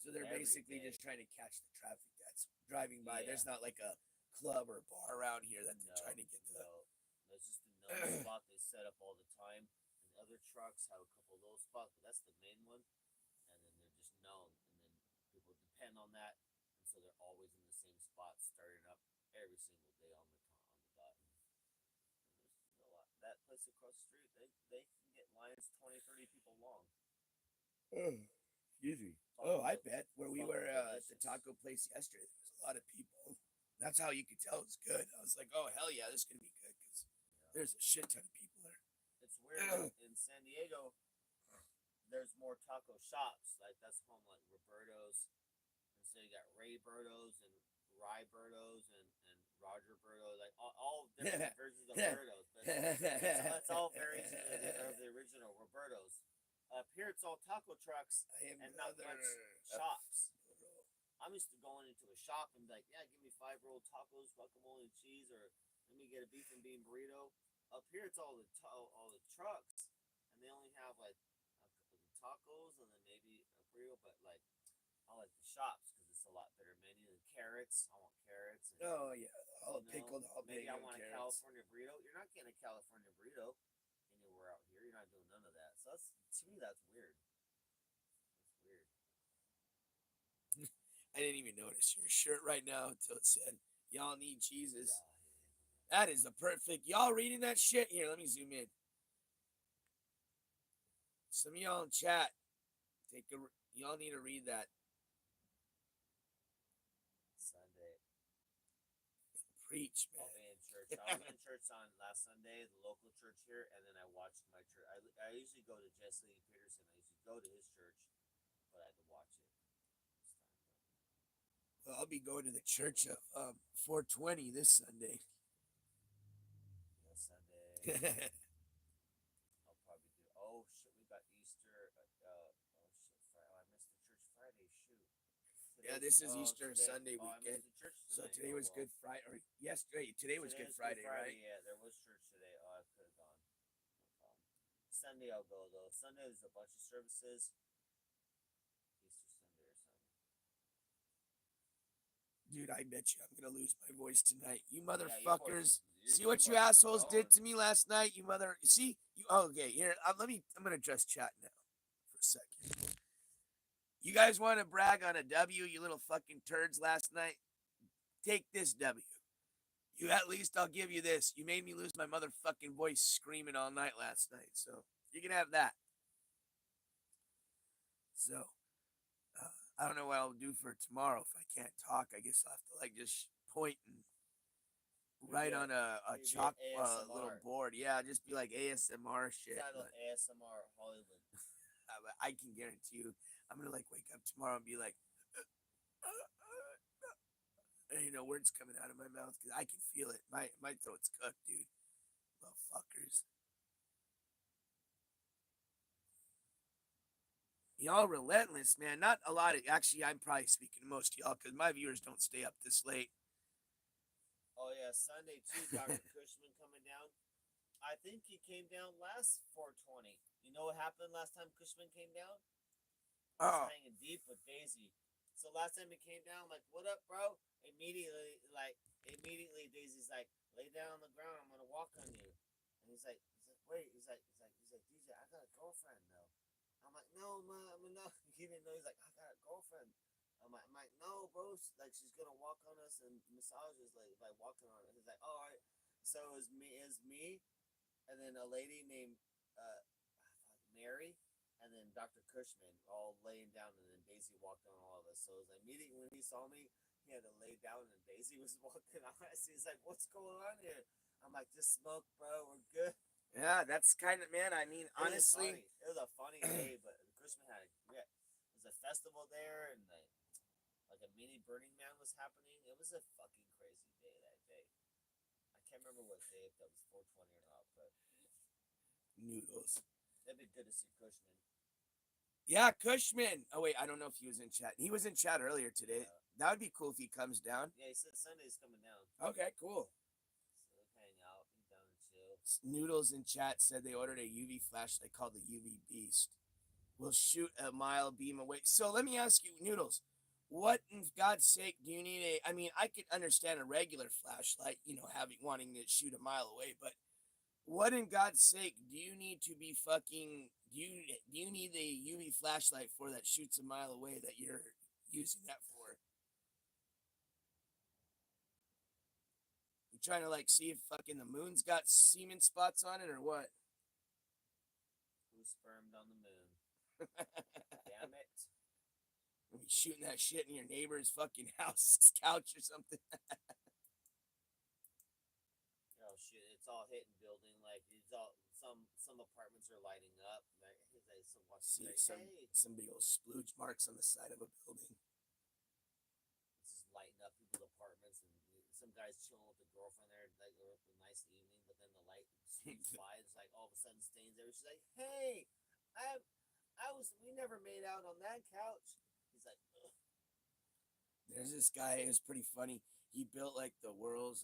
So they're Every basically day. just trying to catch the traffic that's driving by. Yeah. There's not like a club or bar around here that they're trying to get to. No, that's just a known spot they set up all the time. And other trucks have a couple of those spots, but that's the main one. And then they're just known, and then people depend on that, and so they're always in the same spot, starting up every single day on the dot. And there's a lot. That place across the street, they can get lines 20, 30 people long. Excuse me. Oh, I bet where we were at the taco place yesterday, there was a lot of people. That's how you could tell it was good. I was like, oh hell yeah, this is gonna be good because there's a shit ton of people there. It's weird in San Diego. There's more taco shops. Like that's home like Roberto's, and so you got Ray Berto's and Rye Berto's and Roger Berto, like all different versions of Berto's. But it's all variants of the original Roberto's. Up here, it's all taco trucks and not much shops. I'm used to going into a shop and be like, yeah, give me 5 rolled tacos, guacamole, and cheese, or let me get a beef and bean burrito. Up here, it's all the trucks, and they only have like the tacos and then maybe a burrito. But like, I like the shops because it's a lot better menu than carrots. I want carrots. And, oh yeah, all pickled, all maybe I want carrots. a California burrito. You're not getting a California burrito anywhere out here. You're not doing none of that. So that's to me, that's weird. That's weird. I didn't even notice your shirt right now until it said, y'all need Jesus. Yeah. That is the perfect. Y'all reading that shit? Here, let me zoom in. Some of y'all in chat, y'all need to read that. Sunday. Preach, man. I'll be in church. I was in church on last Sunday, the local church here, and then I watched my church. I usually go to Jesse Peterson. I usually go to his church, but I had to watch it this time. Well, I'll be going to the church of 420 this Sunday. Yeah, Sunday. I'll probably do. Oh shit, we got Easter. Oh shit, Friday. Oh, I missed the church Friday. Shoot. Yeah, this is Easter Sunday weekend. So today was Good Friday, or yesterday. Today was Good Friday, right? Yeah, there was church today. Oh, I could have gone. No problem. Sunday I'll go though. Sunday there's a bunch of services. Easter Sunday or something. Dude, I bet you I'm gonna lose my voice tonight. You Yeah, motherfuckers. See what you assholes did to me last night, you mother. See you. Oh, okay, here. I'm gonna just chat now for a second. You guys want to brag on a W, you little fucking turds last night? Take this W. You at least I'll give you this. You made me lose my motherfucking voice screaming all night last night, so you can have that. So, I don't know what I'll do for tomorrow if I can't talk. I guess I'll have to like just point and write on a chalk little board. Yeah, just be like ASMR shit. Title ASMR Hollywood. I can guarantee you, I'm gonna like wake up tomorrow and be like, words coming out of my mouth because I can feel it. My throat's cooked, dude. Motherfuckers. Y'all relentless, man. Not a lot of. Actually, I'm probably speaking to most of y'all because my viewers don't stay up this late. Oh yeah, Sunday too. Dr. Cushman coming down. I think he came down last 420. You know what happened last time Cushman came down? I was hanging deep with Daisy. So last time he came down, like, what up, bro? Immediately, Daisy's like, lay down on the ground. I'm gonna walk on you. And he's like, wait. He's like, DJ, I got a girlfriend though. I'm like, no, man, no. He didn't know. He's like, I got a girlfriend. I'm like, no, bro. Like, she's gonna walk on us and massage us, like walking on us. He's like, all right. So it was me, and then a lady named Mary, and then Dr. Cushman all laying down, and then Daisy walked on all of us. So it was like immediately when he saw me, he had to lay down, and Daisy was walking on. I what's going on here? I'm like, just smoke, bro. We're good. Yeah, that's kind of, man. I mean, honestly, It was a funny day, but Christmas there was a festival there, and like a mini Burning Man was happening. It was a fucking crazy day that day. I can't remember what day, if that was 420 or not, but noodles. it'd be good to see Cushman. Yeah, Cushman. Oh wait, I don't know if he was in chat. He was in chat earlier today. Yeah. That would be cool if he comes down. Yeah, he said Sunday's coming down. Okay, cool. So hang out, be down and chill. Noodles in chat said they ordered a UV flashlight called the UV Beast. Will shoot a mile beam away. So let me ask you, Noodles, what in God's sake do you need a? I mean, I could understand a regular flashlight, wanting to shoot a mile away, but what in God's sake do you need to be fucking? Do you need the UV flashlight for that shoots a mile away that you're using that for? You trying to like see if fucking the moon's got semen spots on it or what? Who spermed on the moon? Damn it. You shooting that shit in your neighbor's fucking house couch or something. Oh shit! It's all hitting building. Like it's all some apartments are lighting up. Like See some big old splooge marks on the side of a building. It's just lighting up people's apartments, and some guys chilling with the girlfriend there, like a nice evening. But then the light slides, like all of a sudden stains there. She's like, "Hey, we never made out on that couch." He's like, ugh. There's this guy. It was pretty funny. He built like the world's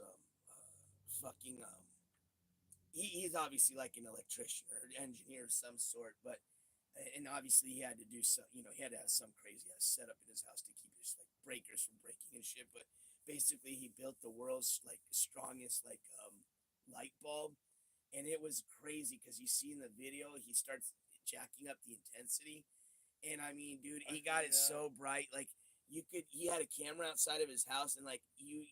he's obviously like an electrician or an engineer of some sort, but and obviously he had to do some, he had to have some crazy ass setup in his house to keep his like breakers from breaking and shit. But basically he built the world's like strongest like light bulb, and it was crazy because you see in the video he starts jacking up the intensity, and I mean, dude, he got it so bright, like he had a camera outside of his house, and like you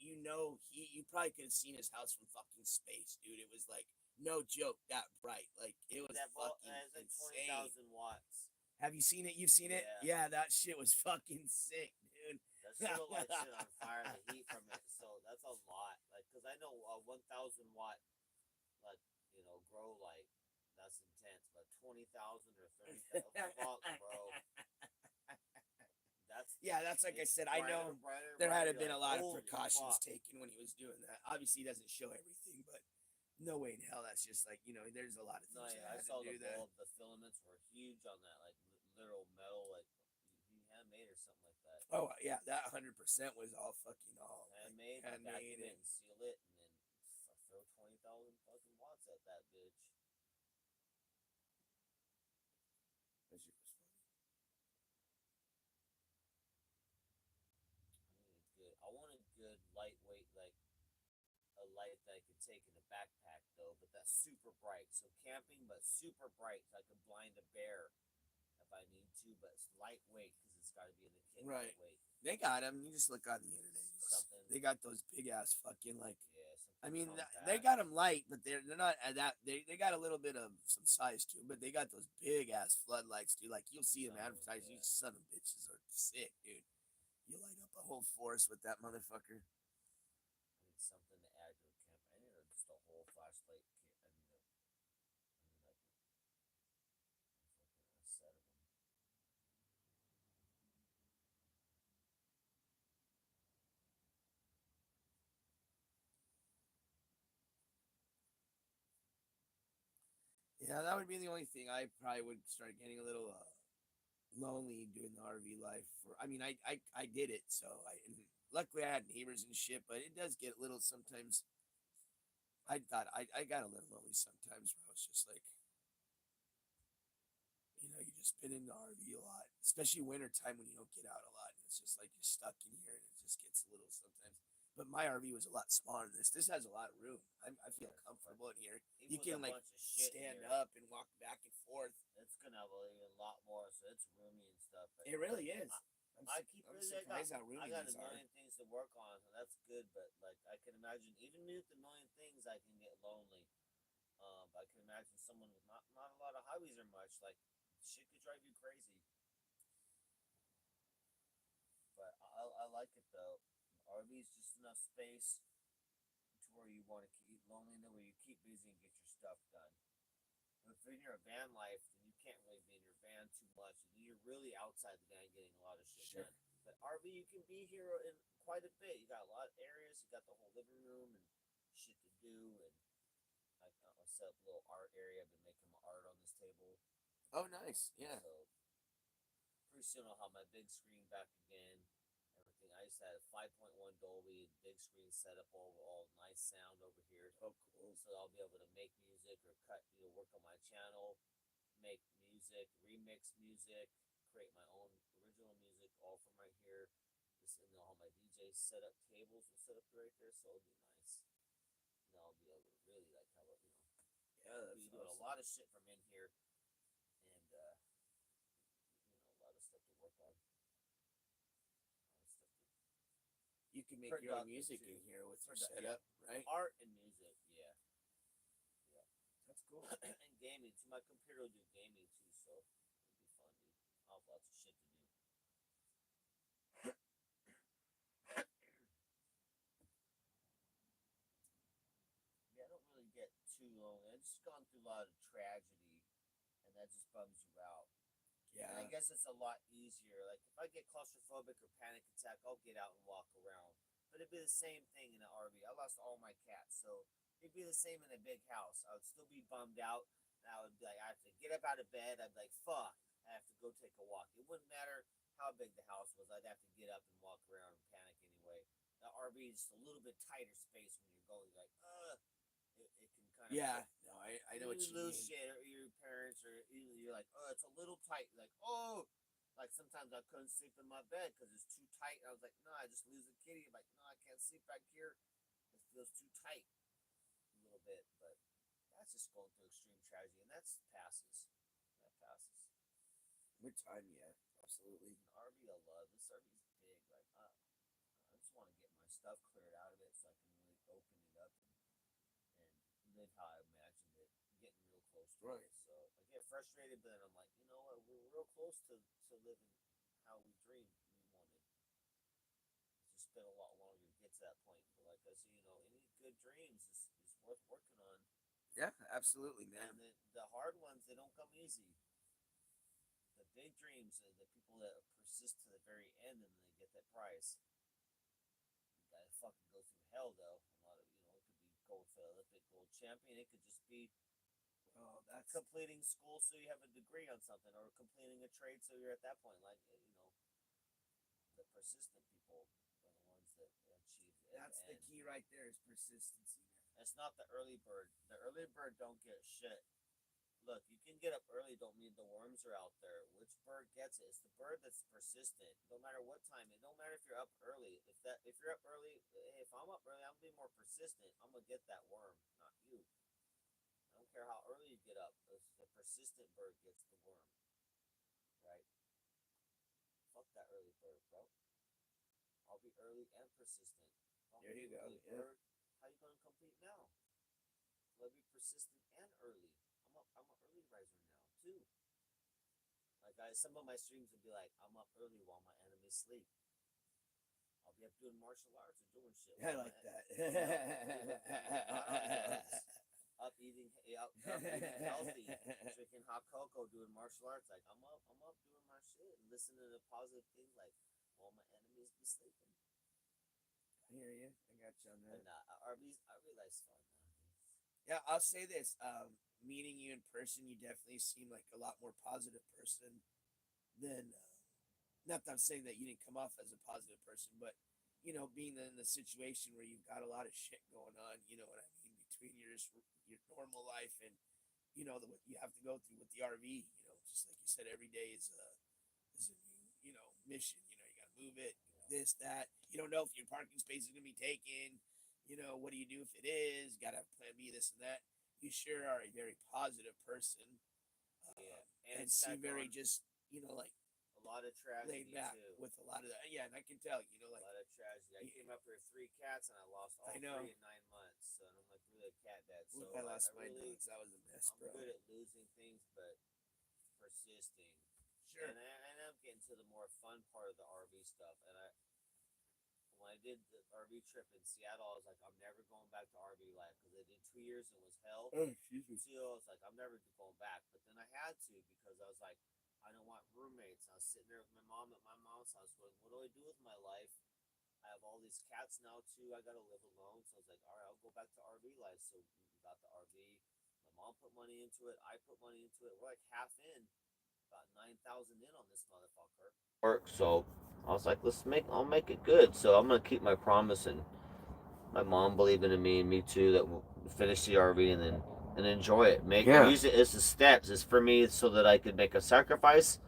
probably could have seen his house from fucking space, dude. It was like no joke that bright, like it was fucking like insane. 20,000 watts. Have you seen it? You've seen it? Yeah, that shit was fucking sick, dude. That shit will light shit on fire, the heat from it. So that's a lot. Like, cause I know a 1,000 watt, like grow light, that's intense. But 20,000 or 30,000, fuck, bro. That's like I said. I know there had been a lot of precautions taken when he was doing that. Obviously, he doesn't show everything, but no way in hell that's just like there's a lot of things. I saw the bulb. The filaments were huge on that, like literal metal, like he handmade or something like that. Oh yeah, that 100% was all fucking all handmade and seal it, and then throw 20,000 fucking watts at that bitch. That shit was funny. I want a good lightweight, like a light that I could take in a backpack though, but that's super bright. So camping, but super bright, so I could blind a bear if I need to. But it's lightweight because it's got to be in the kit. Right. Lightweight. They got them. You just look on the internet. Something. They got those big ass fucking like. Yeah. I mean, they got them light, but they're not at that. They got a little bit of some size to them, but they got those big ass floodlights, dude. Like you'll see them advertised. These son of bitches are sick, dude. You light up a whole forest with that motherfucker. I need something to add to the camp. I need just a whole flashlight kit. I need like a set of them. Yeah, that would be the only thing. I probably would start getting a little lonely doing the RV life. I did it, so luckily I had neighbors and shit, but it does get a little sometimes. I got a little lonely sometimes where I was just like, you just been in the RV a lot, especially wintertime when you don't get out a lot. And it's just like you're stuck in here, and it just gets a little sometimes. But my RV was a lot smaller than this. This has a lot of room. I feel comfortable in here. You can like stand up and walk back and forth. It's gonna have a lot more, so it's roomy and stuff. It really is. I'm surprised how roomy these are. I got a million things to work on, so that's good. But like I can imagine, even with the million things, I can get lonely. But I can imagine someone with not a lot of hobbies or much, like shit could drive you crazy. But I like it though. RV is just enough space to where you want to keep lonely in the way you keep busy and get your stuff done. But if you're in a van life, then you can't really be in your van too much, and you're really outside the van getting a lot of shit Sure. done. But RV, you can be here in quite a bit. You got a lot of areas. You got the whole living room and shit to do, and I'll set up a little art area. I've been making my art on this table. Oh, nice. Yeah. So pretty soon I'll have my big screen back again. Everything. I just had a 5.1 Dolby big screen set up, all nice sound over here. Oh, cool. So I'll be able to make music or work on my channel, make music, remix music, create my own original music, all from right here. Just and all my DJ setup tables will set up right there, so it'll be nice. And I'll be able to really have a Yeah, that's be doing awesome. a lot of shit from in here, and a lot of stuff to work on. A lot of stuff to You can make your own productive, music too. in here with your Product- setup, right? art and music, yeah. That's cool. And gaming too. My computer will do gaming too, so it'll be fun, dude. I'll have lots of shit to do. Yeah, I don't really get too long. I've just gone through a lot of tragedy, and that just bums you out. And I Yeah. guess it's a lot easier. Like if I get claustrophobic or panic attack, I'll get out and walk around. But it'd be the same thing in an RV. I lost all my cats, so it'd be the same in a big house. I would still be bummed out. And I would be like, I have to get up out of bed. I'd be like, fuck, I have to go take a walk. It wouldn't matter how big the house was. I'd have to get up and walk around and panic anyway. The RV is just a little bit tighter space when you're going. You're like, it can kind of Yeah. No, I know what you lose mean. shit, or your parents, or you're like, oh, it's a little tight. Like, oh, like sometimes I couldn't sleep in my bed because it's too tight. I was like, no, I just lose the kitty. I'm like, no, I can't sleep back here. It feels too tight a little bit, but that's just going through extreme tragedy, and that passes. That passes. With time, yeah, absolutely. An RV, I love this. RV's big. Like, I just want to get my stuff cleared out of it so I can really open it up and live how I imagined it. Getting real close to Right. it. So I get frustrated, but then I'm like, you know what? We're real close to living how we dreamed we wanted. It's just been a lot longer to get to that point. But like I said, any good dreams is worth working on. Yeah, absolutely, And man. the hard ones, they don't come easy. The big dreams are the people that persist to the very end, and then they get that prize. You gotta fucking go through hell, though. A lot of it could be gold for Olympic gold champion. It could just be Oh, that's completing school so you have a degree on something, or completing a trade so you're at that point. Like the persistent people are the ones that achieve it. that's the key right there is persistency, man. It's not the early bird. The early bird don't get shit. Look, you can get up early, don't mean the worms are out there. Which bird gets it? It's the bird that's persistent. No matter what time. It don't matter if you're up early. If you're up early, if I'm up early, I'm gonna be more persistent. I'm gonna get that worm, not you. I don't care how early you get up. The persistent bird gets the worm. Right? Fuck that early bird, bro. I'll be early and persistent. There you go. Early Yeah. bird, how you gonna compete now? Let me be persistent and early. I'm an early riser now too. Like some of my streams would be like, I'm up early while my enemies sleep. I'll be up doing martial arts or doing shit. I like that. Not on drugs. Up eating healthy, drinking hot cocoa, doing martial arts. Like I'm up doing my shit and listening to positive things. Like while my enemies be sleeping. I hear you. I got you on that. But I realize fun now. Yeah, I'll say this. Meeting you in person, you definitely seem like a lot more positive person than. Not that I'm saying that you didn't come off as a positive person, but being in the situation where you've got a lot of shit going on, you know what I mean, between your normal life and what you have to go through with the RV. Just like you said, every day is a new mission. You got to move it, this, that. You don't know if your parking space is gonna be taken. What do you do if it is? Got to have plan B, this and that. You sure are a very positive person. And seem very just like a lot of tragedy laid back too. with a lot of that. Yeah, and I can tell, like a lot of tragedy. I came up here with 3 cats and I lost all 3 in 9 months. So I'm like really a cat dad. So I lost my really, dogs. That was a mess, bro. I'm good at losing things, but persisting. Sure. And I'm getting to the more fun part of the RV stuff. And when I did the RV trip in Seattle, I was like, I'm never going back to RV life. 2 years and it was hell. Oh, excuse me. So I was like, I'm never going back. But then I had to because I was like, I don't want roommates. I was sitting there with my mom at my mom's house going, what do I do with my life? I have all these cats now too. I gotta live alone. So I was like, all right, I'll go back to RV life. So we got the RV. My mom put money into it. I put money into it. We're like half in, about 9,000 in on this motherfucker. So I was like, I'll make it good. So I'm gonna keep my promise, and my mom believing in me and me too, that we'll finish the RV and enjoy it. Use it as the steps. It's for me so that I could make a sacrifice,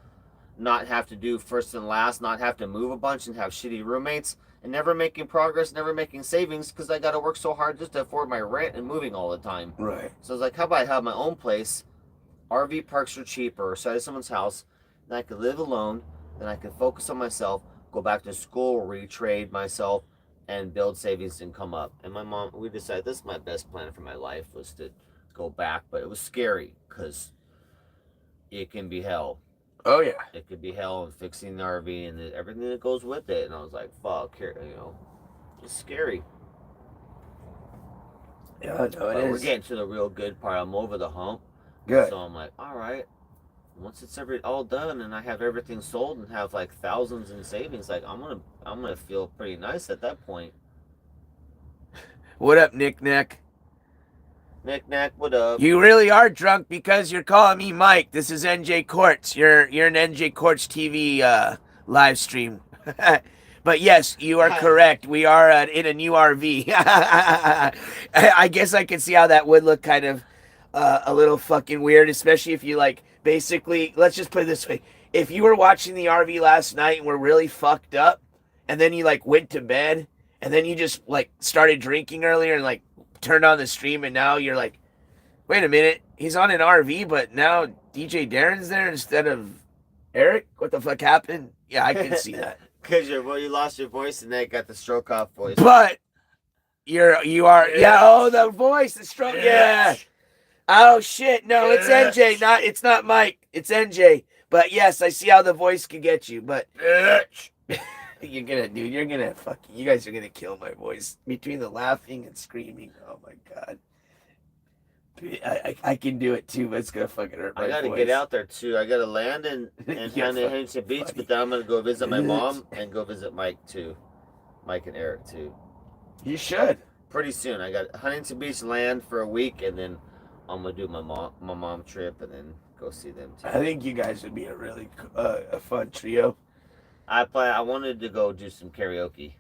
not have to do first and last, not have to move a bunch and have shitty roommates, and never making progress, never making savings because I got to work so hard just to afford my rent and moving all the time. Right. So I was like, how about I have my own place? RV parks are cheaper, or side of someone's house, then I could live alone, then I could focus on myself, go back to school, retrade myself, and build savings and come up. And my mom, we decided this is my best plan for my life was to go back, but it was scary because it can be hell. Oh yeah. It could be hell, and fixing the RV and everything that goes with it. And I was like, fuck, here, it's scary. Yeah, no, it is. We're getting to the real good part. I'm over the hump. Good. So I'm like, all right. Once it's all done and I have everything sold and have like thousands in savings, like I'm gonna feel pretty nice at that point. What up, Nick Nack? Nick Nack, what up? You really are drunk because you're calling me Mike. This is NJCourts. You're an NJCourts TV live stream. But yes, you are correct. We are in a new RV. I guess I can see how that would look kind of a little fucking weird, especially if you like basically, let's just put it this way. If you were watching the RV last night and were really fucked up, and then you like went to bed, and then you just like started drinking earlier and like turned on the stream, and now you're like, wait a minute, he's on an RV, but now DJ Darren's there instead of Eric? What the fuck happened? Yeah, I can see that. Because you lost your voice and then got the stroke off voice. But you are the voice, the stroke. Yeah. Oh shit, no, it's NJ, it's not Mike, it's NJ. But yes, I see how the voice can get you, but you guys are gonna kill my voice between the laughing and screaming. Oh my god. I can do it too, but it's gonna fucking hurt my voice. I gotta get out there too. I gotta land in Huntington Beach, but then I'm gonna go visit my mom and go visit Mike too. Mike and Eric too. You should. Pretty soon. I got Huntington Beach land for a week, and then I'm gonna do my mom trip and then go see them too. I think you guys would be a really a fun trio. I wanted to go do some karaoke.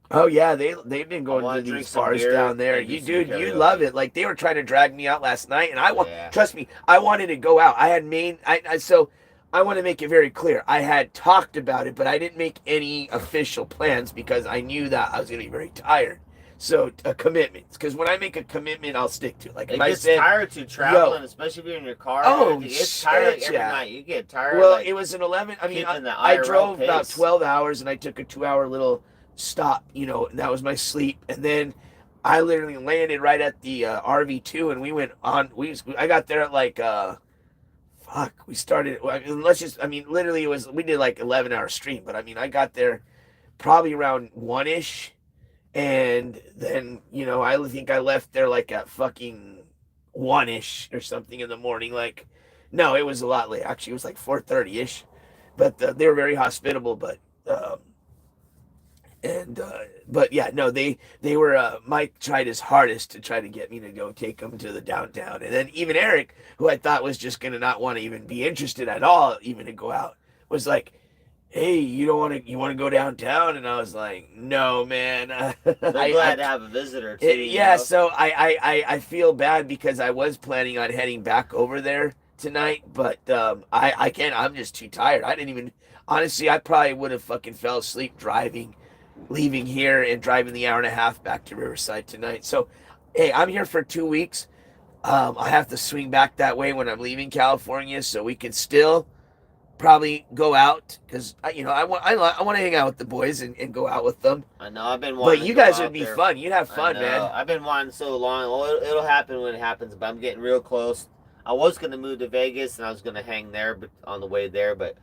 Oh yeah, they've been going to these bars down there. You love it. Like they were trying to drag me out last night, and trust me, I wanted to go out. I had so I want to make it very clear. I had talked about it, but I didn't make any official plans because I knew that I was going to be very tired. So commitments, because when I make a commitment, I'll stick to it. Like it gets tired to traveling, especially if you're in your car. Oh, it gets tired every night. You get tired. Well, it was an 11. I mean, I drove pace. About 12 hours, and I took a 2-hour little stop. And that was my sleep. And then I literally landed right at the RV2, and we went on. I got there at like we started. Literally, we did like 11-hour stream, but I mean, I got there probably around 1-ish. And then, I think I left there like at fucking 1-ish or something in the morning. Like, no, it was a lot late. Actually, it was like 4:30-ish. But they were very hospitable. But yeah, no, they were. Mike tried his hardest to try to get me to go take him to the downtown. And then even Eric, who I thought was just gonna not want to even be interested at all, even to go out, was like, hey, you want to go downtown? And I was like, no, man. I'm glad to have a visitor too. So I feel bad because I was planning on heading back over there tonight, but I can't. I'm just too tired. I didn't even, honestly, I probably would have fucking fell asleep leaving here and driving the hour and a half back to Riverside tonight. So, hey, I'm here for 2 weeks. I have to swing back that way when I'm leaving California, so we can still probably go out because I want to hang out with the boys and go out with them. I know I've been wanting. But you guys would be fun. You'd have fun, man. I've been wanting so long. Well, it'll happen when it happens. But I'm getting real close. I was gonna move to Vegas and I was gonna hang there, but on the way there. But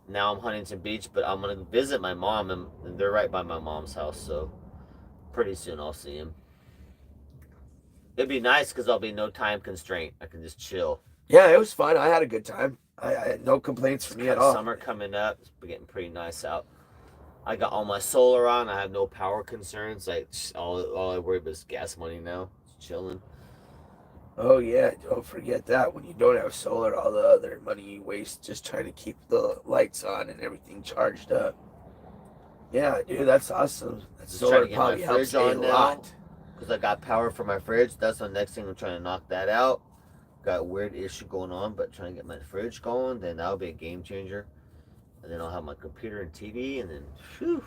now I'm Huntington Beach. But I'm gonna visit my mom, and they're right by my mom's house. So pretty soon I'll see him. It'd be nice because there'll be no time constraint. I can just chill. Yeah, it was fun. I had a good time. I had no complaints from me at all. Summer coming up. It's getting pretty nice out. I got all my solar on. I have no power concerns. Like all I worry about is gas money now. Just chilling. Oh yeah, don't forget that. When you don't have solar, all the other money you waste just trying to keep the lights on and everything charged up. Yeah, dude, that's awesome. That Just solar trying to get my probably helps fridge on a now. lot. Because I got power for my fridge. That's the next thing. I'm trying to knock that out. Got a weird issue going on, but trying to get my fridge going, then that'll be a game changer. And then I'll have my computer and TV, and then, whew.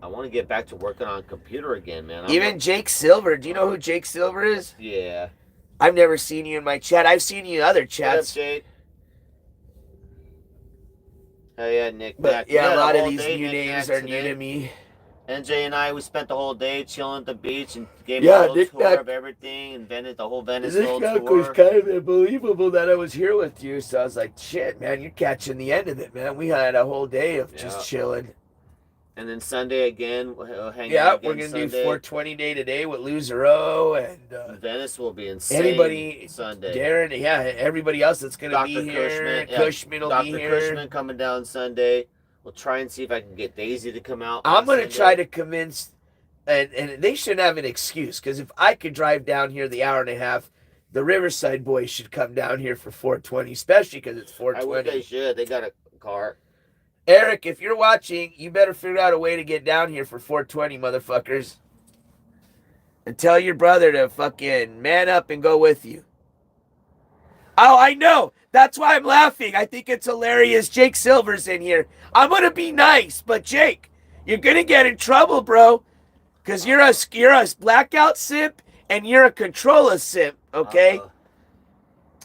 I want to get back to working on a computer again, man. Even Jake Silver. Do you know who Jake Silver is? Yeah. I've never seen you in my chat. I've seen you in other chats. What up, Jade? Oh yeah, Nick. But yeah, a lot of these new names are new to me. NJ and I, we spent the whole day chilling at the beach and gave a little tour of everything and Venice, the whole Venice little tour. This was kind of unbelievable that I was here with you. So I was like, shit, man, you're catching the end of it, man. We had a whole day of just chilling. And then Sunday again, hanging we're out going to Sunday. do 420 day today with Luzero and Venice will be insane. Anybody, Sunday. Darren, everybody else that's going to be here. Cushman will be here. Dr. Cushman coming down Sunday. We'll try and see if I can get Daisy to come out. I'm going to try to convince, and they shouldn't have an excuse, because if I could drive down here the hour and a half, the Riverside boys should come down here for 420, especially because it's 420. I wish they should. They got a car. Eric, if you're watching, you better figure out a way to get down here for 420, motherfuckers. And tell your brother to fucking man up and go with you. Oh, I know. That's why I'm laughing. I think it's hilarious. Jake Silver's in here. I'm going to be nice, but Jake, you're going to get in trouble, bro. Because you're a blackout simp and you're a controller simp, okay?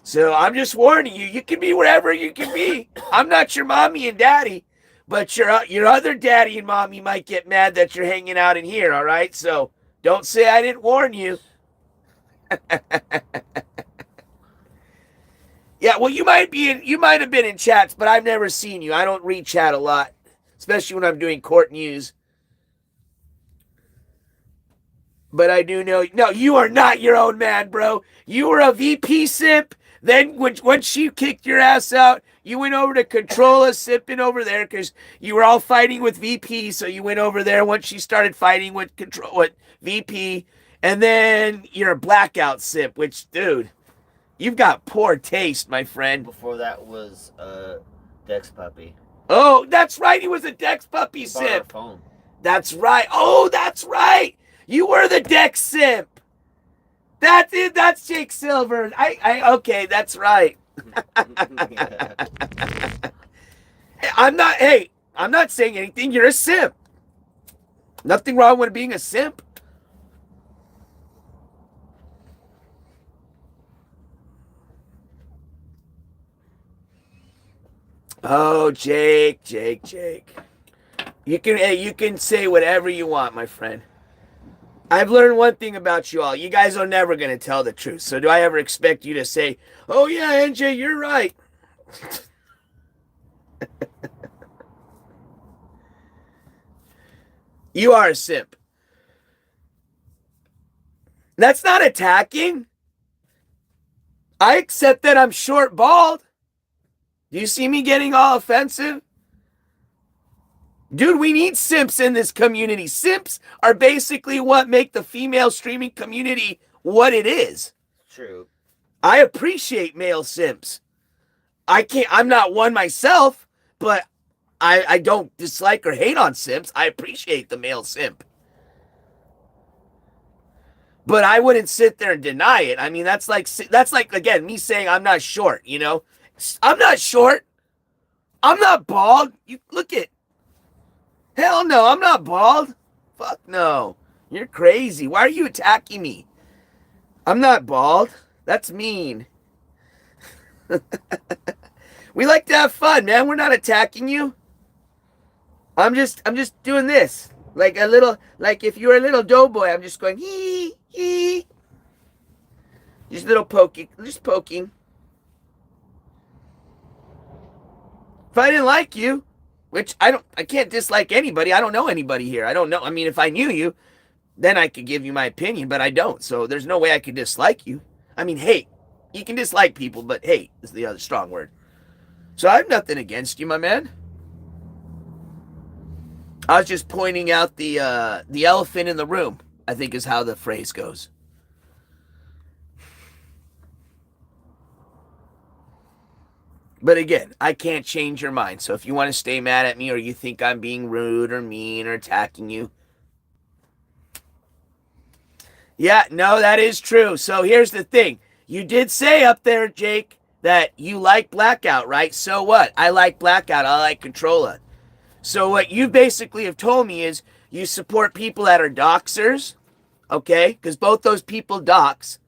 So I'm just warning you. You can be wherever you can be. I'm not your mommy and daddy. But your other daddy and mommy might get mad that you're hanging out in here, all right? So don't say I didn't warn you. Yeah, well, you might have been in chats, but I've never seen you. I don't read chat a lot, especially when I'm doing court news. But I do know, no, you are not your own man, bro. You were a VP simp. Then when she kicked your ass out, you went over to Controlla sipping over there because you were all fighting with VP. So you went over there once she started fighting with VP. And then you're a blackout sip, which, dude, you've got poor taste, my friend. Before that was Dex Puppy. Oh, that's right. He was a Dex Puppy sip. That's right. Oh, that's right. You were the Dex simp. That's it. That's Jake Silver. Okay, that's right. I'm not saying anything. You're a simp. Nothing wrong with being a simp. Oh, Jake. You can say whatever you want, my friend. I've learned one thing about you all. You guys are never going to tell the truth. So do I ever expect you to say, oh, yeah, NJ, you're right? You are a simp. That's not attacking. I accept that I'm short bald. Do you see me getting all offensive? Dude, we need simps in this community. Simps are basically what make the female streaming community what it is. True. I appreciate male simps. I'm not one myself, but I don't dislike or hate on simps. I appreciate the male simp. But I wouldn't sit there and deny it. I mean, that's like again, me saying I'm not short, you know? I'm not short. I'm not bald. You look at. Hell no, I'm not bald. Fuck no. You're crazy. Why are you attacking me? I'm not bald. That's mean. We like to have fun, man. We're not attacking you. I'm just doing this. Like if you're a little doughboy, I'm just going hee hee. Just little poking. Just poking. If I didn't like you, which I can't dislike anybody. I don't know anybody here. I don't know. I mean, if I knew you, then I could give you my opinion, but I don't. So there's no way I could dislike you. I mean, hate. You can dislike people, but hate is the other strong word. So I have nothing against you, my man. I was just pointing out the elephant in the room, I think is how the phrase goes. But again, I can't change your mind. So if you want to stay mad at me or you think I'm being rude or mean or attacking you. Yeah, no, that is true. So here's the thing. You did say up there, Jake, that you like Blackout, right? So what? I like Blackout. I like Controlla. So what you basically have told me is you support people that are doxers, okay? Because both those people dox.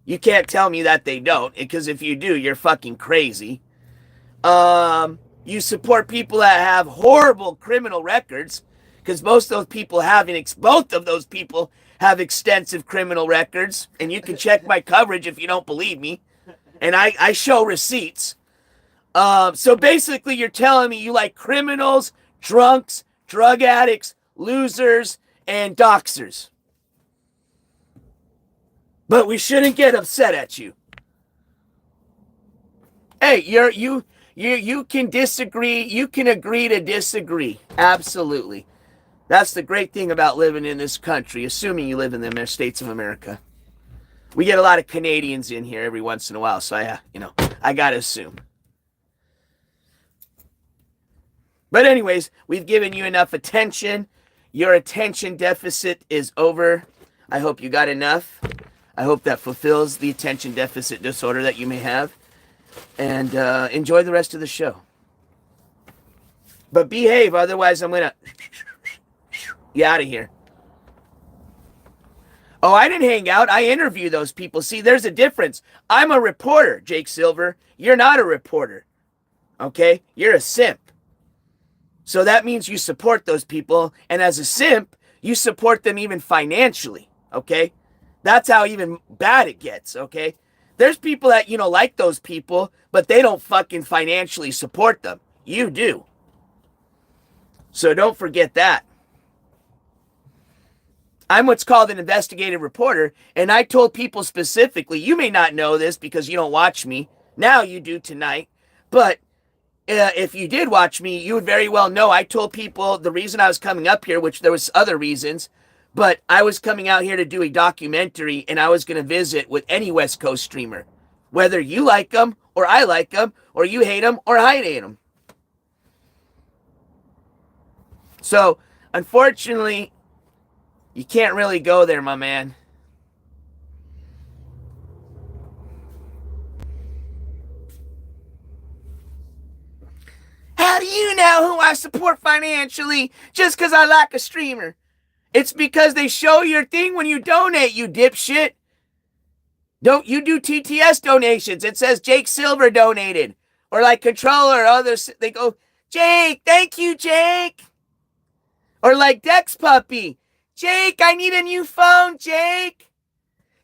You can't tell me that they don't, because if you do, you're fucking crazy. You support people that have horrible criminal records, because both of those people have extensive criminal records, and you can check my coverage if you don't believe me, and I show receipts. So basically, you're telling me you like criminals, drunks, drug addicts, losers, and doxers. But we shouldn't get upset at you. Hey, you can disagree. You can agree to disagree. Absolutely. That's the great thing about living in this country, assuming you live in the States of America. We get a lot of Canadians in here every once in a while, so I gotta assume. But anyways, we've given you enough attention. Your attention deficit is over. I hope you got enough. I hope that fulfills the attention deficit disorder that you may have. And enjoy the rest of the show. But behave, otherwise I'm going to you out of here. Oh, I didn't hang out. I interview those people. See, there's a difference. I'm a reporter, Jake Silver. You're not a reporter. Okay? You're a simp. So that means you support those people. And as a simp, you support them even financially. Okay? That's how even bad it gets. Okay? There's people that, like those people, but they don't fucking financially support them. You do. So don't forget that. I'm what's called an investigative reporter, and I told people specifically, you may not know this because you don't watch me. Now you do tonight. But if you did watch me, you would very well know I told people the reason I was coming up here, which there was other reasons, but I was coming out here to do a documentary, and I was going to visit with any West Coast streamer. Whether you like them, or I like them, or you hate them, or I hate them. So, unfortunately, you can't really go there, my man. How do you know who I support financially just because I like a streamer? It's because they show your thing when you donate, you dipshit. Don't you do TTS donations? It says Jake Silver donated. Or like Controller or others. They go, Jake, thank you, Jake. Or like Dex Puppy. Jake, I need a new phone, Jake.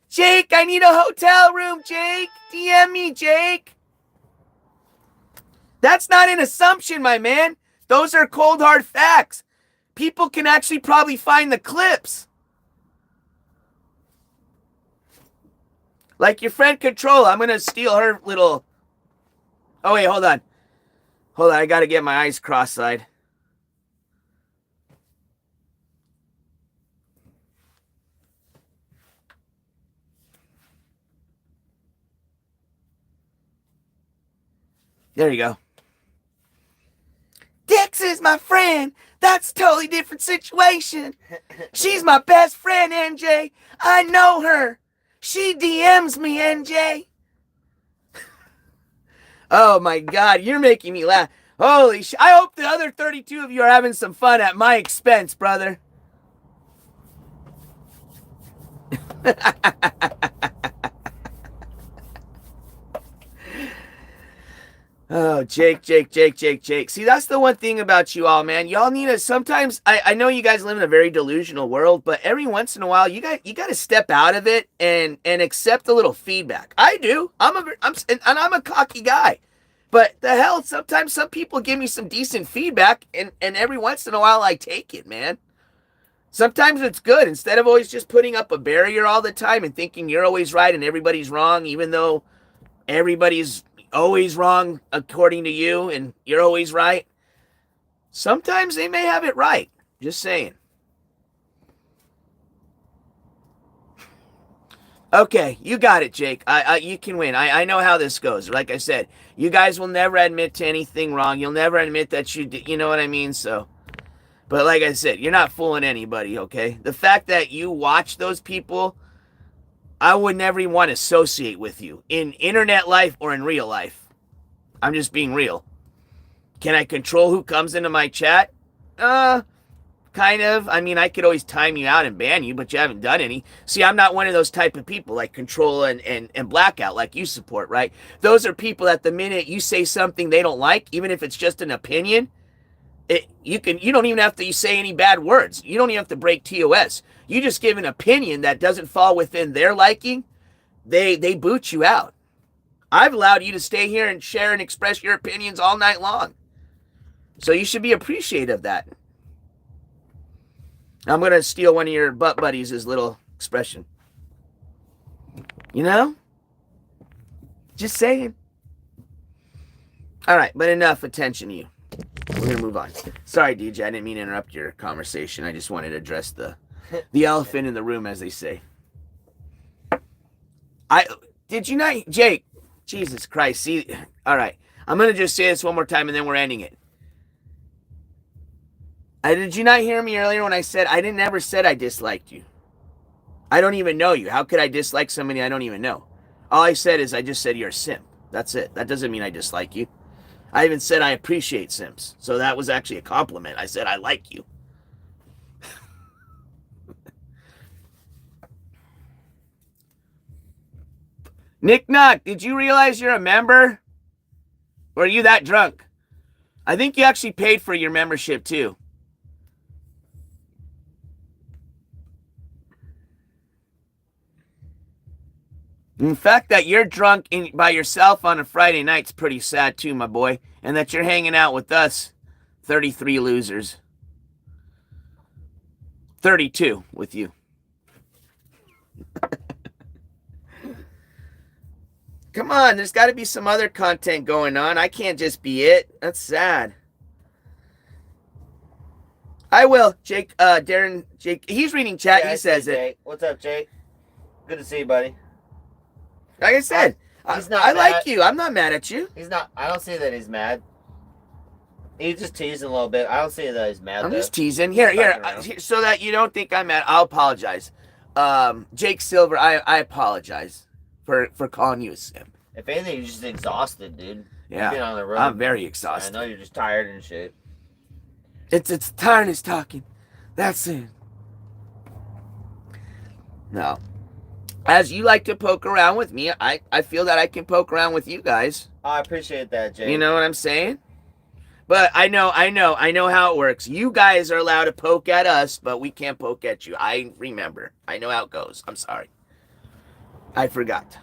Jake, I need a hotel room, Jake. DM me, Jake. That's not an assumption, my man. Those are cold, hard facts. People can actually probably find the clips. Like your friend Control, I'm going to steal her little... Oh, wait, hold on. Hold on, I got to get my eyes cross-eyed. There you go. Dix is my friend. That's a totally different situation. She's my best friend, NJ. I know her. She DMs me, NJ. Oh my God, you're making me laugh. Holy shit. I hope the other 32 of you are having some fun at my expense, brother. Oh, Jake. See, that's the one thing about you all, man. Y'all need to sometimes, I know you guys live in a very delusional world, but every once in a while, you got to step out of it and accept a little feedback. I do. I'm a cocky guy. But the hell, sometimes some people give me some decent feedback, and every once in a while, I take it, man. Sometimes it's good instead of always just putting up a barrier all the time and thinking you're always right and everybody's wrong, even though everybody's always wrong according to you and you're always right. Sometimes they may have it right. Just saying. Okay, you got it, Jake. You can win. I know how this goes. Like I said, you guys will never admit to anything wrong. You'll never admit that you did. You know what I mean? So, but like I said, you're not fooling anybody, okay? The fact that you watch those people, I would never even want to associate with you in internet life or in real life. I'm just being real. Can I control who comes into my chat? Kind of. I mean, I could always time you out and ban you, but you haven't done any. See, I'm not one of those type of people like control and blackout like you support, right? Those are people that the minute you say something they don't like, even if it's just an opinion, you don't even have to say any bad words. You don't even have to break TOS. You just give an opinion that doesn't fall within their liking, they boot you out. I've allowed you to stay here and share and express your opinions all night long. So you should be appreciative of that. I'm going to steal one of your butt buddies' little expression. You know? Just saying. All right, but enough attention to you. We're going to move on. Sorry, DJ, I didn't mean to interrupt your conversation. I just wanted to address the elephant in the room, as they say. Did you not, Jake? Jesus Christ. See, all right. I'm going to just say this one more time, and then we're ending it. Did you not hear me earlier when I said I never said I disliked you? I don't even know you. How could I dislike somebody I don't even know? All I said is I just said you're a simp. That's it. That doesn't mean I dislike you. I even said I appreciate simps. So that was actually a compliment. I said I like you. Nick Knock, did you realize you're a member? Or are you that drunk? I think you actually paid for your membership too. In fact, that you're drunk by yourself on a Friday night's pretty sad too, my boy. And that you're hanging out with us, 33 losers. 32 with you. Come on, there's got to be some other content going on. I can't just be it. That's sad. I will, Jake. Darren, Jake. He's reading chat. Yeah, he says it. Jake. What's up, Jake? Good to see you, buddy. Like I said, I like you. I'm not mad at you. He's not. I don't see that he's mad. He's just teasing a little bit. I don't see that he's mad. I'm just teasing. Here, so that you don't think I'm mad. I'll apologize. Jake Silver, I apologize for calling you a simp. If anything, you're just exhausted, dude. Yeah, you've been on the road. I'm very exhausted. I know you're just tired and shit. It's tiredness talking. That's it. No. As you like to poke around with me, I feel that I can poke around with you guys. I appreciate that, Jake. You know what I'm saying? But I know how it works. You guys are allowed to poke at us, but we can't poke at you. I remember. I know how it goes. I'm sorry. I forgot.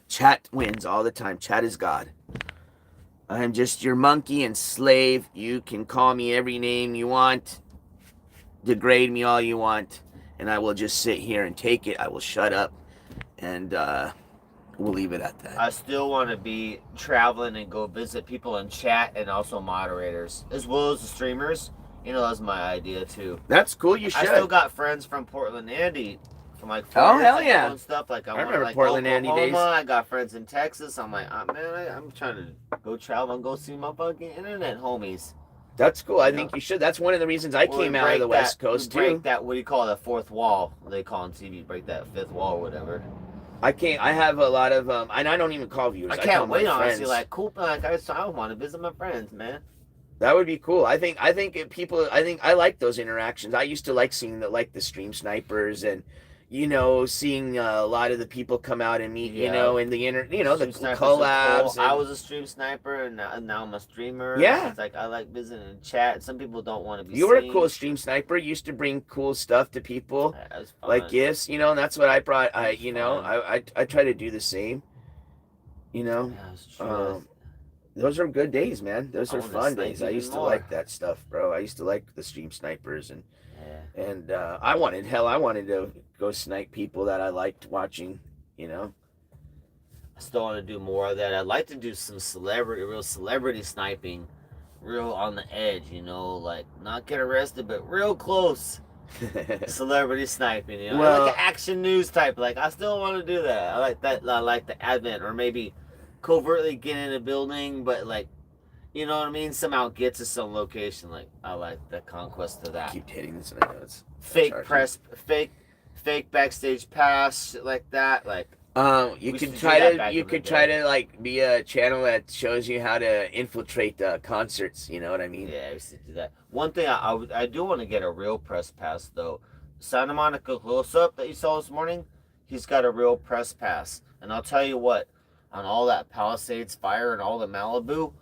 Chat wins all the time. Chat is God. I'm just your monkey and slave. You can call me every name you want. Degrade me all you want. And I will just sit here and take it. I will shut up. And we'll leave it at that. I still want to be traveling and go visit people in chat and also moderators. As well as the streamers. You know, that's my idea too. That's cool. You should. I still got friends from Portland, Andy. From like 4 oh years hell ago yeah and stuff. Like I remember like Portland Oklahoma. Andy days. I got friends in Texas. I'm like, man, I'm trying to go travel and go see my fucking internet homies. That's cool. I think you should. That's one of the reasons I came out of the West Coast too. Break that, what do you call it, the fourth wall? They call on TV, break that fifth wall or whatever. I have a lot of and I don't even call viewers. I can't wait, honestly. Friends. Like, cool. Like, I want to visit my friends, man. That would be cool. I think I like those interactions. I used to like seeing the stream snipers and seeing a lot of the people come out and meet, in the the collabs. Cool. I was a stream sniper, and now I'm a streamer. Yeah. It's like I like visiting in chat. Some people don't want to be You were a cool stream sniper. You used to bring cool stuff to people, like gifts, and that's what I brought. I try to do the same, Yeah, it's true. those are good days, man. Those I are wanna fun snipe days. I even used to more. like that stuff, bro. I used to like the stream snipers, Yeah. and I wanted to go snipe people that I liked watching. You know. I still want to do more of that. I'd like to do some real celebrity sniping, real on the edge, like not get arrested, but real close celebrity sniping, Well, like an action news type. Like I still want to do that. I like that. I like the advent, or maybe covertly get in a building, but like, you know what I mean? Somehow get to some location. Like I like the conquest of that. keep hitting this, and I know it's Fake charging. press, fake backstage pass, shit like that. Like you we could should do try that to back in the try day. to like be a channel that shows you how to infiltrate concerts. You know what I mean? Yeah, I used to do that. One thing I do want to get a real press pass though. Santa Monica close up that you saw this morning, he's got a real press pass. And I'll tell you what, on all that Palisades fire and all the Malibu,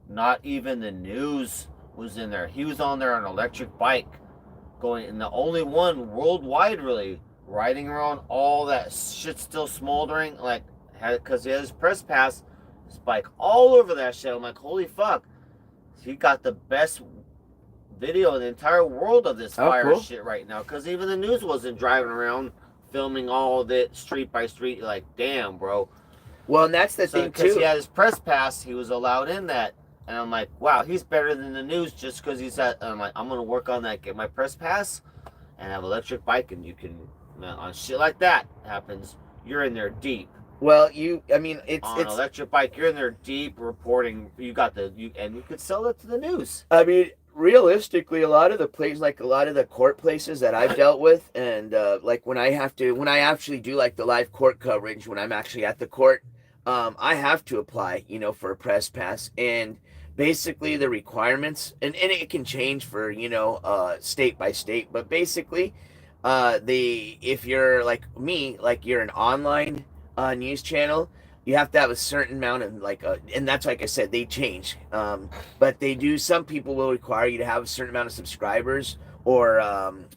not even the news was in there. He was on there on an electric bike, going, and the only one worldwide really riding around all that shit still smoldering, like, because he had his press pass, his bike all over that shit. I'm like, holy fuck, he got the best video in the entire world of this fire cool. shit right now, because even the news wasn't driving around filming all of it street by street. Like, damn, bro. Well, and that's the thing Because too. he had his press pass, he was allowed in that. And I'm like, wow, he's better than the news just because he's at. I'm like, I'm gonna work on that, get my press pass, and have electric bike, and you can, man, on shit like that happens, you're in there deep. Well, I mean, On it's electric bike, you're in there deep reporting. You got and you could sell it to the news. I mean, realistically, a lot of the places, like a lot of the court places that I've dealt with, and like when I actually do like the live court coverage, when I'm actually at the court, I have to apply, for a press pass, and basically the requirements, and it can change for state by state, but basically, if you're like me, like you're an online news channel, you have to have a certain amount of and that's like I said, they change. But they do. Some people will require you to have a certain amount of subscribers, or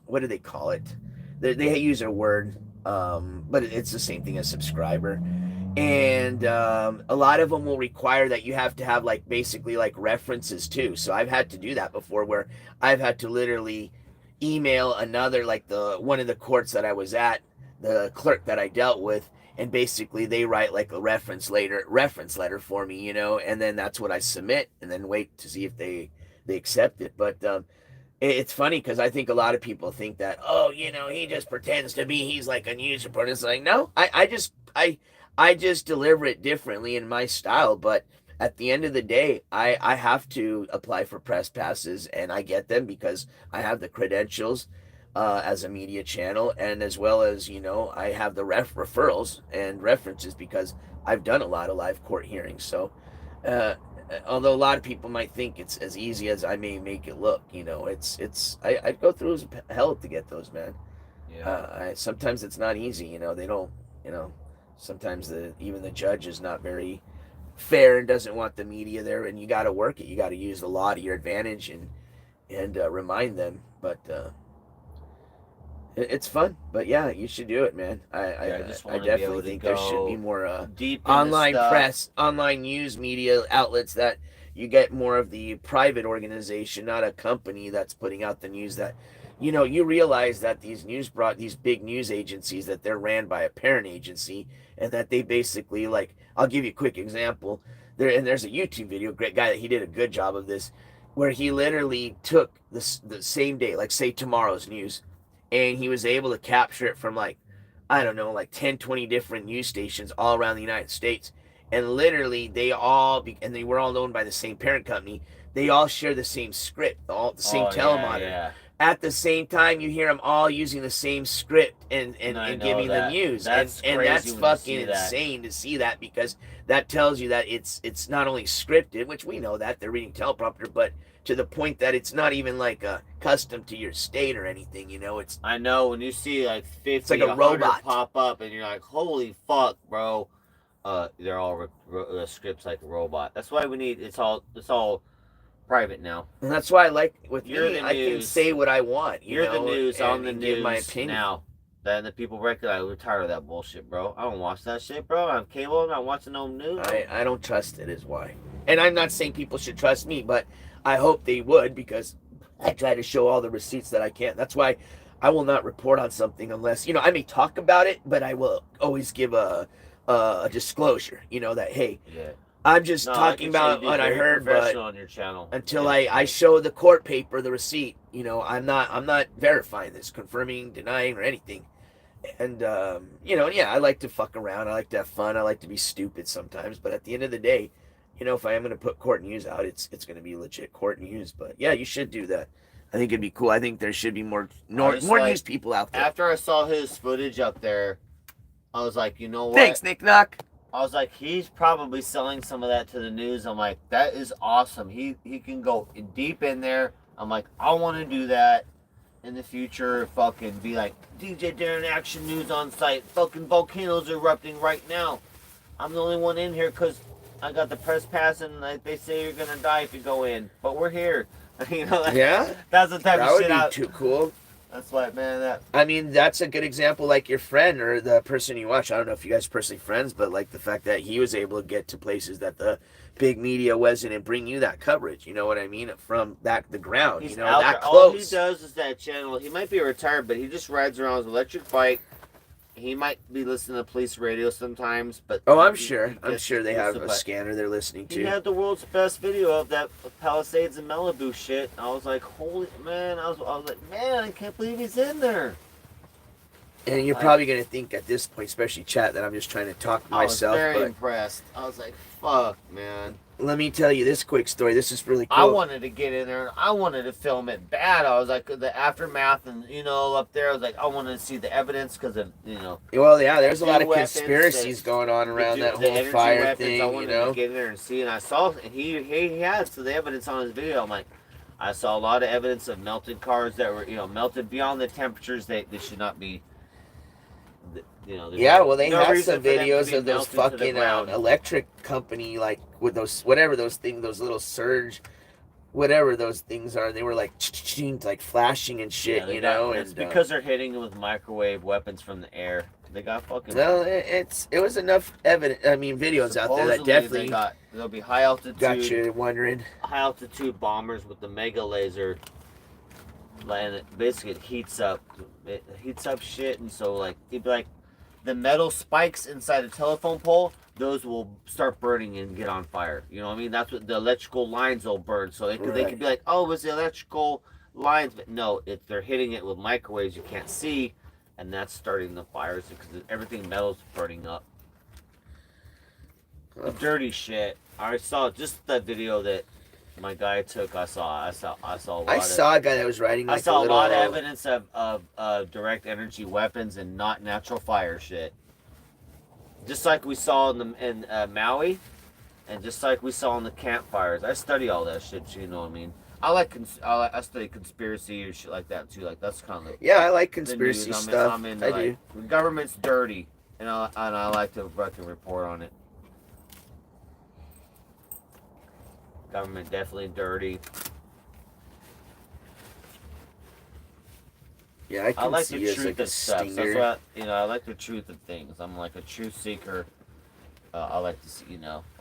what do they call it? They use a word, but it's the same thing as subscriber. And a lot of them will require that you have to have like basically like references too. So I've had to do that before, where I've had to literally email another, like the one of the courts that I was at, the clerk that I dealt with, and basically they write like a reference letter for me, and then that's what I submit, and then wait to see if they accept it. But it's funny because I think a lot of people think that, oh, he just pretends to be, he's like a news reporter. It's like, no, I just deliver it differently in my style. But at the end of the day, I have to apply for press passes, and I get them because I have the credentials as a media channel, and as well as I have the referrals and references because I've done a lot of live court hearings. So although a lot of people might think it's as easy as I may make it look, I go through hell to get those, man. Yeah. Sometimes it's not easy. They don't. Sometimes even the judge is not very fair and doesn't want the media there, and you got to work it. You got to use the law to your advantage and remind them. But it's fun. But yeah, you should do it, man. I definitely think there should be more deep online press, online news media outlets that you get more of the private organization, not a company that's putting out the news. That you realize that these big news agencies, that they're ran by a parent agency, and that they basically, like, I'll give you a quick example. There's a YouTube video, great guy, that he did a good job of this, where he literally took the same day, like say tomorrow's news, and he was able to capture it from like, I don't know, like 10, 20 different news stations all around the United States. And literally and they were all owned by the same parent company. They all share the same script, the same telemarketer. Yeah. At the same time, you hear them all using the same script and giving the news. That's and that's fucking insane to see that, because that tells you that it's not only scripted, which we know that they're reading teleprompter, but to the point that it's not even like custom to your state or anything. I know when you see like 50, it's like a robot pop up, and you're like, holy fuck, bro. They're all scripts like a robot. That's why we need it's all private now. And that's why I like with You're me, the I can news. say what I want. You're the news on the and news give my opinion. now. Then the people recognize, we're tired of that bullshit, bro. I don't watch that shit, bro. I have cable. I'm not watching no news. I don't trust it, is why. And I'm not saying people should trust me, but I hope they would, because I try to show all the receipts that I can. That's why I will not report on something unless, I may talk about it, but I will always give a disclosure, that, hey, Yeah. I'm just No, talking like about what I heard, but on your channel. until I show the court paper, the receipt, I'm not verifying this, confirming, denying, or anything. And I like to fuck around. I like to have fun. I like to be stupid sometimes. But at the end of the day, if I am going to put court news out, it's going to be legit court news. But yeah, you should do that. I think it'd be cool. I think there should be more news people out there. After I saw his footage up there, I was like, you know what? Thanks, Nick Knock. I was like, he's probably selling some of that to the news. I'm like, that is awesome. He can go deep in there. I'm like, I want to do that in the future. Fucking be like, DJ Darren Action News on site. Fucking volcanoes erupting right now. I'm the only one in here because I got the press pass and they say you're gonna die if you go in. But we're here. Yeah? That's the type That of would shit. be too cool. That's like, man, that's a good example, like your friend or the person you watch. I don't know if you guys are personally friends, but like the fact that he was able to get to places that the big media wasn't and bring you that coverage. You know what I mean? From the ground, he's that there. close. All he does is that channel. He might be retired, but he just rides around his electric bike. He might be listening to police radio sometimes, but I'm sure they have a scanner they're listening to. He had the world's best video of that Palisades and Malibu shit. I was like, holy man! I was like, man, I can't believe he's in there. And you're probably gonna think at this point, especially chat, that I'm just trying to talk to myself. I was very impressed. I was like, fuck, man. Let me tell you this quick story. This is really cool. I wanted to get in there and I wanted to film it bad. I was like, the aftermath and, up there, I was like, I wanted to see the evidence because of, Well, yeah, there's a lot of conspiracies going on around that whole fire weapons, thing, I wanted to get in there and see, and I saw, and he had so the evidence on his video. I'm like, I saw a lot of evidence of melted cars that were, melted beyond the temperatures they should not be. Yeah, well, they had some videos of those fucking electric company, like with those those little surge, whatever those things are. They were like flashing and shit, It's because they're hitting it with microwave weapons from the air. They got fucking. Well, it was enough evidence. I mean, videos out there that definitely there'll be high altitude. Got you wondering. High altitude bombers with the mega laser. And it basically heats up shit, and so like it'd be like the metal spikes inside a telephone pole, those will start burning and get on fire. You know what I mean? That's what the electrical lines will burn. So they could be like, oh, it was the electrical lines, but no, they're hitting it with microwaves you can't see, and that's starting the fires because everything metal's burning up. The dirty shit. I saw just that video that my guy took. I saw a guy that was riding. Like I saw a lot of evidence of direct energy weapons and not natural fire shit. Just like we saw in Maui, and just like we saw in the campfires. I study all that shit. You know what I mean? I study conspiracy or shit like that too. Like that's kind of I like conspiracy stuff. I do. The government's dirty, and I like to fucking report on it. Government definitely dirty. Yeah, I like the truth of stuff. So that's what I like the truth of things. I'm like a truth seeker. I like to see,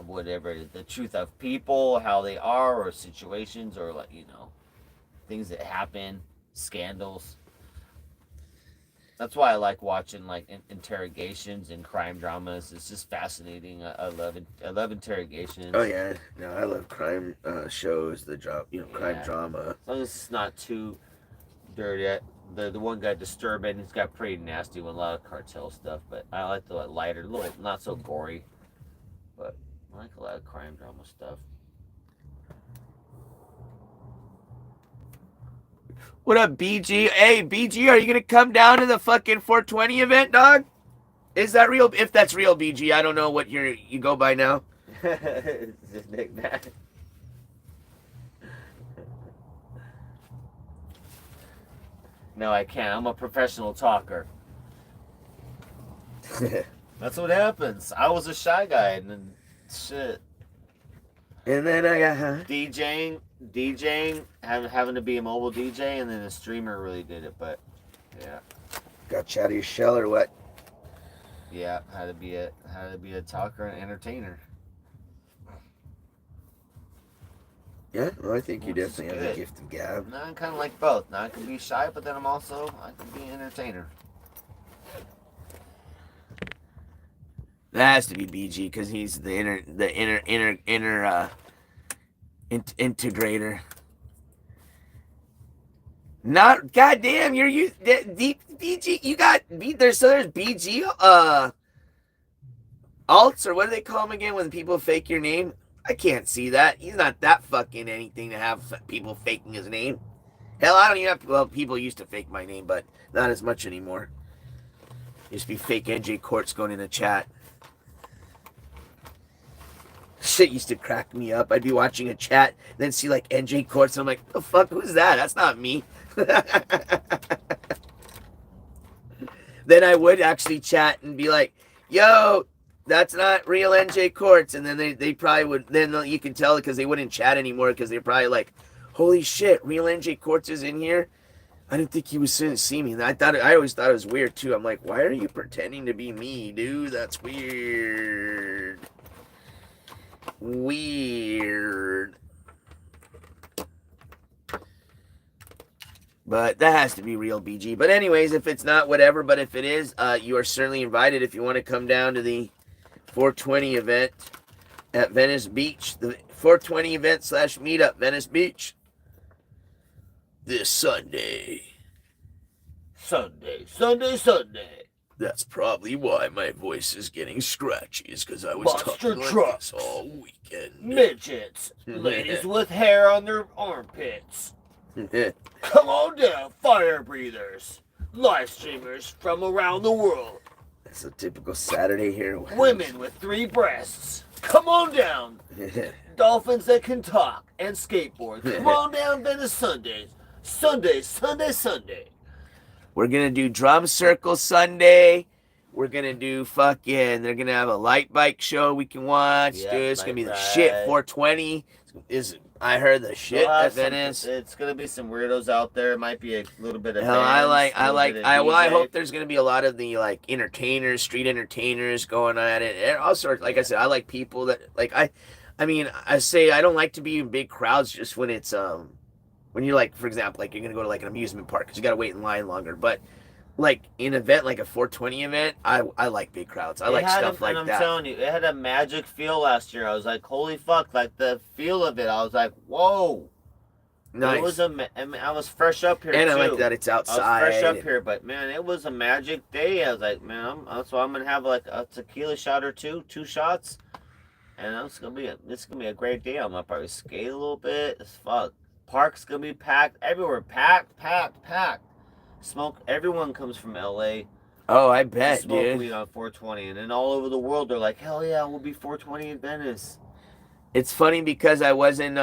whatever it is, the truth of people, how they are, or situations, or like things that happen, scandals. That's why I like watching like interrogations and crime dramas. It's just fascinating. I love interrogations. Oh yeah, no, I love crime shows. Crime drama. As long as it's not too dirty. The one guy Disturbing, he's got pretty nasty with a lot of cartel stuff. But I like the lighter, little not so gory. But I like a lot of crime drama stuff. What up, BG? Hey, BG, are you gonna come down to the fucking 420 event, dog? Is that real? If that's real, BG, I don't know what you go by now. Just Nick that. No, I can't. I'm a professional talker. That's what happens. I was a shy guy, and then shit. And then I got DJing, having to be a mobile DJ, and then a streamer really did it. But yeah, got you out of your shell or what? Yeah, had to be a talker and entertainer. Yeah, well, I think you Which is definitely have the good. gift of gab. Now I'm kind of like both. Now I can be shy, but then I can be an entertainer. That has to be BG because he's the integrator. Not goddamn, you're you deep BG. You got there's BG alts, or what do they call them again when people fake your name? I can't see that. He's not that fucking anything to have people faking his name. Hell, I don't even have. Well, people used to fake my name, but not as much anymore. Used to be fake NJCourts going in a chat. Shit used to crack me up. I'd be watching a chat, then see like NJCourts, and I'm like, the fuck, who's that? That's not me. Then I would actually chat and be like, yo, that's not real NJCourts. And then they probably would, then you can tell because they wouldn't chat anymore because they're probably like, holy shit, real NJCourts is in here? I didn't think he was going to see me. And I always thought it was weird too. I'm like, why are you pretending to be me, dude? That's weird. Weird. But that has to be real BG. But anyways, if it's not, whatever. But if it is, you are certainly invited if you want to come down to the 420 event at Venice Beach. The 420 event / meetup, Venice Beach. This Sunday. Sunday. That's probably why my voice is getting scratchy, is because I was Monster talking like trucks. this all weekend. Midgets. Ladies with hair on their armpits. Come on down, fire breathers. Live streamers from around the world. That's a typical Saturday here. Women with 3 breasts. Come on down. Dolphins that can talk and skateboard. Come on down, Venice Sundays. Sunday. We're gonna do drum circle Sunday. We're gonna do fucking. They're gonna have a light bike show we can watch. Yep, Dude, it's gonna be the ride. shit. 420 is. I heard the shit at Venice. It's gonna be some weirdos out there. It might be a little bit of. Hell, bands, I hope there's gonna be a lot of the like entertainers, street entertainers going at it. And also, like I said, I like people that like I mean, I say I don't like to be in big crowds just when it's when you're like, for example, like you're gonna go to like an amusement park because you gotta wait in line longer. But like an event like a 420 event, I like big crowds. I like stuff like that. And I'm telling you, it had a magic feel last year. I was like, holy fuck! Like the feel of it, I was like, whoa. Nice. It was I was fresh up here and too. I like that it's outside. I was fresh up here, but man, it was a magic day. I was like, man, so I'm gonna have like a tequila shot or two shots, and it's gonna be a great day. I'm gonna probably skate a little bit. It's fuck. Park's gonna be packed everywhere. Packed. Smoke. Everyone comes from LA. Oh, I bet, smoke dude. weed on 420, and then all over the world they're like, hell yeah, we'll be 420 in Venice. It's funny because I wasn't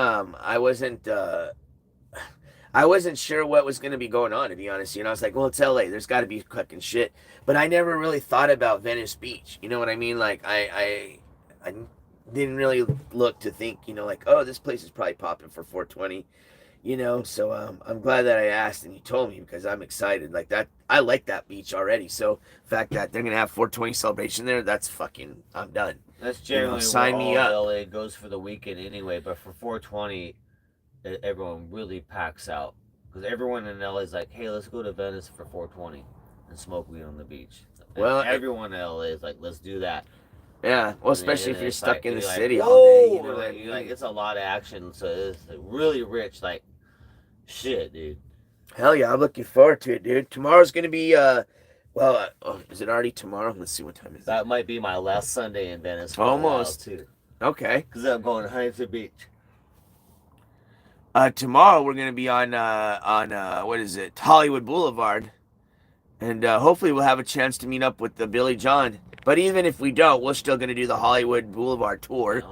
sure what was gonna be going on, to be honest. You know, I was like, well, it's LA. There's got to be fucking shit. But I never really thought about Venice Beach. You know what I mean? Like I didn't really look to think, you know, like, oh, this place is probably popping for 420. You know, so I'm glad that I asked and you told me because I'm excited. Like that, I like that beach already. So the fact that they're gonna have 420 celebration there, that's fucking. I'm done. That's generally sign me up. LA goes for the weekend anyway. But for 420, everyone really packs out because everyone in LA is like, hey, let's go to Venice for 420 and smoke weed on the beach. And well, everyone in LA is like, let's do that. Yeah, well, especially if you're stuck in the city all all day. You know, like it's a lot of action, so it's really rich. Like. Shit, dude. Hell yeah, I'm looking forward to it, dude. Tomorrow's gonna be is it already tomorrow? Let's see what time it is. That might be my last Sunday in Venice. For Almost. a while, too. Okay. Because I'm going to Huntington Beach. Tomorrow we're gonna be on what is it, Hollywood Boulevard, and hopefully we'll have a chance to meet up with the Billy John. But even if we don't, we're still gonna do the Hollywood Boulevard tour.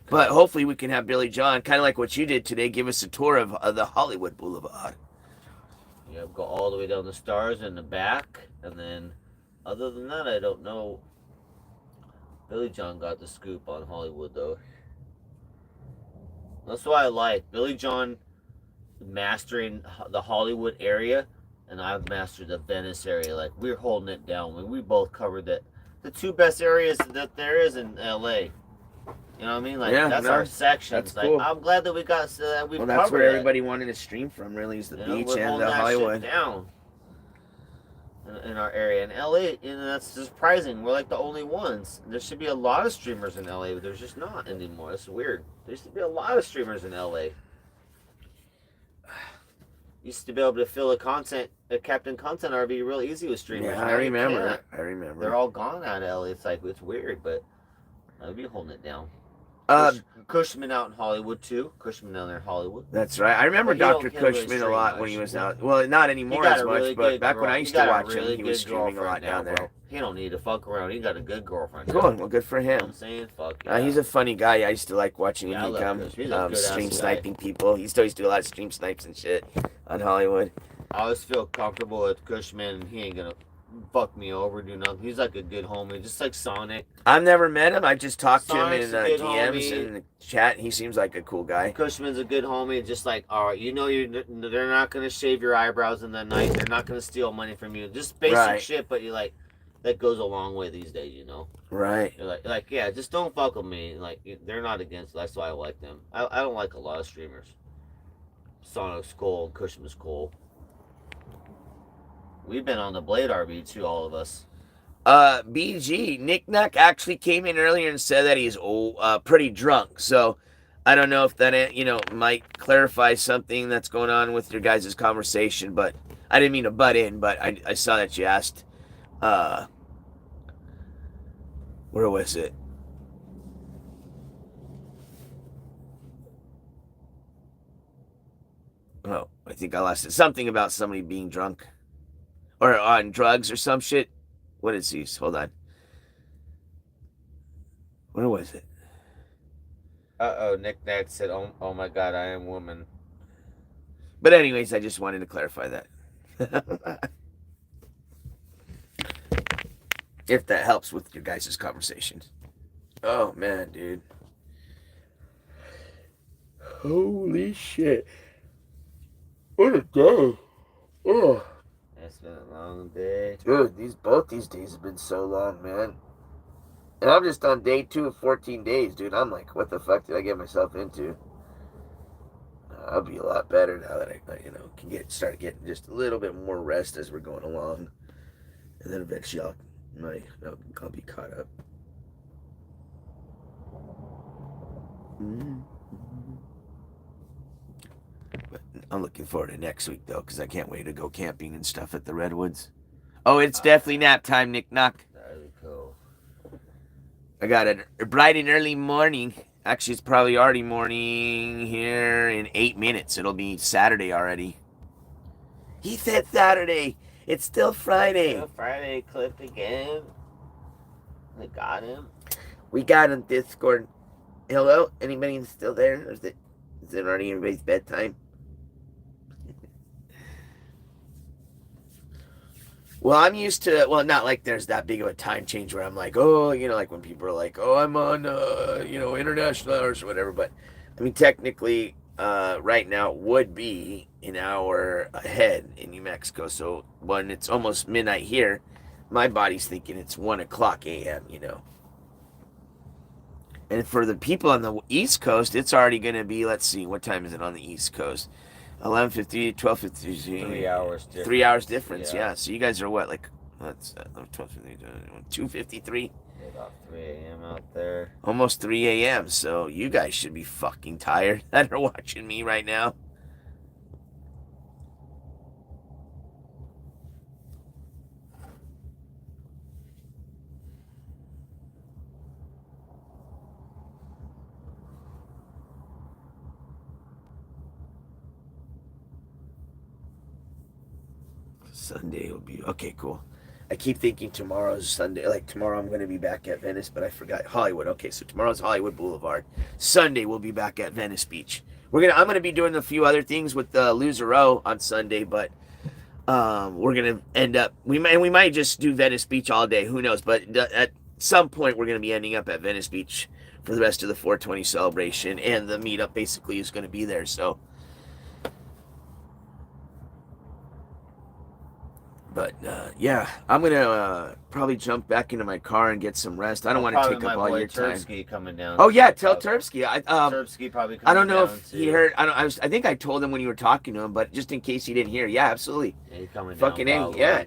But hopefully we can have Billy John, kind of like what you did today, give us a tour of the Hollywood Boulevard. Yeah, go all the way down the stars in the back, and then other than that, I don't know. Billy John got the scoop on Hollywood, though. That's what I like. Billy John mastering the Hollywood area, and I've mastered the Venice area. Like, we're holding it down. We both covered the two best areas that there is in LA. You know what I mean? Like, Yeah, that's no, our section. that's Like, cool. I'm glad that we got we Well, that's covered where it. everybody wanted to stream from. Really, is the You know, beach we're and holding the that Hollywood. shit down in our area. In LA, that's surprising. We're like the only ones. There should be a lot of streamers in LA, but there's just not anymore. It's weird. There used to be a lot of streamers in LA. Used to be able to fill a Captain Content RV real easy with streamers. Yeah, Now I remember. can't. I remember. They're all gone out of LA. It's like, it's weird, but I'd be holding it down. Cushman out in Hollywood too. Cushman down there in Hollywood. That's right. I remember But Dr. can't really Cushman a stream lot much. when he was out. Well, not anymore as much, but back when I used to watch him, he was streaming a lot down there. He don't need to fuck around. He got a good girlfriend. Cool. Well, good for You know what him. I'm saying? Fuck yeah. He's a funny guy. I used to like watching Yeah, I when he'd love come Cush. He's a good-ass stream guy. sniping people. He still used to do a lot of stream snipes and shit on Hollywood. I always feel comfortable with Cushman, and he ain't gonna fuck me over, do nothing. He's like a good homie, just like Sonic. I've never met him. I just talked Sonic's to him a in good DMs homie. and the chat. He seems like a cool guy. Cushman's a good homie, just like, all right, you know, they're not gonna shave your eyebrows in the night. They're not gonna steal money from you. Just basic Right. shit, but you like that goes a long way these days, you know. Right. You're like yeah, just don't fuck with me. Like they're not against. That's why I like them. I don't like a lot of streamers. Sonic's cool, Cushman's cool. We've been on the Blade RV too, all of us. BG, Nick Knack actually came in earlier and said that he's pretty drunk. So I don't know if that, might clarify something that's going on with your guys' conversation, but I didn't mean to butt in, but I saw that you asked, where was it? Oh, I think I lost it. Something about somebody being drunk or on drugs or some shit. What is he? Hold on. Where was it? Nick Knack said, oh my God, I am woman. But anyways, I just wanted to clarify that. If that helps with your guys' conversations. Oh, man, dude. Holy shit. What a day. Oh. It's been a long day. Dude, both these days have been so long, man. And I'm just on day 2 of 14 days, dude. I'm like, what the fuck did I get myself into? I'll be a lot better now that I can start getting just a little bit more rest as we're going along. And then eventually I'll be caught up. But I'm looking forward to next week, though, because I can't wait to go camping and stuff at the Redwoods. Oh, it's definitely nap time, Nick Knock. That'd be cool. I got a bright and early morning. Actually, it's probably already morning here in 8 minutes. It'll be Saturday already. He said Saturday. It's still Friday. Still Friday clip again. We got him. We got him, Discord. Hello? Anybody still there? Or is it already everybody's bedtime? Well, I'm used to, not like there's that big of a time change where I'm like, oh, like when people are like, oh, I'm on, international hours or whatever. But, I mean, technically, right now it would be an hour ahead in New Mexico. So when it's almost midnight here, my body's thinking it's 1 o'clock a.m., And for the people on the East Coast, it's already going to be, let's see, what time is it on the East Coast? 11:50, 12:50. 3 hours difference. 3 hours difference, yeah. So you guys are what, like, 2:53? About 3 a.m. out there. Almost 3 a.m. So you guys should be fucking tired that are watching me right now. Sunday will be okay. Cool. I keep thinking tomorrow's Sunday. Like tomorrow, I'm going to be back at Venice, but I forgot Hollywood. Okay, so tomorrow's Hollywood Boulevard. Sunday, we'll be back at Venice Beach. I'm going to be doing a few other things with Loser O on Sunday, but we're going to end up. We might just do Venice Beach all day. Who knows? But at some point, we're going to be ending up at Venice Beach for the rest of the 420 celebration, and the meetup basically is going to be there. So. But yeah, I'm gonna probably jump back into my car and get some rest. I don't want to take up all your time. Tursky coming down. Oh yeah, tell Terpsky. Tursky probably coming I don't know down if too. he heard. I think I told him when you were talking to him, but just in case he didn't hear, yeah, absolutely. Yeah, he's coming Fucking down. A, Probably. yeah.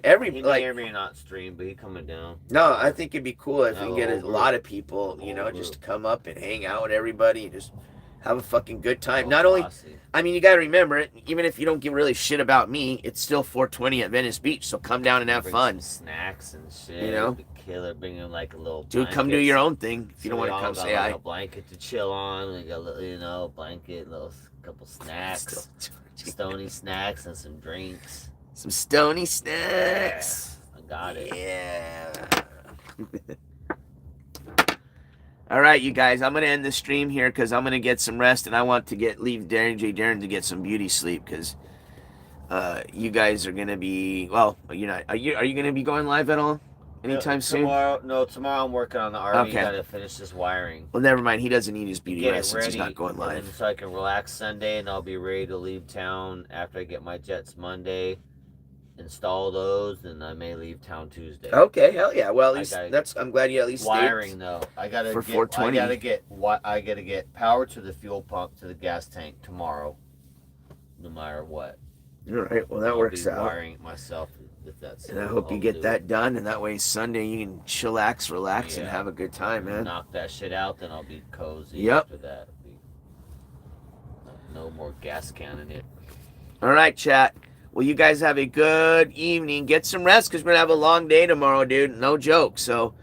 He may not stream, but he's coming down. No, I think it'd be cool if we can get a Over. lot of people, you know, Over. just to come up and hang out with everybody and just have a fucking good time. Whole Not only, posse. I mean, you got to remember it. Even if you don't give really shit about me, it's still 420 at Venice Beach, so come down and have Bring fun. some snacks and shit. You know? The killer, bring him like a little. Dude, come do your own thing if you don't we want to all come got say like hi. a blanket to chill on. We got a little, you know, blanket, little couple snacks, stony snacks, and some drinks. Some stony snacks. Yeah, I got it. Yeah. All right, you guys, I'm gonna end the stream here because I'm gonna get some rest and I want to leave DJ Darren to get some beauty sleep because you guys are gonna be you're not. Are you gonna be going live at all anytime soon? Tomorrow I'm working on the RV. Okay. Gotta finish this wiring. Well, never mind. He doesn't need his beauty Get rest it since ready, he's not going live. so I can relax Sunday and I'll be ready to leave town after I get my jets Monday. Install those, and I may leave town Tuesday. Okay, hell yeah. Well, at least I'm glad you at least wiring stayed though. I gotta for get 420. I gotta get power to the fuel pump to the gas tank tomorrow, no matter what. All right. Well, that works out. Wiring it myself if that's. And I hope you get that done, and that way Sunday you can chillax, relax, and have a good time, man. Knock that shit out, then I'll be cozy. Yep. After that, no more gas canning it. All right, chat. Well, you guys have a good evening. Get some rest because we're going to have a long day tomorrow, dude. No joke. So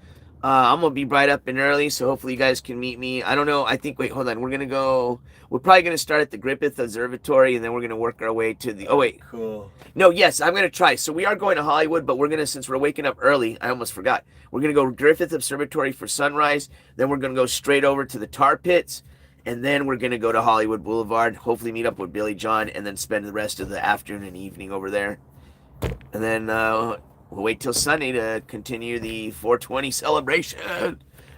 I'm going to be right up and early, so hopefully you guys can meet me. I don't know. Wait, hold on. We're probably going to start at the Griffith Observatory, and then we're going to work our way to the, Cool. No, yes, I'm going to try. So we are going to Hollywood, but since we're waking up early, I almost forgot. We're going to go Griffith Observatory for sunrise. Then we're going to go straight over to the tar pits. And then we're going to go to Hollywood Boulevard, hopefully meet up with Billy John, and then spend the rest of the afternoon and evening over there. And then we'll wait till Sunday to continue the 420 celebration.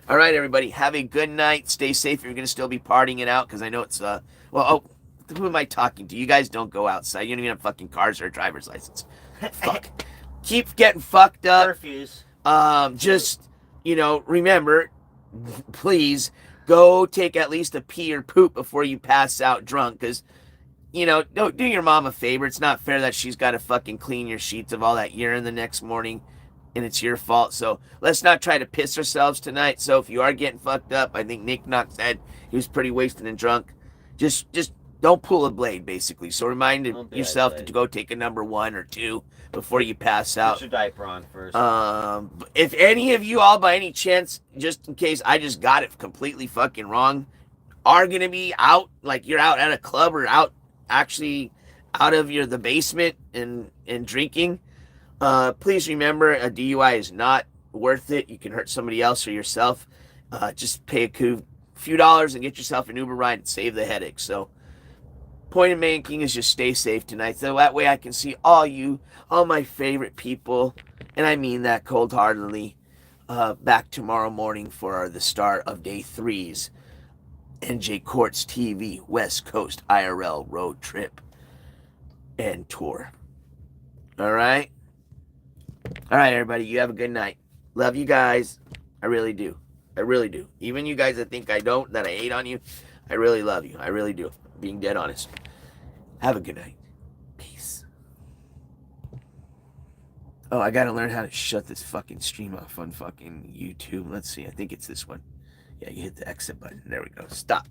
All right, everybody, have a good night. Stay safe if you're going to still be partying it out, because I know it's, who am I talking to? You guys don't go outside. You don't even have fucking cars or a driver's license. Fuck. Keep getting fucked up. Curfews. Just, remember, please, go take at least a pee or poop before you pass out drunk, because, don't do your mom a favor. It's not fair that she's got to fucking clean your sheets of all that urine the next morning, and it's your fault. So let's not try to piss ourselves tonight. So if you are getting fucked up, I think Nick Knox said he was pretty wasted and drunk. Just don't pull a blade, basically. So remind yourself to go take a number 1 or 2 before you pass out. Put your diaper on first. If any of you all, by any chance, just in case I just got it completely fucking wrong, are gonna be out, like you're out at a club or out of the basement and drinking, please remember a DUI is not worth it. You can hurt somebody else or yourself. Just pay a few dollars and get yourself an Uber ride and save the headache. So point of making is just stay safe tonight. So that way I can see all my favorite people, and I mean that cold-heartedly, back tomorrow morning for the start of day 3's NJCourts TV West Coast IRL road trip and tour. All right, everybody, you have a good night. Love you guys. I really do. Even you guys that think I don't, that I hate on you, I really love you. I really do. Being dead honest. Have a good night. Peace. Oh, I gotta learn how to shut this fucking stream off on fucking YouTube. Let's see. I think it's this one. Yeah, you hit the exit button. There we go. Stop.